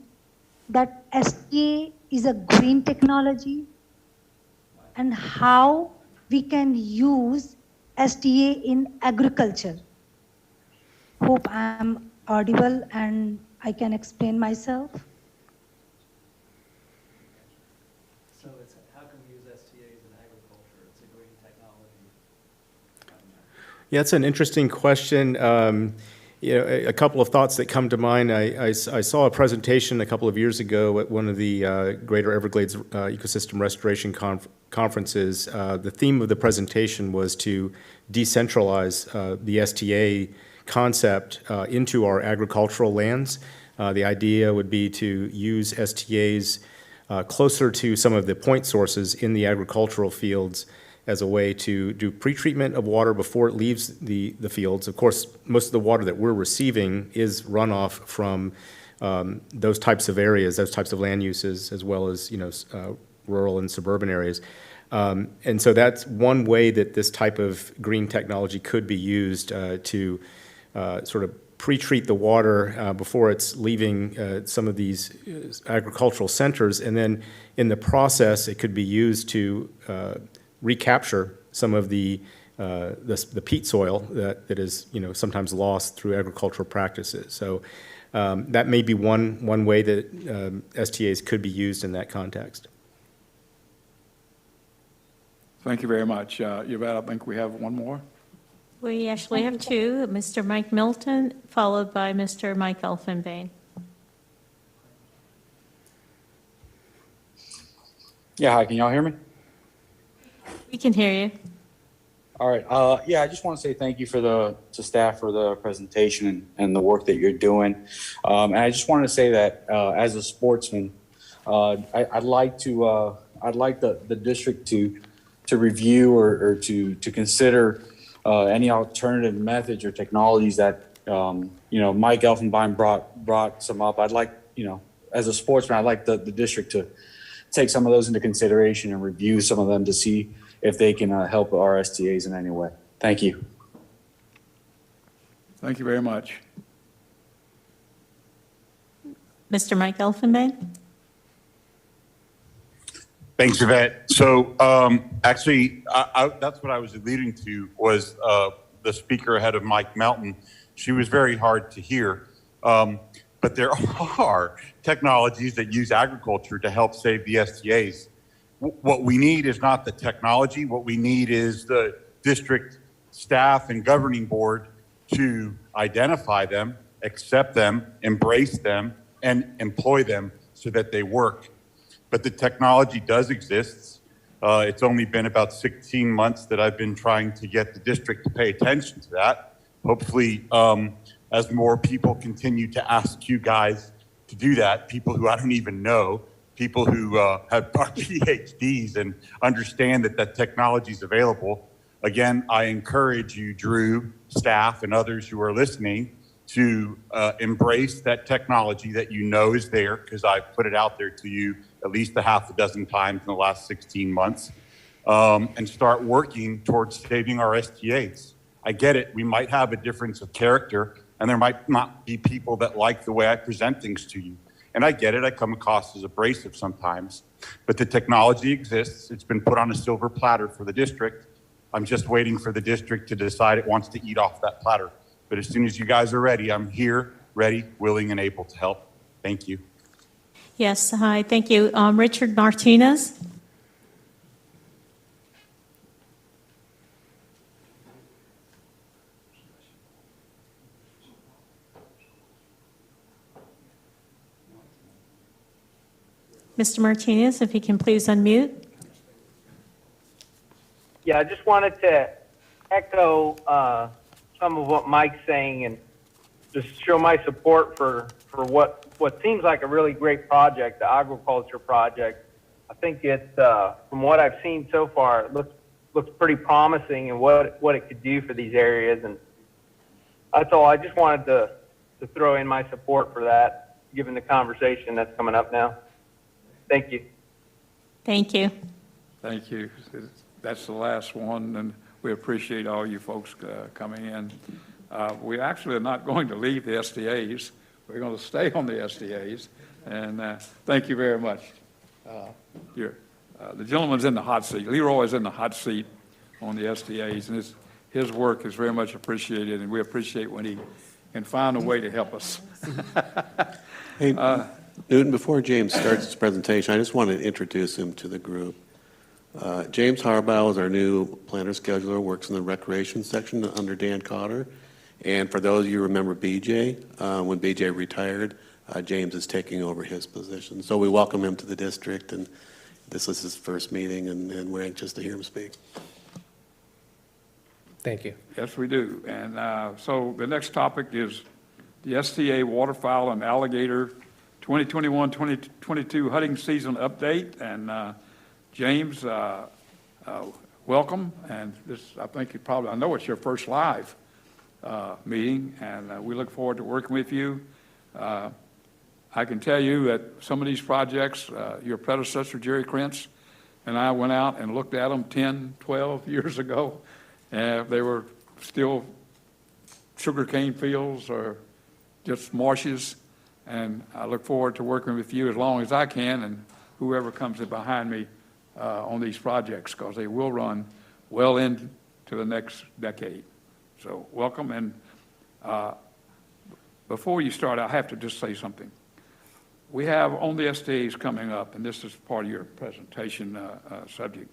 that STA is a green technology and how we can use STA in agriculture? Hope I'm audible and I can explain myself.
So it's, how can we use STAs in agriculture? It's a green technology.
Yeah, it's an interesting question. A couple of thoughts that come to mind. I saw a presentation a couple of years ago at one of the Greater Everglades Ecosystem Restoration conferences. The theme of the presentation was to decentralize the STA concept into our agricultural lands. The idea would be to use STAs closer to some of the point sources in the agricultural fields as a way to do pretreatment of water before it leaves the fields. Of course, most of the water that we're receiving is runoff from those types of areas, those types of land uses, as well as rural and suburban areas. And so that's one way that this type of green technology could be used to sort of pre-treat the water before it's leaving some of these agricultural centers. And then in the process, it could be used to recapture some of the peat soil that is sometimes lost through agricultural practices. So that may be one way that STAs could be used in that context.
Thank you very much. Yvette, I think we have one more.
We actually have two, Mr. Mike Milton, followed by Mr. Mike Elfenbein.
Yeah, hi, can y'all hear me?
We can hear you.
All right. Yeah, I just want to say thank you to staff for the presentation and the work that you're doing. And I just wanted to say that as a sportsman, I'd like the district to review or to consider any alternative methods or technologies that Mike Elfenbein brought some up. I'd like, as a sportsman, I'd like the district to take some of those into consideration and review some of them to see if they can help our STAs in any way. Thank you.
Thank you very much.
Mr. Mike Elfenbein?
Thanks, Yvette. So actually, that's what I was alluding to was the speaker ahead of Mike Melton. She was very hard to hear. But there are technologies that use agriculture to help save the STAs. What we need is not the technology. What we need is the district staff and governing board to identify them, accept them, embrace them, and employ them so that they work. But the technology does exist. It's only been about 16 months that I've been trying to get the district to pay attention to that. Hopefully, as more people continue to ask you guys to do that, people who I don't even know, people who have PhDs and understand that technology is available. Again, I encourage you, Drew, staff, and others who are listening to embrace that technology that you know is there, because I've put it out there to you at least a half a dozen times in the last 16 months, and start working towards saving our STAs. I get it. We might have a difference of character, and there might not be people that like the way I present things to you. And I get it. I come across as abrasive sometimes. But the technology exists. It's been put on a silver platter for the district. I'm just waiting for the district to decide it wants to eat off that platter. But as soon as you guys are ready, I'm here, ready, willing, and able to help. Thank you.
Yes, hi, thank you. Richard Martinez? Mr. Martinez, if you can please unmute.
Yeah, I just wanted to echo some of what Mike's saying and just show my support for what seems like a really great project, the agriculture project. I think it, from what I've seen so far, it looks pretty promising and what it could do for these areas. And that's all. I just wanted to throw in my support for that, given the conversation that's coming up now. Thank you.
Thank you.
Thank you. that's the last one, and we appreciate all you folks coming in. We actually are not going to leave the SDAs. We're going to stay on the SDAs, and thank you very much. The gentleman's in the hot seat. Leroy is in the hot seat on the SDAs, and his work is very much appreciated, and we appreciate when he can find a way to help us.
Hey, Newton, before James starts his presentation, I just want to introduce him to the group. James Harbaugh is our new planner scheduler, works in the recreation section under Dan Cotter. And for those of you who remember BJ, when BJ retired, James is taking over his position. So we welcome him to the district, and this is his first meeting, and we're anxious to hear him speak.
Thank you.
Yes, we do. And so the next topic is the STA waterfowl and alligator 2021-2022 hunting season update. And James, welcome. And this, I think you probably, I know it's your first live meeting, and we look forward to working with you. I can tell you that some of these projects, your predecessor, Jerry Krentz, and I went out and looked at them 10, 12 years ago, and they were still sugarcane fields or just marshes. And I look forward to working with you as long as I can, and whoever comes in behind me on these projects, because they will run well into the next decade. So welcome. And before you start, I have to just say something. We have on the STAs coming up, and this is part of your presentation subject.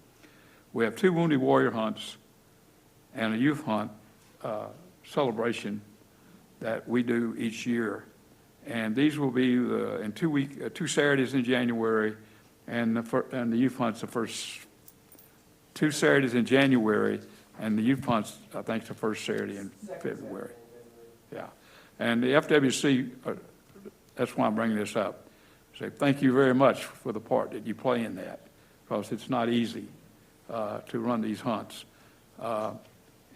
We have 2 Wounded Warrior hunts and a youth hunt celebration that we do each year. And these will be in 2 Saturdays in January, and the youth hunt's the first 2 Saturdays in January, and the youth hunt's, I think, the first Saturday in February. Yeah. And the FWC, that's why I'm bringing this up. Say thank you very much for the part that you play in that, because it's not easy to run these hunts.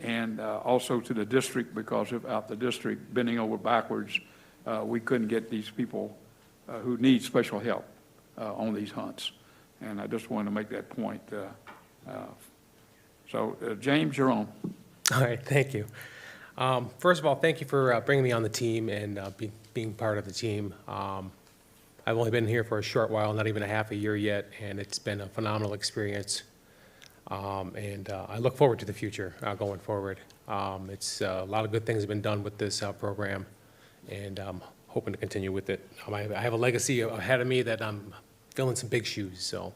And also to the district, because without the district bending over backwards, we couldn't get these people who need special help on these hunts. And I just wanted to make that point. So, James, you're on.
All right, thank you. First of all, thank you for bringing me on the team and being part of the team. I've only been here for a short while, not even a half a year yet, and it's been a phenomenal experience. And I look forward to the future going forward. It's a lot of good things have been done with this program, and I'm hoping to continue with it. I have a legacy ahead of me that I'm filling some big shoes. So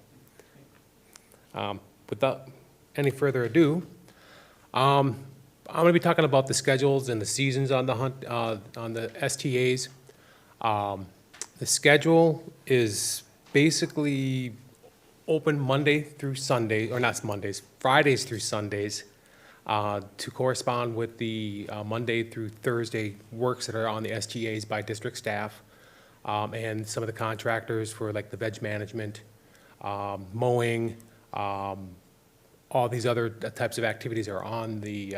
without any further ado, I'm going to be talking about the schedules and the seasons on the hunt, on the STAs. The schedule is basically open Monday through Sunday, or not Mondays, Fridays through Sundays, to correspond with the Monday through Thursday works that are on the STAs by district staff, and some of the contractors for like the veg management, mowing, all these other types of activities are on the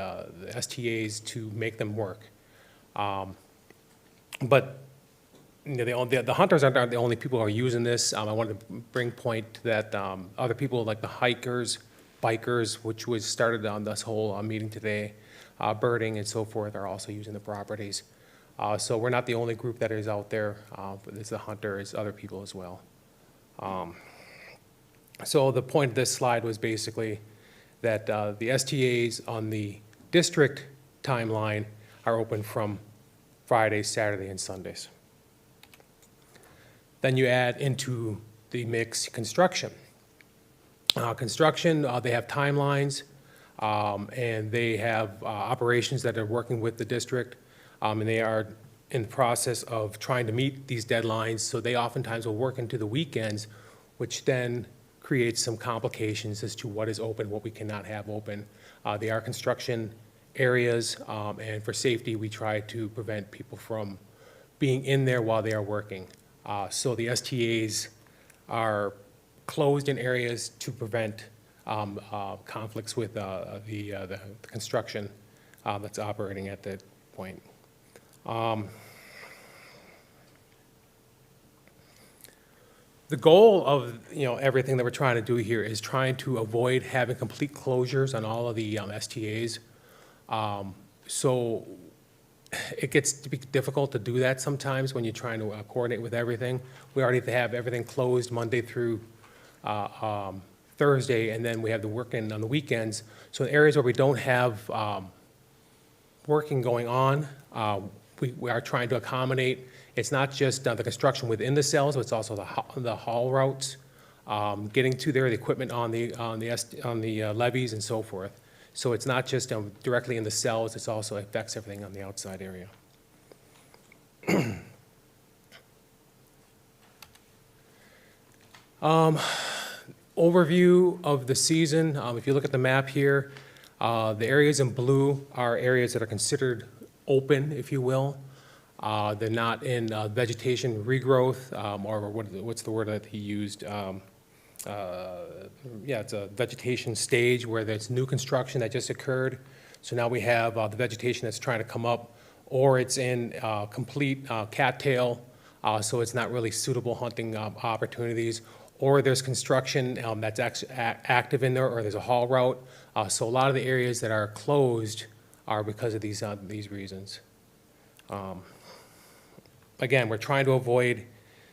STAs to make them work. But you know, the hunters aren't the only people who are using this. I wanted to bring point that other people like the hikers, bikers, which was started on this whole meeting today, birding and so forth, are also using the properties. So we're not the only group that is out there. There's the hunters, other people as well. So the point of this slide was basically that the STAs on the district timeline are open from Fridays, Saturday, and Sundays. Then you add into the mix construction. Construction, they have timelines, and they have operations that are working with the district, and they are in the process of trying to meet these deadlines, so they oftentimes will work into the weekends, which then creates some complications as to what is open, what we cannot have open. They are construction areas, and for safety, we try to prevent people from being in there while they are working. So the STAs are closed in areas to prevent conflicts with the construction that's operating at that point. The goal of, everything that we're trying to do here is trying to avoid having complete closures on all of the STAs. So it gets to be difficult to do that sometimes when you're trying to coordinate with everything. We already have everything closed Monday through Thursday, and then we have the working on the weekends. So in areas where we don't have working going on, we are trying to accommodate. It's not just the construction within the cells, but it's also the haul routes, getting to there, the equipment on the levees and so forth. So it's not just directly in the cells, it also affects everything on the outside area. Overview of the season, if you look at the map here, the areas in blue are areas that are considered open, if you will. They're not in vegetation regrowth, or what's the word that he used? It's a vegetation stage where there's new construction that just occurred. So now we have the vegetation that's trying to come up, or it's in complete cattail, so it's not really suitable hunting opportunities, or there's construction that's active in there, or there's a haul route. So a lot of the areas that are closed are because of these reasons. Again, we're trying to avoid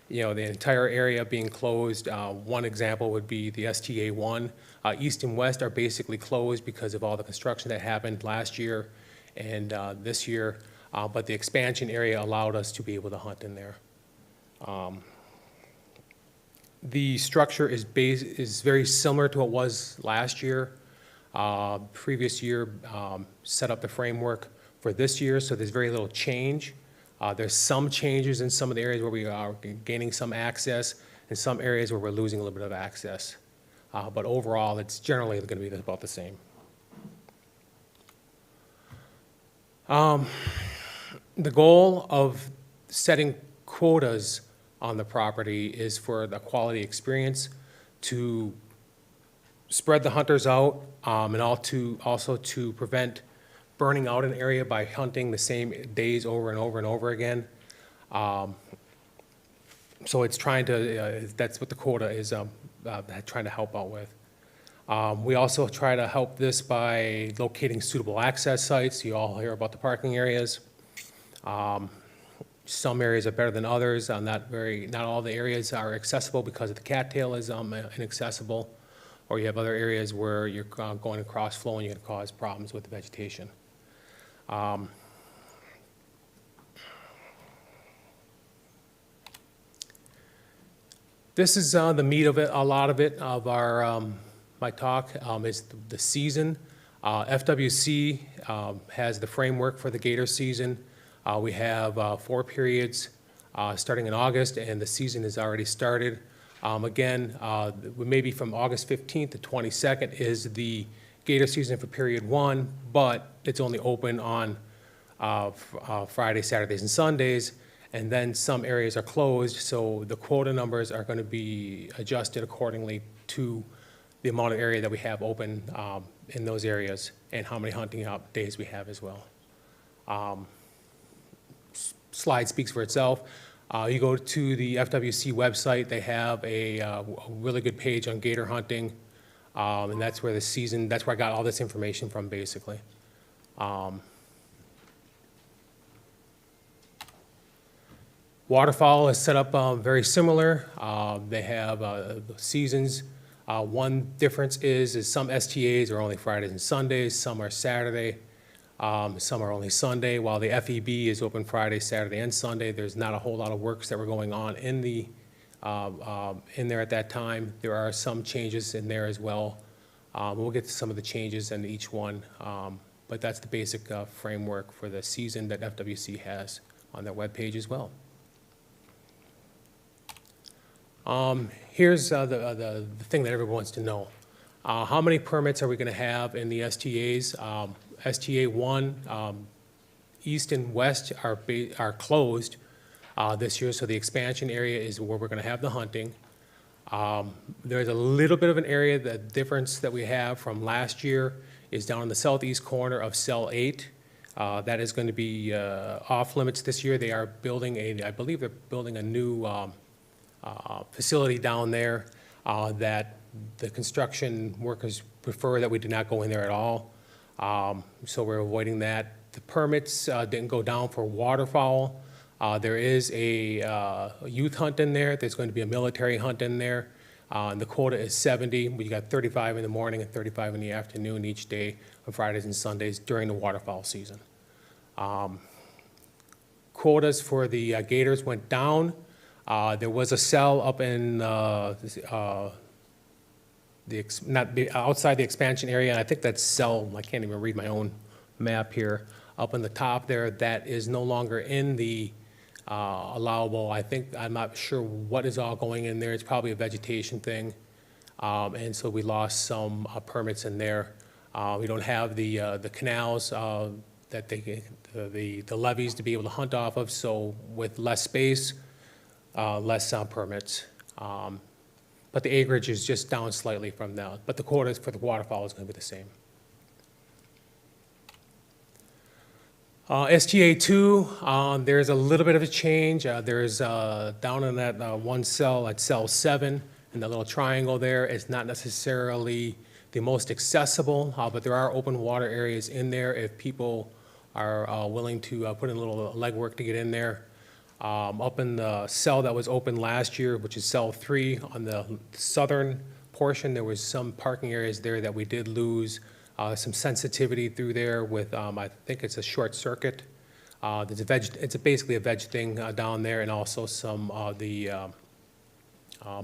the entire area being closed. One example would be the STA1. East and west are basically closed because of all the construction that happened last year and this year, but the expansion area allowed us to be able to hunt in there. The structure is very similar to what it was last year. Previous year set up the framework for this year, so there's very little change. There's some changes in some of the areas where we are gaining some access, and some areas where we're losing a little bit of access. But overall, it's generally going to be about the same. The goal of setting quotas on the property is for the quality experience, to spread the hunters out, and also to prevent burning out an area by hunting the same days over and over and over again. So it's trying to, that's what the quota is trying to help out with. We also try to help this by locating suitable access sites. You all hear about the parking areas. Some areas are better than others. Not all the areas are accessible because of the cattail is inaccessible, or you have other areas where you're going across flow and you can cause problems with the vegetation. This is the meat of it, a lot of it, of our my talk is the season. FWC has the framework for the gator season. We have 4 periods starting in August, and the season has already started. Again, maybe from August 15th to 22nd is the gator season for period 1, but it's only open on Fridays, Saturdays, and Sundays, and then some areas are closed, so the quota numbers are going to be adjusted accordingly to the amount of area that we have open in those areas and how many hunting days we have as well. Slide speaks for itself. You go to the FWC website, they have a really good page on gator hunting, and that's where that's where I got all this information from, basically. Waterfowl is set up very similar. They have the seasons. One difference is some STAs are only Fridays and Sundays, some are Saturday, some are only Sunday, while the FEB is open Friday, Saturday, and Sunday. There's not a whole lot of works that were going on in there at that time. There are some changes in there as well. We'll get to some of the changes in each one, but that's the basic framework for the season that FWC has on their webpage as well. Here's the thing that everyone wants to know. How many permits are we going to have in the STAs? STA 1, east and west are closed this year, so the expansion area is where we're going to have the hunting. There's a little bit of an area, the difference that we have from last year is down in the southeast corner of cell 8. That is going to be off limits this year. They are building I believe they're building a new facility down there that the construction workers prefer that we do not go in there at all. So we're avoiding that. The permits didn't go down for waterfowl. There is a youth hunt in there. There's going to be a military hunt in there. And the quota is 70. We got 35 in the morning and 35 in the afternoon each day on Fridays and Sundays during the waterfowl season. Quotas for the gators went down. There was a cell up in outside the expansion area, and I think that cell, I can't even read my own map here, up on the top there, that is no longer in the allowable. I'm not sure what is all going in there. It's probably a vegetation thing. And so we lost some permits in there. We don't have the canals that the levees to be able to hunt off of, so with less space, less permits. But the acreage is just down slightly from now, but the quotas for the waterfowl is going to be the same. STA 2, there's a little bit of a change. There's down in that one cell, at cell 7, in that little triangle there, it's not necessarily the most accessible, but there are open water areas in there if people are willing to put in a little legwork to get in there. Up in the cell that was open last year, which is cell 3, on the southern portion, there was some parking areas there that we did lose some sensitivity through there with, I think it's a short circuit. It's basically a veg thing down there, and also some of the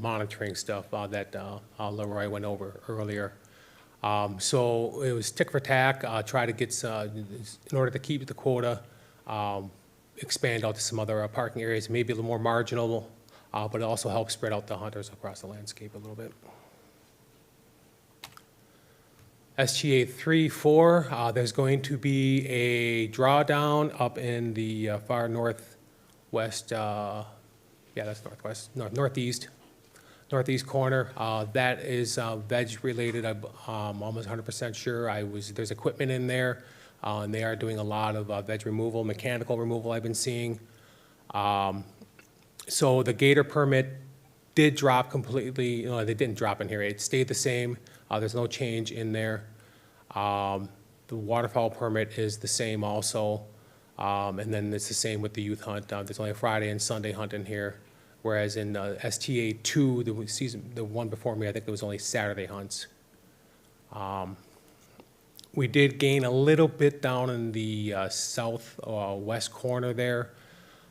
monitoring stuff that Leroy went over earlier. So it was tick for tack, try to get, in order to keep the quota, expand out to some other parking areas, maybe a little more marginal, but it also helps spread out the hunters across the landscape a little bit. STA 3-4, there's going to be a drawdown up in the far northwest, that's northeast corner. That is veg related. I'm almost 100% sure. There's equipment in there, and they are doing a lot of veg removal, mechanical removal I've been seeing. So the gator permit did drop completely. They didn't drop in here. It stayed the same. There's no change in there. The waterfowl permit is the same also. And then it's the same with the youth hunt. There's only a Friday and Sunday hunt in here. Whereas in STA 2, the one before me, I think there was only Saturday hunts. We did gain a little bit down in the southwest corner there.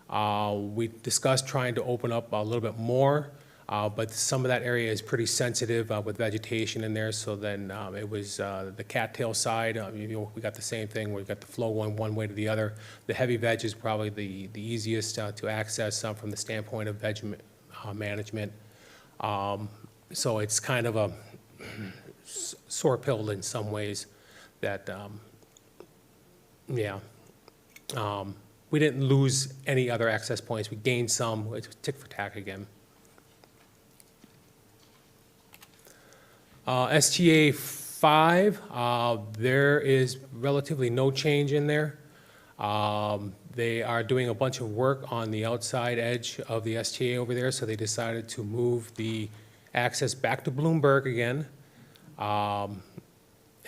We discussed trying to open up a little bit more, but some of that area is pretty sensitive with vegetation in there. So then it was the cattail side. We got the same thing. We got the flow one way to the other. The heavy veg is probably the easiest to access from the standpoint of veg management. So it's kind of a sore pill in some ways that, we didn't lose any other access points. We gained some. It's tick for tack again. STA 5, there is relatively no change in there. They are doing a bunch of work on the outside edge of the STA over there, so they decided to move the access back to Bloomberg again.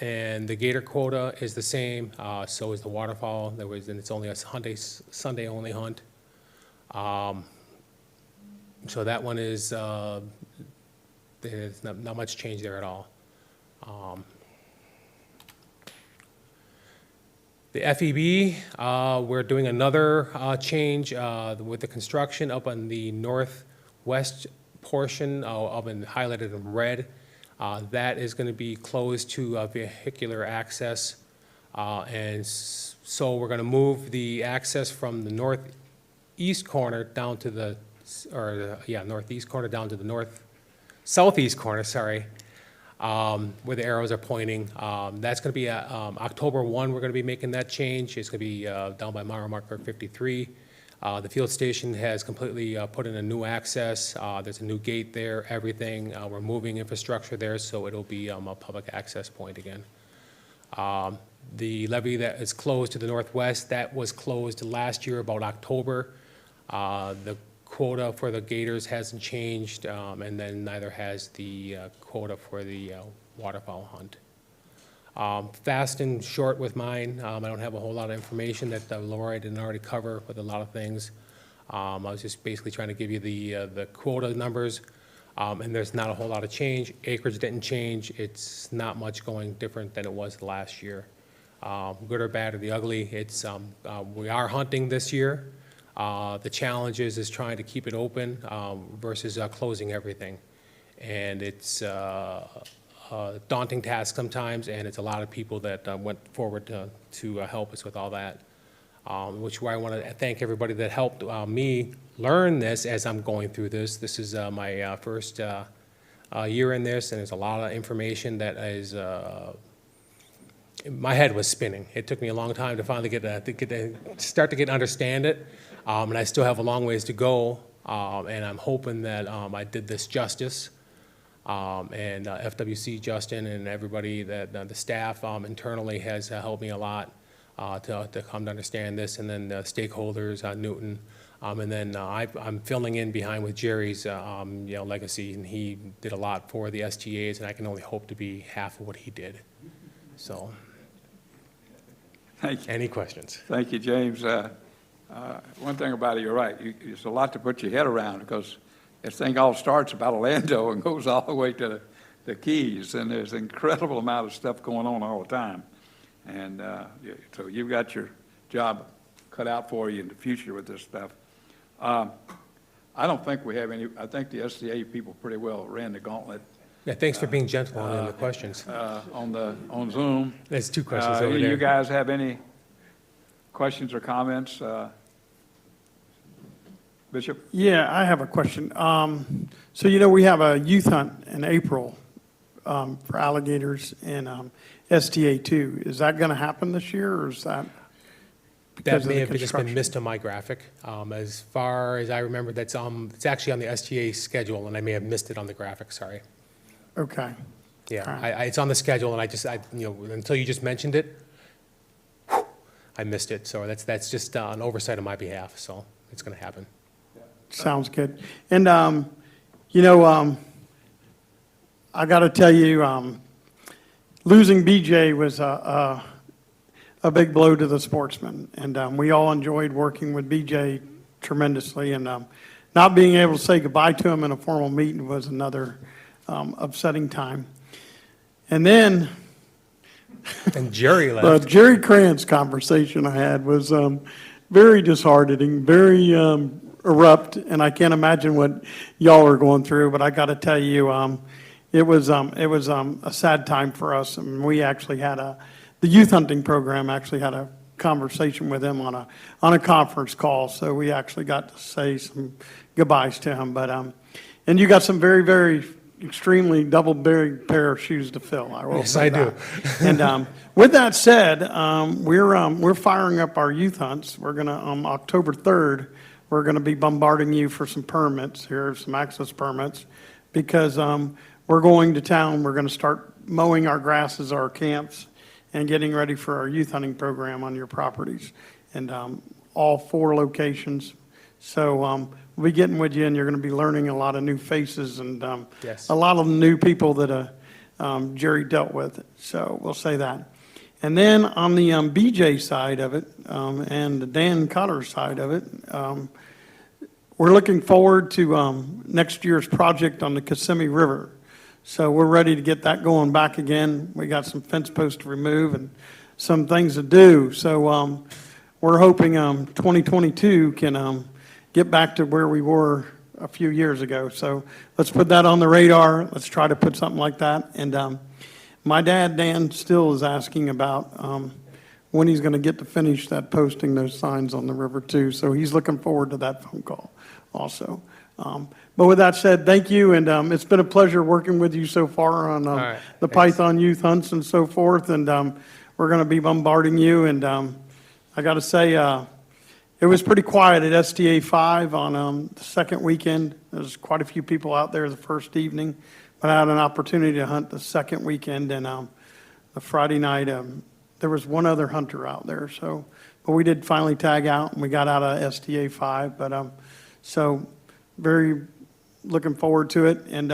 And the gator quota is the same, so is the waterfowl. And it's only a Sunday only hunt. So that one is, there's not much change there at all. The FEB, we're doing another change with the construction up on the northwest portion, up and highlighted in red. That is going to be closed to vehicular access. And so we're going to move the access from the northeast corner down to the, northeast corner down to the southeast corner, sorry, where the arrows are pointing. That's going to be October 1, we're going to be making that change. It's going to be down by mile marker 53. The field station has completely put in a new access. There's a new gate there, everything. We're moving infrastructure there, so it'll be a public access point again. The levee that is closed to the northwest, that was closed last year about October. The quota for the gators hasn't changed, and then neither has the quota for the waterfowl hunt. Fast and short with mine, I don't have a whole lot of information that Laura didn't already cover with a lot of things. I was just basically trying to give you the quota numbers, and there's not a whole lot of change. Acreage didn't change. It's not much going different than it was last year. Good or bad or the ugly, it's, we are hunting this year. The challenge is trying to keep it open versus closing everything. And it's a daunting task sometimes, and it's a lot of people that went forward to help us with all that. Which is why I want to thank everybody that helped me learn this as I'm going through this. This is my first year in this, and there's a lot of information that is, my head was spinning. It took me a long time to finally start to understand it, and I still have a long ways to go, and I'm hoping that I did this justice. And FWC, Justin, and everybody, that the staff internally has helped me a lot. To come to understand this, and then the stakeholders, Newton, and then I'm filling in behind with Jerry's legacy, and he did a lot for the STAs, and I can only hope to be half of what he did. So,
Thank you.
Any questions?
Thank you, James. One thing about it, you're right. It's a lot to put your head around, because this thing all starts about Orlando and goes all the way to the Keys, and there's an incredible amount of stuff going on all the time. And so you've got your job cut out for you in the future with this stuff. I don't think we have any, I think the SCA people pretty well ran the gauntlet.
Yeah, thanks for being gentle on the questions.
On Zoom.
There's two questions over there.
You guys have any questions or comments? Bishop?
Yeah, I have a question. So, we have a youth hunt in April for alligators in STA 2. Is that going to happen this year, or is that because
That may
of the
have just been
construction?
missed on my graphic. As far as I remember, it's actually on the STA schedule, and I may have missed it on the graphic, sorry.
Okay.
Yeah,
All right.
it's on the schedule, and until you just mentioned it, I missed it. So that's just an oversight on my behalf, so it's going to happen.
Sounds good. And, I got to tell you, losing BJ was a big blow to the sportsmen. And we all enjoyed working with BJ tremendously. And not being able to say goodbye to him in a formal meeting was another upsetting time. And then
And Jerry
the
left.
Jerry Krantz conversation I had was very disheartening, very erupt, and I can't imagine what y'all are going through. But I got to tell you, it was a sad time for us. I mean, we actually had the youth hunting program actually had a conversation with him on a conference call. So we actually got to say some goodbyes to him. But and you got some very, very extremely double-buried pair of shoes to fill. I will
Yes,
say
I
that.
do.
And with that said, we're firing up our youth hunts. We're gonna October 3rd. We're gonna be bombarding you for some permits here, some access permits, because we're going to town. We're gonna start mowing our grasses, our camps, and getting ready for our youth hunting program on your properties, and all 4 locations. So we'll be getting with you, and you're going to be learning a lot of new faces and
Yes.
a lot of new people that Jerry dealt with. So we'll say that. And then on the BJ side of it and the Dan Cotter side of it, we're looking forward to next year's project on the Kissimmee River. So we're ready to get that going back again. We got some fence posts to remove and some things to do. So we're hoping 2022 can get back to where we were a few years ago. So let's put that on the radar. Let's try to put something like that. And my dad, Dan, still is asking about when he's going to get to finish that posting those signs on the river too. So he's looking forward to that phone call also. But with that said, thank you. And it's been a pleasure working with you so far on
right,
the
thanks.
Python youth hunts and so forth. And we're going to be bombarding you. And I got to say, it was pretty quiet at STA 5 on the second weekend. There's quite a few people out there the first evening, but I had an opportunity to hunt the second weekend, and the Friday night, there was one other hunter out there. So, but we did finally tag out, and we got out of STA 5. But so very looking forward to it. And,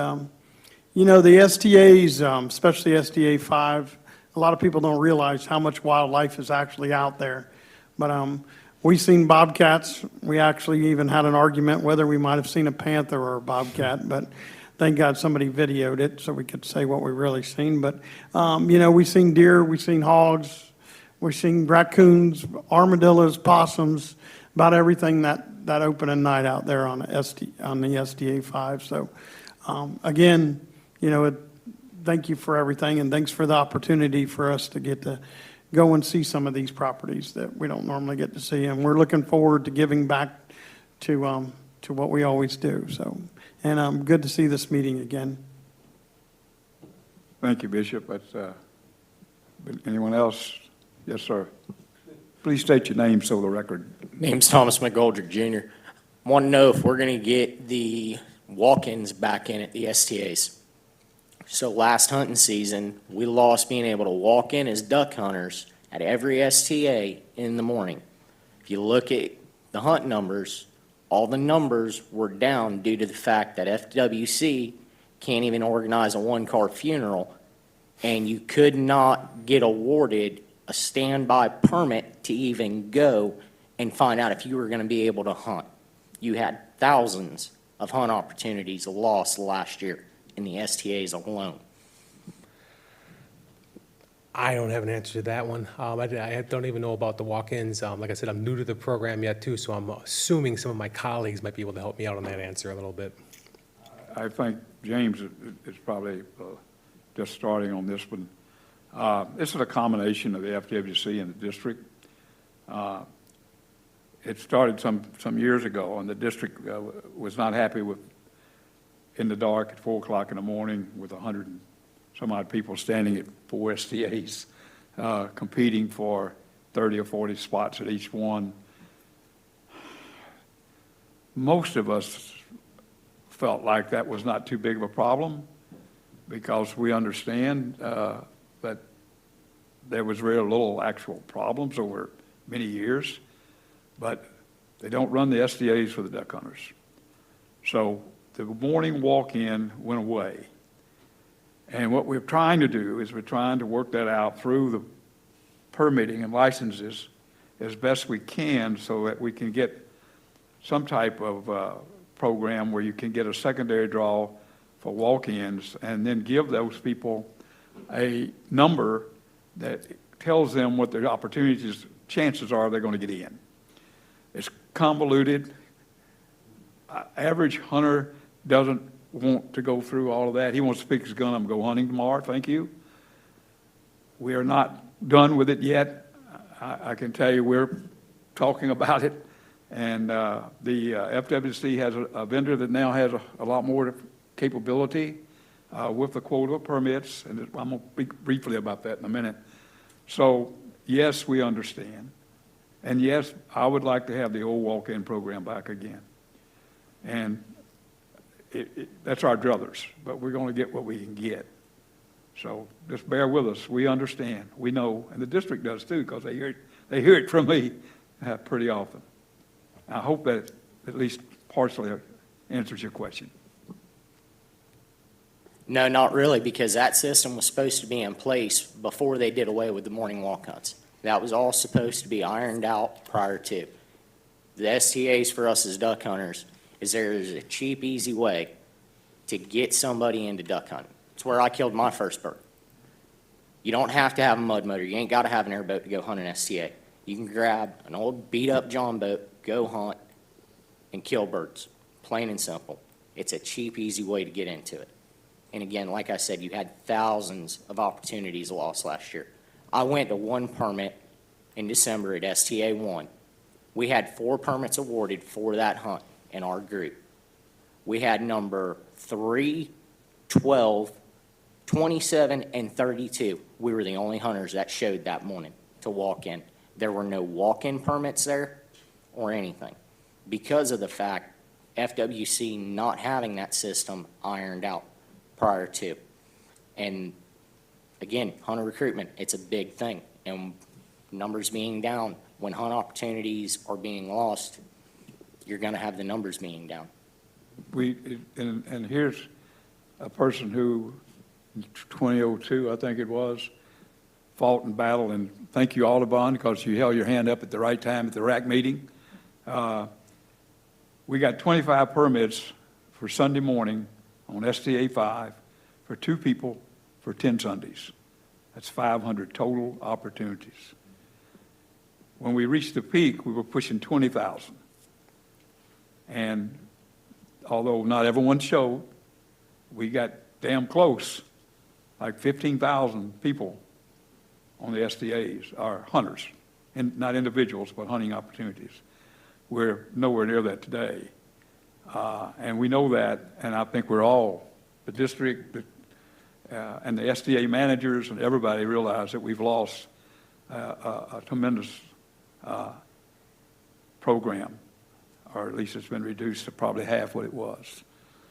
you know, the STAs, especially STA 5, a lot of people don't realize how much wildlife is actually out there. But we seen bobcats. We actually even had an argument whether we might have seen a panther or a bobcat, but thank God somebody videoed it so we could say what we really seen. But, you know, we seen deer, we seen hogs, we seen raccoons, armadillos, possums, about everything that opening night out there on the STA 5. So, again, you know, thank you for everything, and thanks for the opportunity for us to get to go and see some of these properties that we don't normally get to see. And we're looking forward to giving back to what we always do. So, and good to see this meeting again.
Thank you, Bishop. Anyone else? Yes, sir. Please state your name so the record.
Name's Thomas McGoldrick Jr. Want to know if we're going to get the walk-ins back in at the STAs. So last hunting season, we lost being able to walk in as duck hunters at every STA in the morning. If you look at the hunt numbers, all the numbers were down due to the fact that FWC can't even organize a one-car funeral, and you could not get awarded a standby permit to even go and find out if you were going to be able to hunt. You had thousands of hunt opportunities lost last year in the STAs alone.
I don't have an answer to that one. I don't even know about the walk-ins. Like I said, I'm new to the program yet too, so I'm assuming some of my colleagues might be able to help me out on that answer a little bit.
I think James is probably just starting on this one. This is a combination of the FWC and the district. It started some years ago, and the district was not happy with in the dark at 4 o'clock in the morning with 100 and some odd people standing at 4 STAs, competing for 30 or 40 spots at each one. Most of us felt like that was not too big of a problem because we understand that there was very little actual problems over many years, but they don't run the STAs for the duck hunters. So the morning walk-in went away. And what we're trying to do is we're trying to work that out through the permitting and licenses as best we can so that we can get some type of program where you can get a secondary draw for walk-ins and then give those people a number that tells them what their opportunities, chances are they're going to get in. It's convoluted. Average hunter doesn't want to go through all of that. He wants to pick his gun up and go hunting tomorrow. Thank you. We are not done with it yet. I can tell you we're talking about it. And the FWC has a vendor that now has a lot more capability with the quota permits. And I'm going to speak briefly about that in a minute. So, yes, we understand. And yes, I would like to have the old walk-in program back again. And that's our druthers, but we're going to get what we can get. So just bear with us. We understand. We know, and the district does too, because they hear it from me pretty often. I hope that at least partially answers your question.
No, not really, because that system was supposed to be in place before they did away with the morning walk hunts. That was all supposed to be ironed out prior to. The STAs for us as duck hunters is there is a cheap, easy way to get somebody into duck hunting. It's where I killed my first bird. You don't have to have a mud motor. You ain't got to have an airboat to go hunt an STA. You can grab an old beat-up John boat, go hunt, and kill birds. Plain and simple. It's a cheap, easy way to get into it. And again, like I said, you had thousands of opportunities lost last year. I went to one permit in December at STA 1. We had 4 permits awarded for that hunt in our group. We had number 3, 12, 27, and 32. We were the only hunters that showed that morning to walk in. There were no walk-in permits there or anything because of the fact FWC not having that system ironed out prior to. And again, hunter recruitment, it's a big thing. And numbers being down, when hunt opportunities are being lost, you're going to have the numbers being down.
and here's a person who, 2002, I think it was, fought and battled, and thank you, Audubon, because you held your hand up at the right time at the RAC meeting. We got 25 permits for Sunday morning on STA 5 for 2 people for 10 Sundays. That's 500 total opportunities. When we reached the peak, we were pushing 20,000. And although not everyone showed, we got damn close, like 15,000 people on the SDAs, are hunters, and not individuals, but hunting opportunities. We're nowhere near that today. And we know that, and I think we're all, the district and the SDA managers and everybody realize that we've lost a tremendous program, or at least it's been reduced to probably half what it was.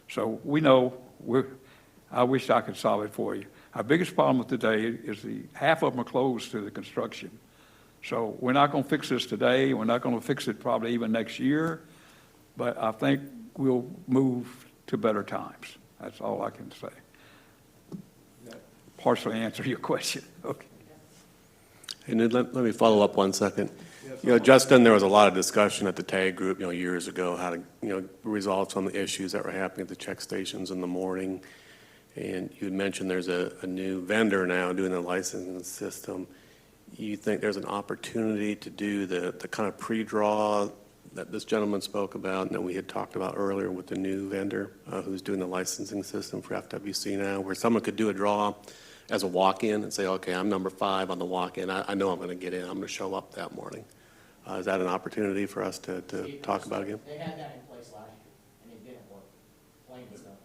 So we know, I wish I could solve it for you. Our biggest problem with today is half of them are closed to the construction. So we're not going to fix this today. We're not going to fix it probably even next year. But I think we'll move to better times. That's all I can say. Partially answer your question. Okay.
And then let me follow up 1 second. Justin, there was a lot of discussion at the TAG group, years ago, how to, resolve some of the issues that were happening at the check stations in the morning. And you had mentioned there's a new vendor now doing the licensing system. You think there's an opportunity to do the kind of pre-draw that this gentleman spoke about and that we had talked about earlier with the new vendor who's doing the licensing system for FWC now, where someone could do a draw as a walk-in and say, okay, I'm number 5 on the walk-in. I know I'm going to get in. I'm going to show up that morning. Is that an opportunity for us to talk about again?
They had that in place last year, and it didn't work. Plain and simple.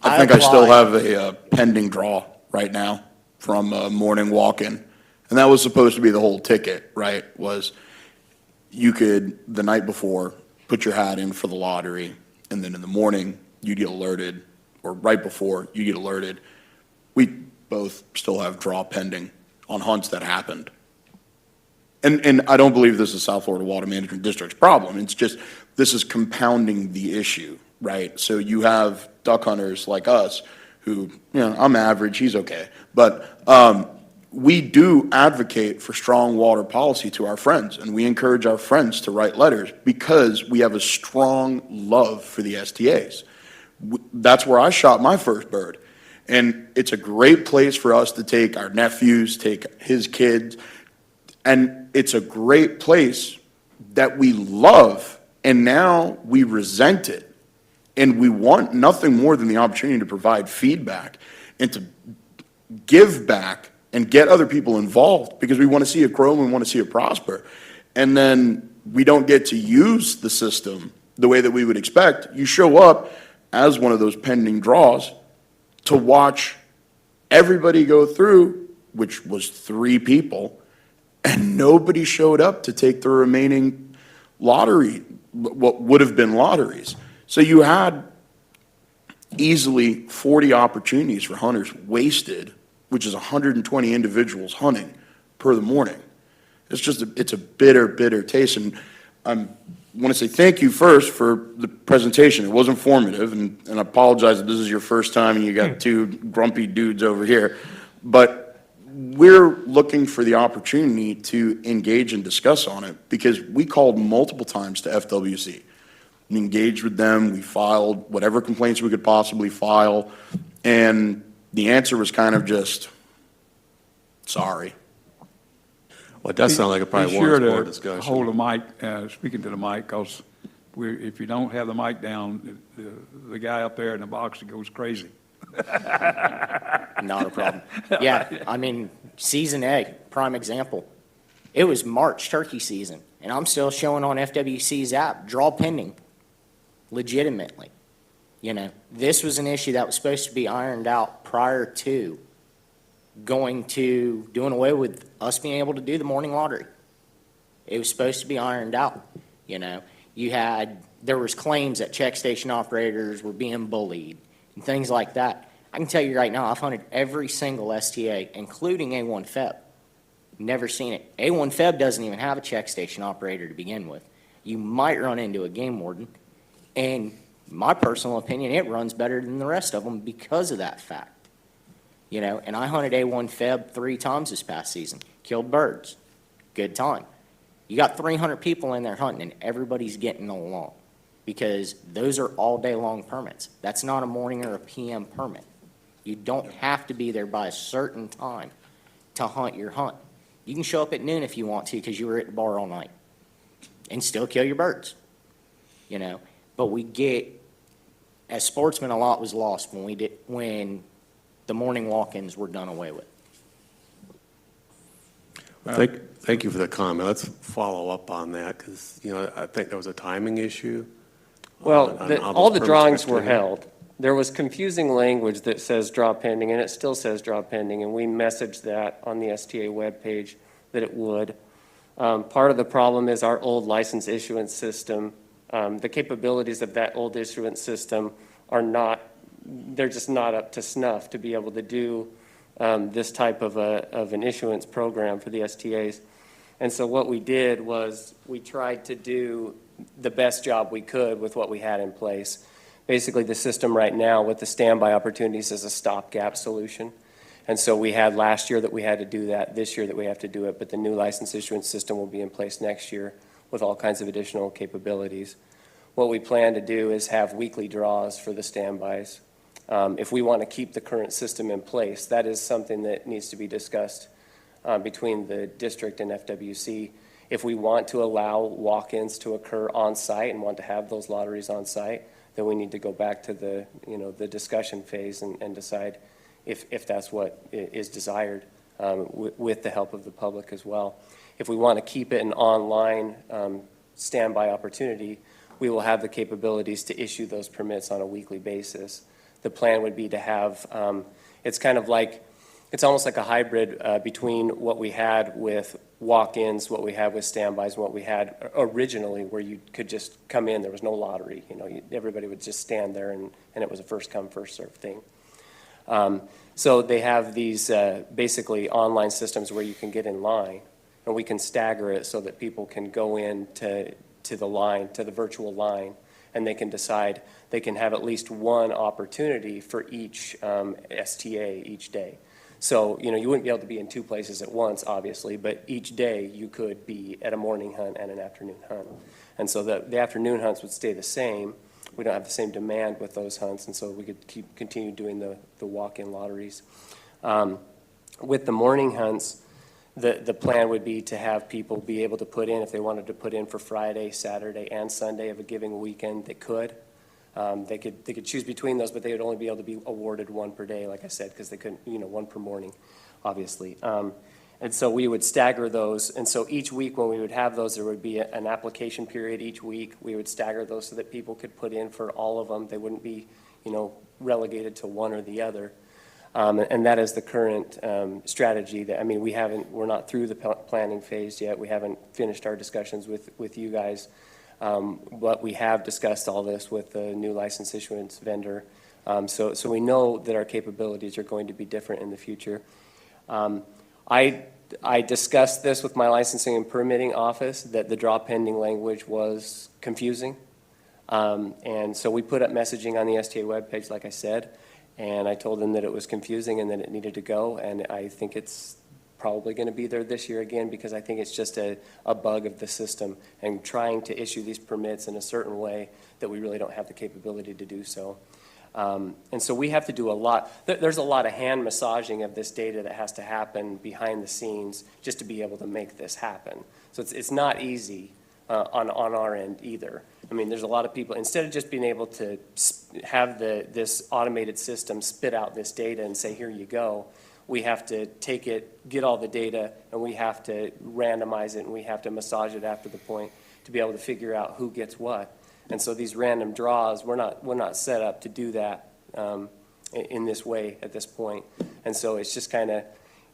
I think I still have a pending draw right now from a morning walk-in. And that was supposed to be the whole ticket, right? Was you could, the night before, put your hat in for the lottery, and then in the morning, you get alerted, or right before, you get alerted. We both still have draw pending on hunts that happened. And I don't believe this is South Florida Water Management District's problem. It's just, this is compounding the issue, right? So you have duck hunters like us who, I'm average, he's okay. But we do advocate for strong water policy to our friends, and we encourage our friends to write letters because we have a strong love for the STAs. That's where I shot my first bird. And it's a great place for us to take our nephews, take his kids, and it's a great place that we love, and now we resent it. And we want nothing more than the opportunity to provide feedback and to give back and get other people involved because we want to see it grow and we want to see it prosper. And then we don't get to use the system the way that we would expect. You show up as one of those pending draws to watch everybody go through, which was 3 people, and nobody showed up to take the remaining lottery, what would have been lotteries. So you had easily 40 opportunities for hunters wasted, which is 120 individuals hunting per the morning. It's just, it's a bitter, bitter taste. And I want to say thank you first for the presentation. It was informative, and I apologize if this is your first time and you got 2 grumpy dudes over here. But we're looking for the opportunity to engage and discuss on it because we called multiple times to FWC. We engaged with them. We filed whatever complaints we could possibly file. And the answer was kind of just, sorry.
Well, it does sound like it probably warrants more discussion.
Be sure to hold the mic, speaking to the mic, because if you don't have the mic down, the guy up there in the box goes crazy.
Not a problem. Yeah, I mean, season A, prime example. It was March turkey season, and I'm still showing on FWC's app, draw pending, legitimately. This was an issue that was supposed to be ironed out prior to doing away with us being able to do the morning lottery. It was supposed to be ironed out. There was claims that check station operators were being bullied and things like that. I can tell you right now, I've hunted every single STA, including A1 Feb. Never seen it. A1 Feb doesn't even have a check station operator to begin with. you might run into a game warden. And my personal opinion, it runs better than the rest of them because of that fact. You know, and I hunted A1 Feb 3 times this past season, killed birds, good time. You got 300 people in there hunting and everybody's getting along because those are all day long permits. That's not a morning or a PM permit. You don't have to be there by a certain time to hunt your hunt. You can show up at noon if you want to because you were at the bar all night and still kill your birds, you know. But we get, as sportsmen, a lot was lost when the morning walk-ins were done away with.
Thank you for the comment. Let's follow up on that because, you know, I think there was a timing issue.
Well,
on how
all
those
the
permits
drawings
got
were
taken.
held. There was confusing language that says draw pending, and it still says draw pending, and we messaged that on the STA webpage that it would. Part of the problem is our old license issuance system. The capabilities of that old issuance system are not, they're just not up to snuff to be able to do this type of an issuance program for the STAs. And so what we did was we tried to do the best job we could with what we had in place. Basically, the system right now with the standby opportunities is a stopgap solution. And so we had last year that we had to do that, this year that we have to do it, but the new license issuance system will be in place next year with all kinds of additional capabilities. What we plan to do is have weekly draws for the standbys. If we want to keep the current system in place, that is something that needs to be discussed between the district and FWC. If we want to allow walk-ins to occur on site and want to have those lotteries on site, then we need to go back to the, you know, the discussion phase and decide if that's what is desired with the help of the public as well. If we want to keep it an online standby opportunity, we will have the capabilities to issue those permits on a weekly basis. The plan would be to have, it's kind of like, it's almost like a hybrid between what we had with walk-ins, what we had with standbys, and what we had originally where you could just come in, there was no lottery. You know, everybody would just stand there and it was a first come, first served thing. So they have these basically online systems where you can get in line and we can stagger it so that people can go in to the line, to the virtual line, and they can decide they can have at least one opportunity for each STA each day. So, you know, you wouldn't be able to be in two places at once, obviously, but each day you could be at a morning hunt and an afternoon hunt. And so the afternoon hunts would stay the same. We don't have the same demand with those hunts, and so we could continue doing the walk-in lotteries. With the morning hunts, the plan would be to have people be able to put in, if they wanted to put in for Friday, Saturday, and Sunday of a given weekend, they could. They could choose between those, but they would only be able to be awarded one per day, like I said, because they couldn't, you know, one per morning, obviously. And so we would stagger those. And so each week when we would have those, there would be an application period each week. We would stagger those so that people could put in for all of them. They wouldn't be, you know, relegated to one or the other. And that is the current strategy. That, I mean, we're not through the planning phase yet. We haven't finished our discussions with you guys. But we have discussed all this with the new license issuance vendor. So we know that our capabilities are going to be different in the future. I discussed this with my licensing and permitting office, that the draw pending language was confusing. And so we put up messaging on the STA webpage, like I said, and I told them that it was confusing and that it needed to go. And I think it's probably going to be there this year again, because I think it's just a bug of the system and trying to issue these permits in a certain way that we really don't have the capability to do so. And so we have to do a lot. There's a lot of hand massaging of this data that has to happen behind the scenes just to be able to make this happen. So it's not easy on our end either. I mean, there's a lot of people, instead of just being able to have this automated system spit out this data and say, here you go, we have to take it, get all the data, and we have to randomize it, and we have to massage it after the point to be able to figure out who gets what. And so these random draws, we're not set up to do that in this way at this point. And so it's just kind of,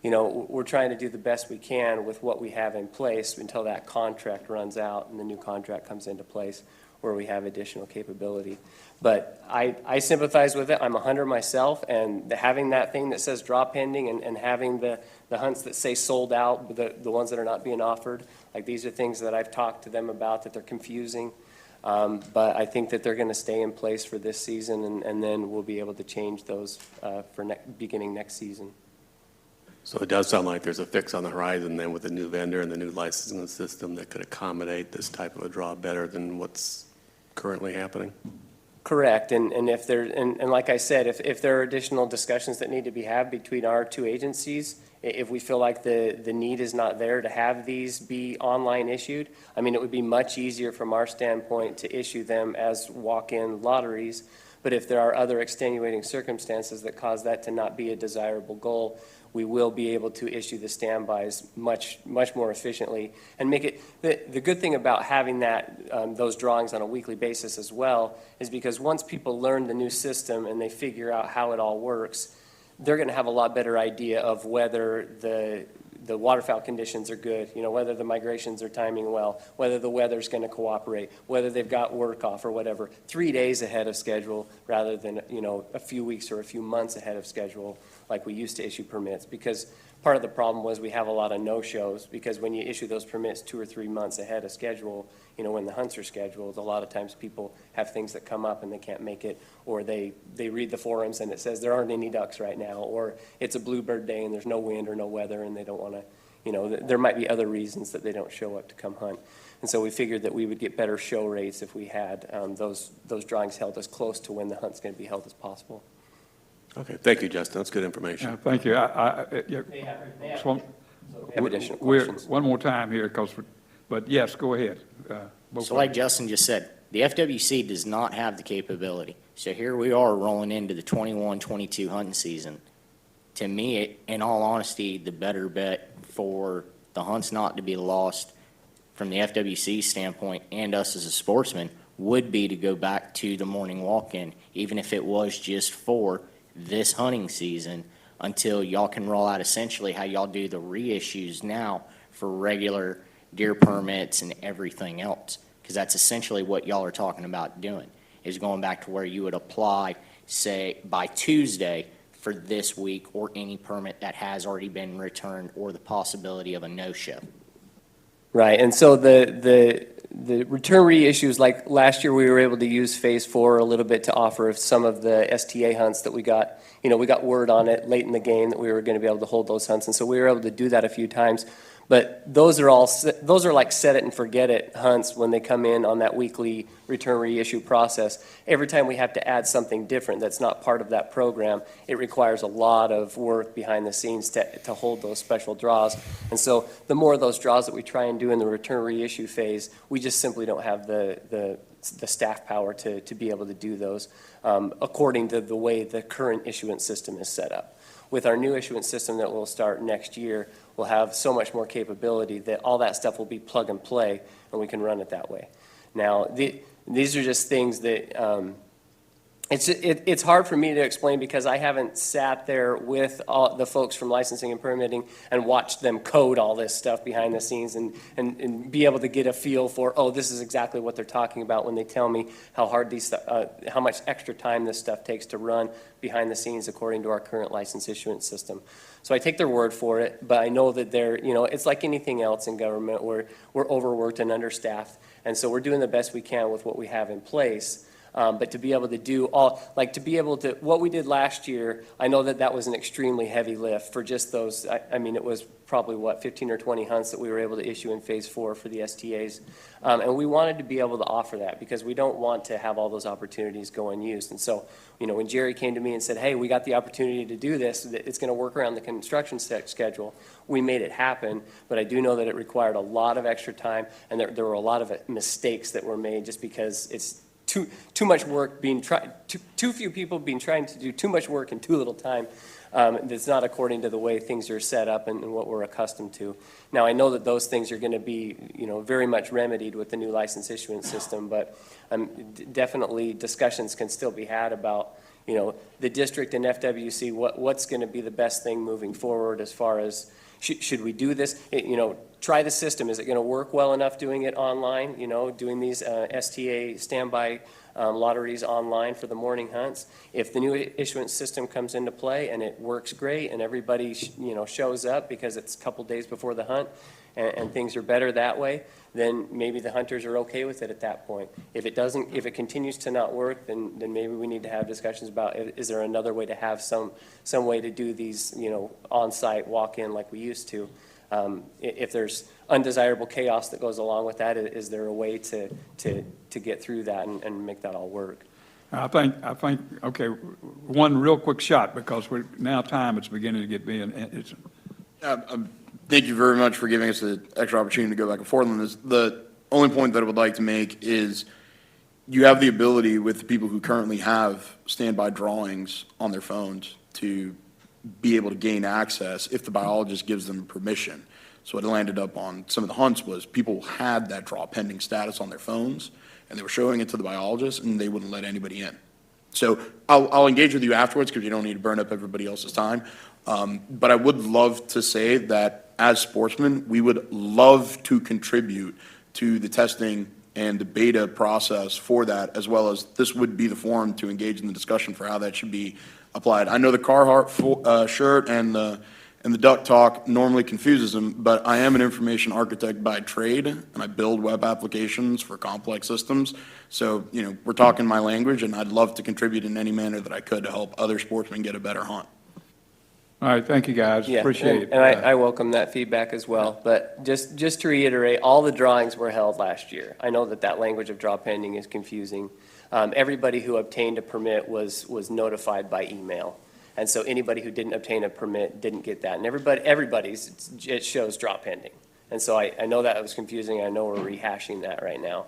you know, we're trying to do the best we can with what we have in place until that contract runs out and the new contract comes into place. where we have additional capability. But I sympathize with it. I'm a hunter myself, and having that thing that says draw pending and having the hunts that say sold out, the ones that are not being offered, like these are things that I've talked to them about, that they're confusing. But I think that they're going to stay in place for this season, and then we'll be able to change those for beginning next season.
So it does sound like there's a fix on the horizon then with the new vendor and the new licensing system that could accommodate this type of a draw better than what's currently happening?
Correct, and if there, and like I said, if there are additional discussions that need to be had between our two agencies, if we feel like the need is not there to have these be online issued, I mean, it would be much easier from our standpoint to issue them as walk-in lotteries. But if there are other extenuating circumstances that cause that to not be a desirable goal, we will be able to issue the standbys much more efficiently and make it, the good thing about having that, those drawings on a weekly basis as well is because once people learn the new system and they figure out how it all works, they're going to have a lot better idea of whether the waterfowl conditions are good, you know, whether the migrations are timing well, whether the weather's going to cooperate, whether they've got work off or whatever, 3 days ahead of schedule rather than, you know, a few weeks or a few months ahead of schedule like we used to issue permits. Because part of the problem was we have a lot of no-shows, because when you issue those permits 2 or 3 months ahead of schedule, you know, when the hunts are scheduled, a lot of times people have things that come up and they can't make it, or they read the forums and it says there aren't any ducks right now, or it's a bluebird day and there's no wind or no weather and they don't want to, you know, there might be other reasons that they don't show up to come hunt. And so we figured that we would get better show rates if we had those drawings held as close to when the hunt's going to be held as possible.
Okay, thank you, Justin. That's good information.
Thank you.
They have additional
We're,
questions.
one more time here, but yes, go ahead.
So like Justin just said, the FWC does not have the capability. So here we are rolling into the 21-22 hunting season. To me, in all honesty, the better bet for the hunts not to be lost from the FWC standpoint and us as a sportsman would be to go back to the morning walk-in, even if it was just for this hunting season, until y'all can roll out essentially how y'all do the reissues now for regular deer permits and everything else. Because that's essentially what y'all are talking about doing, is going back to where you would apply, say, by Tuesday for this week or any permit that has already been returned or the possibility of a no-show.
Right, and so the return reissues, like last year, we were able to use Phase 4 a little bit to offer some of the STA hunts that we got. You know, we got word on it late in the game that we were going to be able to hold those hunts, and so we were able to do that a few times. But those are like set it and forget it hunts when they come in on that weekly return reissue process. Every time we have to add something different that's not part of that program, it requires a lot of work behind the scenes to hold those special draws. And so the more of those draws that we try and do in the return reissue phase, we just simply don't have the staff power to be able to do those according to the way the current issuance system is set up. With our new issuance system that will start next year, we'll have so much more capability that all that stuff will be plug and play, and we can run it that way. Now, these are just things that it's hard for me to explain because I haven't sat there with all the folks from licensing and permitting and watched them code all this stuff behind the scenes and be able to get a feel for, oh, this is exactly what they're talking about when they tell me how hard how much extra time this stuff takes to run behind the scenes according to our current license issuance system. So I take their word for it, but I know that it's like anything else in government where we're overworked and understaffed, and so we're doing the best we can with what we have in place. But to be able to do what we did last year, I know that was an extremely heavy lift for just those. I mean, it was probably 15 or 20 hunts that we were able to issue in Phase 4 for the STAs. And we wanted to be able to offer that because we don't want to have all those opportunities go unused. And so, when Jerry came to me and said, hey, we got the opportunity to do this, it's going to work around the construction schedule, we made it happen. But I do know that it required a lot of extra time, and there were a lot of mistakes that were made just because it's too much work being too few people being trying to do too much work in too little time. That's not according to the way things are set up and what we're accustomed to. Now, I know that those things are going to be, very much remedied with the new license issuance system, but definitely discussions can still be had about, the district and FWC, what's going to be the best thing moving forward as far as, should we do this? Try the system. Is it going to work well enough doing it online, doing these STA standby lotteries online for the morning hunts? If the new issuance system comes into play and it works great and everybody, shows up because it's a couple days before the hunt and things are better that way, then maybe the hunters are okay with it at that point. If it continues to not work, then maybe we need to have discussions about, is there another way to have some way to do these, on-site walk-in like we used to? If there's undesirable chaos that goes along with that, is there a way to get through that and make that all work?
I think, okay, one real quick shot, because it's beginning to get it's.
Thank you very much for giving us the extra opportunity to go back and forth on this. The only point that I would like to make is you have the ability with the people who currently have standby drawings on their phones to be able to gain access if the biologist gives them permission. So what landed up on some of the hunts was people had that draw pending status on their phones, and they were showing it to the biologist, and they wouldn't let anybody in. So I'll engage with you afterwards, because you don't need to burn up everybody else's time. But I would love to say that as sportsmen, we would love to contribute to the testing and the beta process for that, as well as this would be the forum to engage in the discussion for how that should be applied. I know the Carhartt shirt and the duck talk normally confuses them, but I am an information architect by trade, and I build web applications for complex systems. So, we're talking my language, and I'd love to contribute in any manner that I could to help other sportsmen get a better hunt.
All right, thank you, guys.
Yeah,
Appreciate it.
And I welcome that feedback as well. But just to reiterate, all the drawings were held last year. I know that language of draw pending is confusing. Everybody who obtained a permit was notified by email. And so anybody who didn't obtain a permit didn't get that. And it shows draw pending. And so I know that was confusing. I know we're rehashing that right now.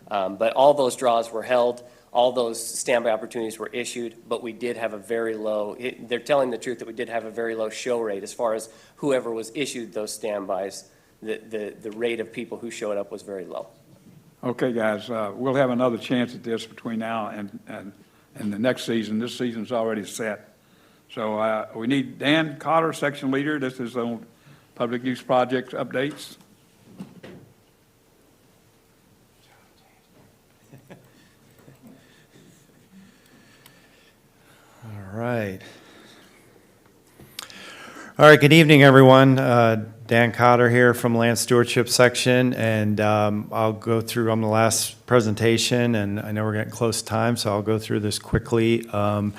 But all those draws were held. All those standby opportunities were issued, but we did have a very low, they're telling the truth that we did have a very low show rate as far as whoever was issued those standbys, the rate of people who showed up was very low.
Okay, guys, we'll have another chance at this between now and the next season. This season's already set. So we need Dan Cotter, section leader. This is on public use projects updates.
All right, good evening, everyone. Dan Cotter here from Land Stewardship Section, and I'll go through, I'm the last presentation, and I know we're getting close to time, so I'll go through this quickly. I'm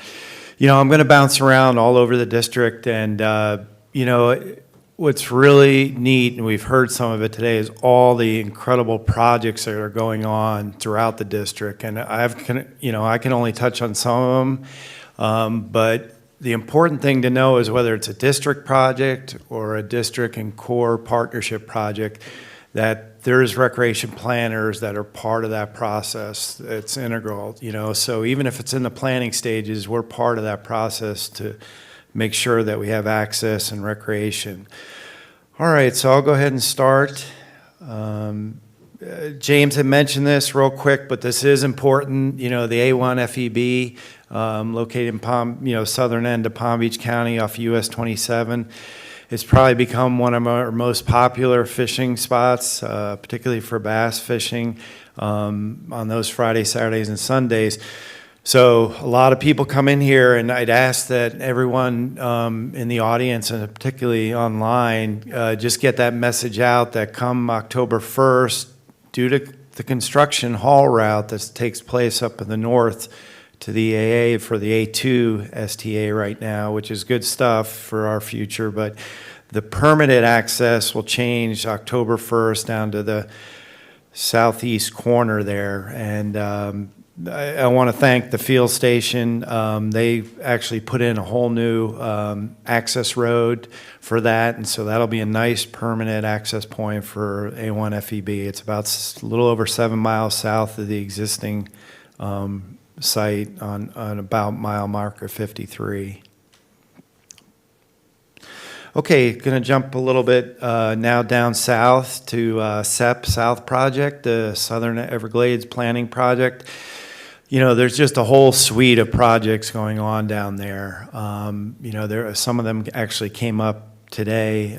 going to bounce around all over the district, and, what's really neat, and we've heard some of it today, is all the incredible projects that are going on throughout the district, and I can only touch on some of them, but the important thing to know is whether it's a district project or a district and core partnership project, that there's recreation planners that are part of that process. It's integral, so even if it's in the planning stages, we're part of that process to make sure that we have access and recreation. All right, so I'll go ahead and start. James had mentioned this real quick, but this is important. The A1 FEB, located in southern end of Palm Beach County off US 27. It's probably become one of our most popular fishing spots, particularly for bass fishing on those Fridays, Saturdays, and Sundays. So a lot of people come in here, and I'd ask that everyone in the audience, and particularly online, just get that message out that come October 1st, due to the construction haul route that takes place up in the north to the AA for the A2 STA right now, which is good stuff for our future, but the permitted access will change October 1st down to the southeast corner there. And I want to thank the field station. They actually put in a whole new access road for that, and so that'll be a nice permanent access point for A1 FEB. It's about a little over 7 miles south of the existing site on about mile marker 53. Okay, going to jump a little bit now down south to SEP South Project, the Southern Everglades Planning Project. there's just a whole suite of projects going on down there. Some of them actually came up today.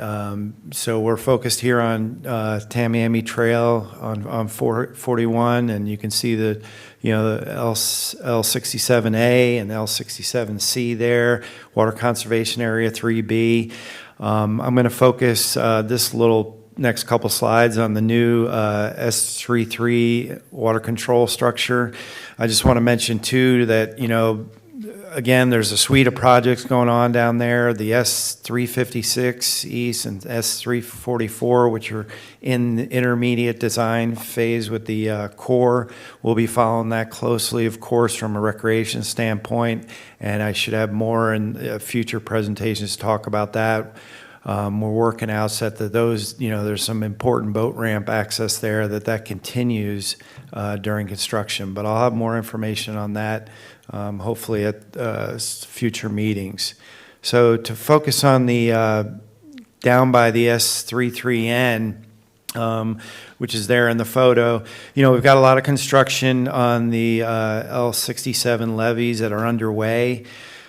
So we're focused here on Tamiami Trail on 441, and you can see the L67A and L67C there, Water Conservation Area 3B. I'm going to focus this little next couple slides on the new S33 water control structure. I just want to mention too that, again, there's a suite of projects going on down there. The S356 East and S344, which are in the intermediate design phase with the Corps. We'll be following that closely, of course, from a recreation standpoint, and I should have more in future presentations to talk about that. We're working out set that those, there's some important boat ramp access there that continues during construction, but I'll have more information on that hopefully at future meetings. So to focus on the down by the S33N, which is there in the photo, we've got a lot of construction on the L67 levees that are underway.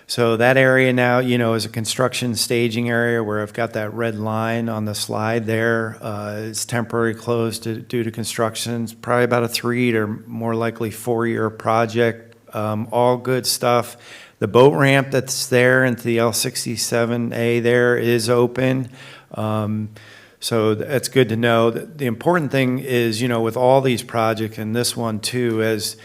So that area now, is a construction staging area where I've got that red line on the slide there. It's temporarily closed due to construction. It's probably about a 3 or more likely 4-year project. All good stuff. The boat ramp that's there into the L67A there is open. So that's good to know. The important thing is, with all these projects and this one too, as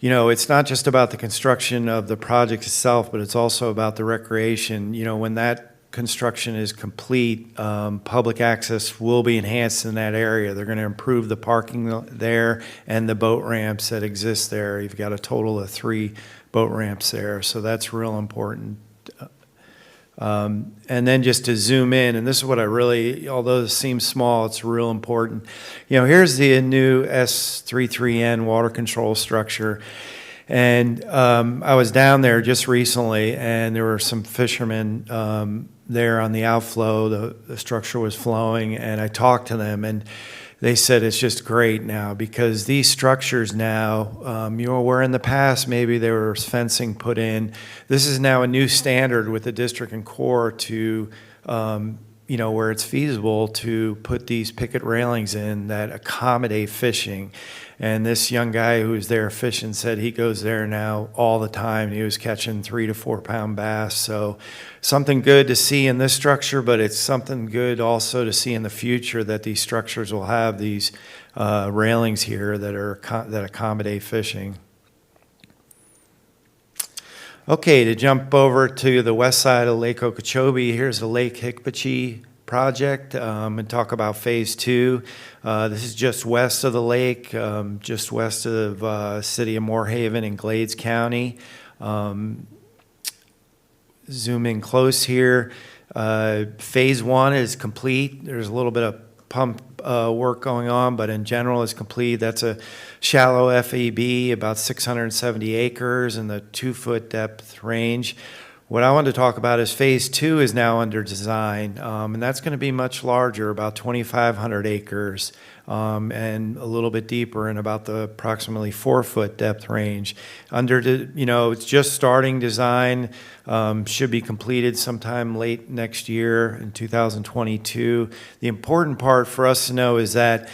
it's not just about the construction of the project itself, but it's also about the recreation. When that construction is complete, public access will be enhanced in that area. They're going to improve the parking there and the boat ramps that exist there. You've got a total of 3 boat ramps there, so that's real important. And then just to zoom in, and this is what I really, although this seems small, it's real important. Here's the new S33N water control structure. And I was down there just recently, and there were some fishermen there on the outflow. The structure was flowing, and I talked to them, and they said it's just great now because these structures now, where in the past maybe there was fencing put in, this is now a new standard with the district and Corps to, where it's feasible to put these picket railings in that accommodate fishing. And this young guy who was there fishing said he goes there now all the time. He was catching 3 to 4 pound bass. So something good to see in this structure, but it's something good also to see in the future that these structures will have these railings here that accommodate fishing. Okay, to jump over to the west side of Lake Okeechobee, here's the Lake Hicpochee project and talk about phase 2. This is just west of the lake, just west of city of Moorhaven in Glades County. Zoom in close here. Phase 1 is complete. There's a little bit of pump work going on, but in general it's complete. That's a shallow FEB, about 670 acres in the 2-foot depth range. What I wanted to talk about is phase 2 is now under design, and that's going to be much larger, about 2,500 acres, and a little bit deeper in about the approximately 4-foot depth range. It's just starting design, should be completed sometime late next year in 2022. The important part for us to know is that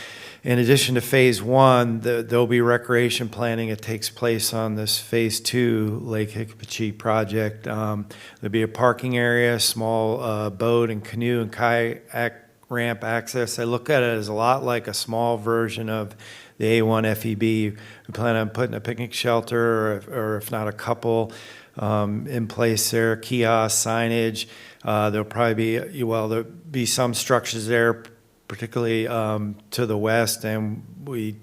in addition to phase 1, there'll be recreation planning that takes place on this phase 2 Lake Hicpochee project. There'll be a parking area, small boat and canoe and kayak ramp access. I look at it as a lot like a small version of the A1 FEB. We plan on putting a picnic shelter or if not a couple in place there, kiosk, signage. There'll be some structures there, particularly to the west, and we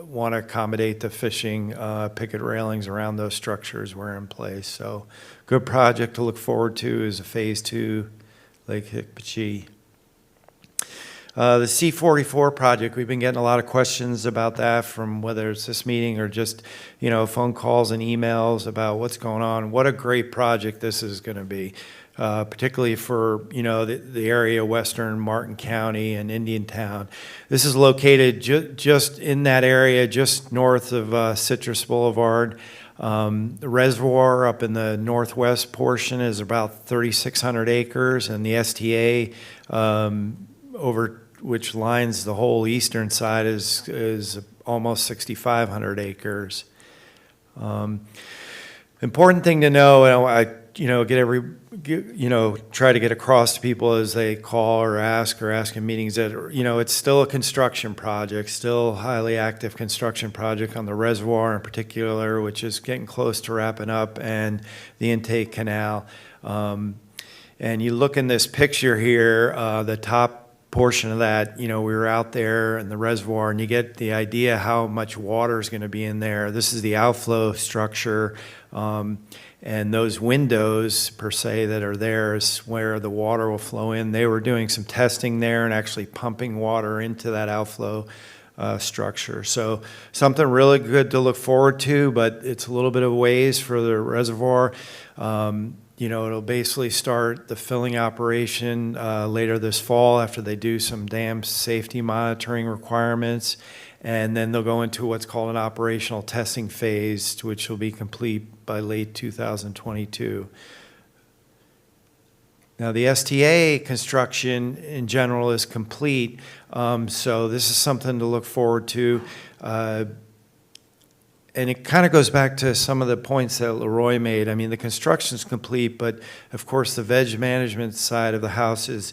want to accommodate the fishing picket railings around those structures were in place. So good project to look forward to is a phase 2 Lake Hicpochee. The C44 project, we've been getting a lot of questions about that from whether it's this meeting or just, phone calls and emails about what's going on. What a great project this is going to be. Particularly for, the area, western Martin County and Indiantown. This is located just in that area, just north of Citrus Boulevard. The reservoir up in the northwest portion is about 3,600 acres, and the STA over which lines the whole eastern side is almost 6,500 acres. Important thing to know, and try to get across to people as they call or ask in meetings that, it's still a construction project, still highly active construction project on the reservoir in particular, which is getting close to wrapping up, and the intake canal. And you look in this picture here, the top portion of that, we were out there in the reservoir, and you get the idea how much water is going to be in there. This is the outflow structure, and those windows per se that are there is where the water will flow in. They were doing some testing there and actually pumping water into that outflow structure. So something really good to look forward to, but it's a little bit of ways for the reservoir. It'll basically start the filling operation later this fall after they do some dam safety monitoring requirements. And then they'll go into what's called an operational testing phase, which will be complete by late 2022. Now, the STA construction in general is complete, so this is something to look forward to. And it kind of goes back to some of the points that Leroy made. I mean, the construction's complete, but of course the veg management side of the house is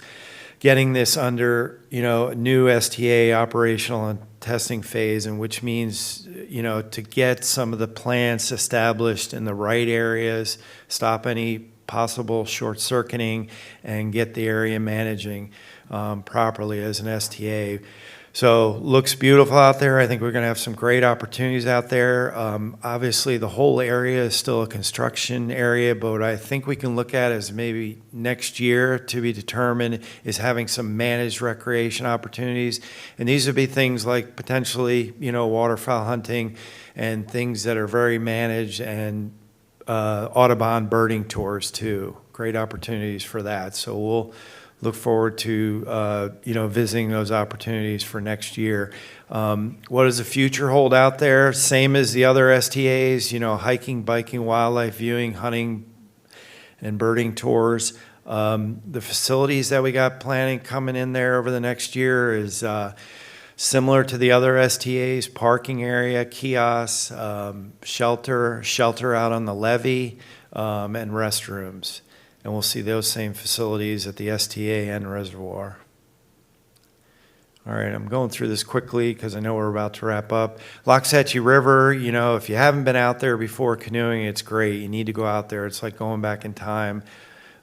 getting this under, a new STA operational and testing phase, and which means, to get some of the plants established in the right areas, stop any possible short circuiting, and get the area managing properly as an STA. So looks beautiful out there. I think we're going to have some great opportunities out there. Obviously, the whole area is still a construction area, but what I think we can look at is maybe next year to be determined is having some managed recreation opportunities. And these would be things like potentially, waterfowl hunting and things that are very managed, and Audubon birding tours too. Great opportunities for that. So we'll look forward to, visiting those opportunities for next year. What does the future hold out there? Same as the other STAs, hiking, biking, wildlife viewing, hunting, and birding tours. The facilities that we got planning coming in there over the next year is similar to the other STAs: parking area, kiosks, shelter out on the levee, and restrooms. And we'll see those same facilities at the STA and reservoir. All right, I'm going through this quickly because I know we're about to wrap up. Loxahatchee River, if you haven't been out there before canoeing, it's great. You need to go out there. It's like going back in time.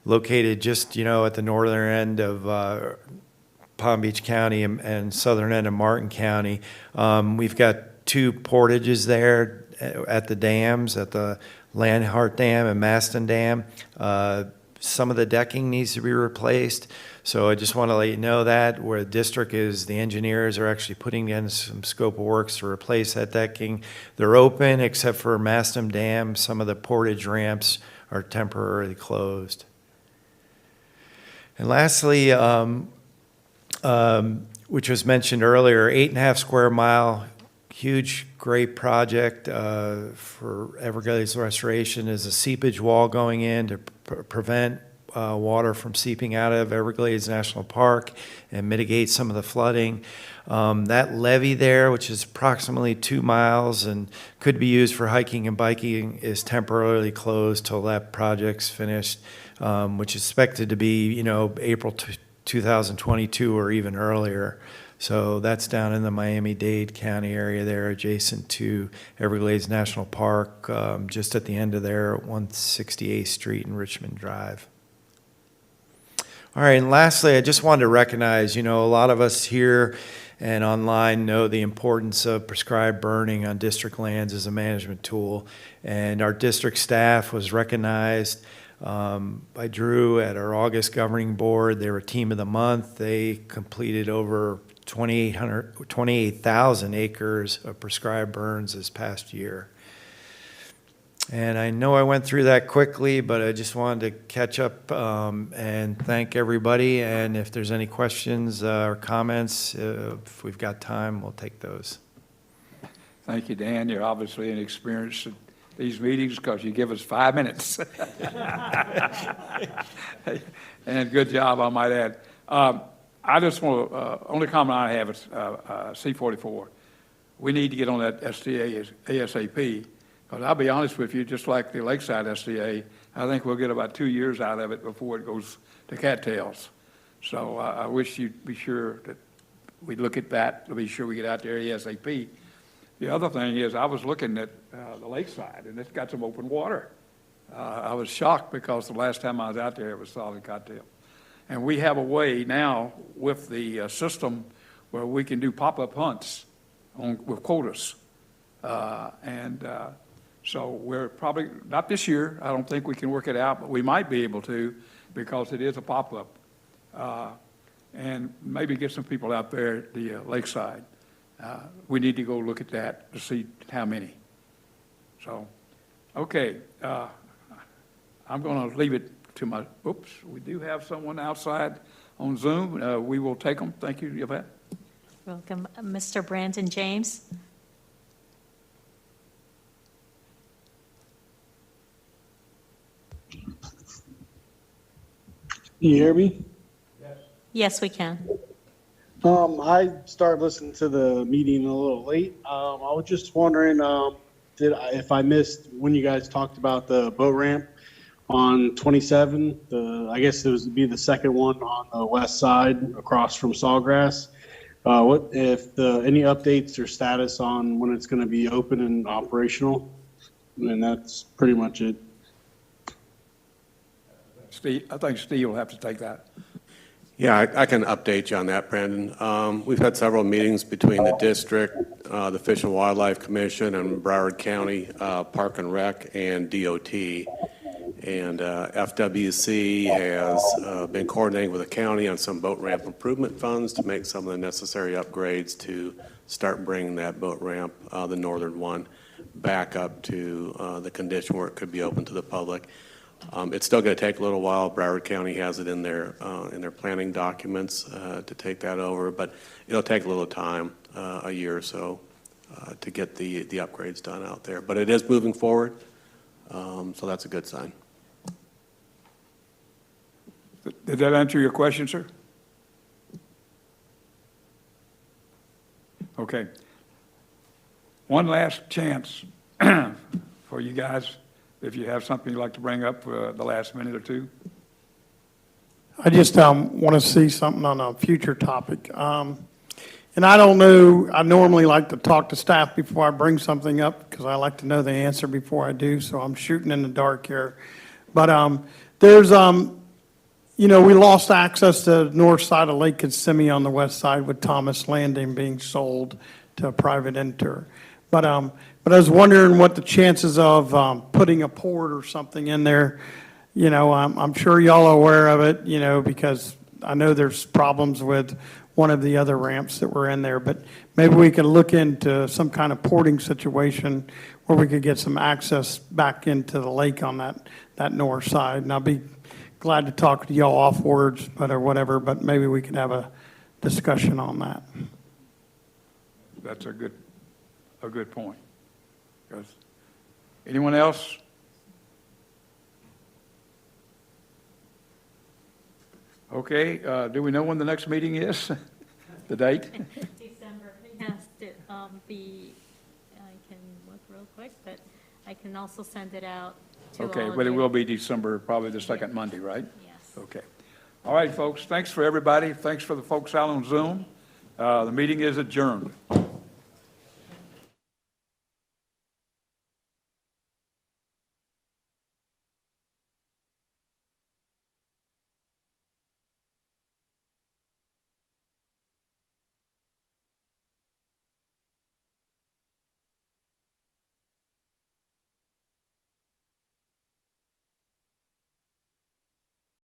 Located just, at the northern end of Palm Beach County and southern end of Martin County. We've got 2 portages there at the dams, at the Landhart Dam and Maston Dam. Some of the decking needs to be replaced, so I just want to let you know that where the district is, the engineers are actually putting in some scope of works to replace that decking. They're open except for Maston Dam. Some of the portage ramps are temporarily closed. And lastly, which was mentioned earlier, 8.5 square mile, huge, great project for Everglades restoration is a seepage wall going in to prevent water from seeping out of Everglades National Park and mitigate some of the flooding. That levee there, which is approximately 2 miles and could be used for hiking and biking, is temporarily closed till that project's finished, which is expected to be, April 2022 or even earlier. So that's down in the Miami-Dade County area there, adjacent to Everglades National Park, just at the end of there at 168th Street and Richmond Drive. All right, and lastly, I just wanted to recognize, a lot of us here and online know the importance of prescribed burning on district lands as a management tool. And our district staff was recognized by Drew at our August governing board. They were Team of the Month. They completed over 28,000 acres of prescribed burns this past year. And I know I went through that quickly, but I just wanted to catch up and thank everybody. And if there's any questions or comments, if we've got time, we'll take those.
Thank you, Dan. You're obviously an experienced these meetings because you give us 5 minutes. And good job, I might add. I just want to, only comment I have is C-44. We need to get on that STA ASAP, because I'll be honest with you, just like the Lakeside STA, I think we'll get about 2 years out of it before it goes to cattails. So I wish you'd be sure that we look at that to be sure we get out there ASAP. The other thing is, I was looking at the Lakeside, and it's got some open water. I was shocked because the last time I was out there, it was solid cattail. And we have a way now with the system where we can do pop-up hunts with quotas. So we're probably, not this year, I don't think we can work it out, but we might be able to because it is a pop-up. And maybe get some people out there at the Lakeside. We need to go look at that to see how many. So, okay, I'm going to leave it to my, oops, we do have someone outside on Zoom. We will take them. Thank you, Yvette.
Welcome, Mr. Brandon James.
Can you hear me?
Yes, we can.
I started listening to the meeting a little late. I was just wondering, if I missed when you guys talked about the boat ramp on 27, I guess it was be the second one on the west side across from Sawgrass. What if any updates or status on when it's going to be open and operational? And that's pretty much it.
Steve, I think Steve will have to take that.
Yeah, I can update you on that, Brandon. We've had several meetings between the district, the Fish and Wildlife Commission, and Broward County Park and Rec and DOT. And FWC has been coordinating with the county on some boat ramp improvement funds to make some of the necessary upgrades to start bringing that boat ramp, the northern one, back up to the condition where it could be open to the public. It's still going to take a little while. Broward County has it in their planning documents to take that over, but it'll take a little time, a year or so, to get the upgrades done out there. But it is moving forward, so that's a good sign.
Did that answer your question, sir? Okay. One last chance for you guys, if you have something you'd like to bring up for the last minute or two.
I just want to see something on a future topic. And I don't know, I normally like to talk to staff before I bring something up because I like to know the answer before I do, so I'm shooting in the dark here. But there's, we lost access to the north side of Lake Kissimmee on the west side with Thomas Landing being sold to a private enter. But I was wondering what the chances of putting a port or something in there. I'm sure y'all are aware of it, because I know there's problems with one of the other ramps that were in there. But maybe we could look into some kind of porting situation where we could get some access back into the lake on that north side. And I'll be glad to talk to y'all afterwards, or whatever, but maybe we could have a discussion on that.
That's a good point. Because anyone else? Okay, do we know when the next meeting is? The date?
December. It has to be, I can look real quick, but I can also send it out to all of you.
Okay, but it will be December, probably the second Monday, right?
Yes.
Okay. All right, folks, thanks for everybody. Thanks for the folks out on Zoom. The meeting is adjourned.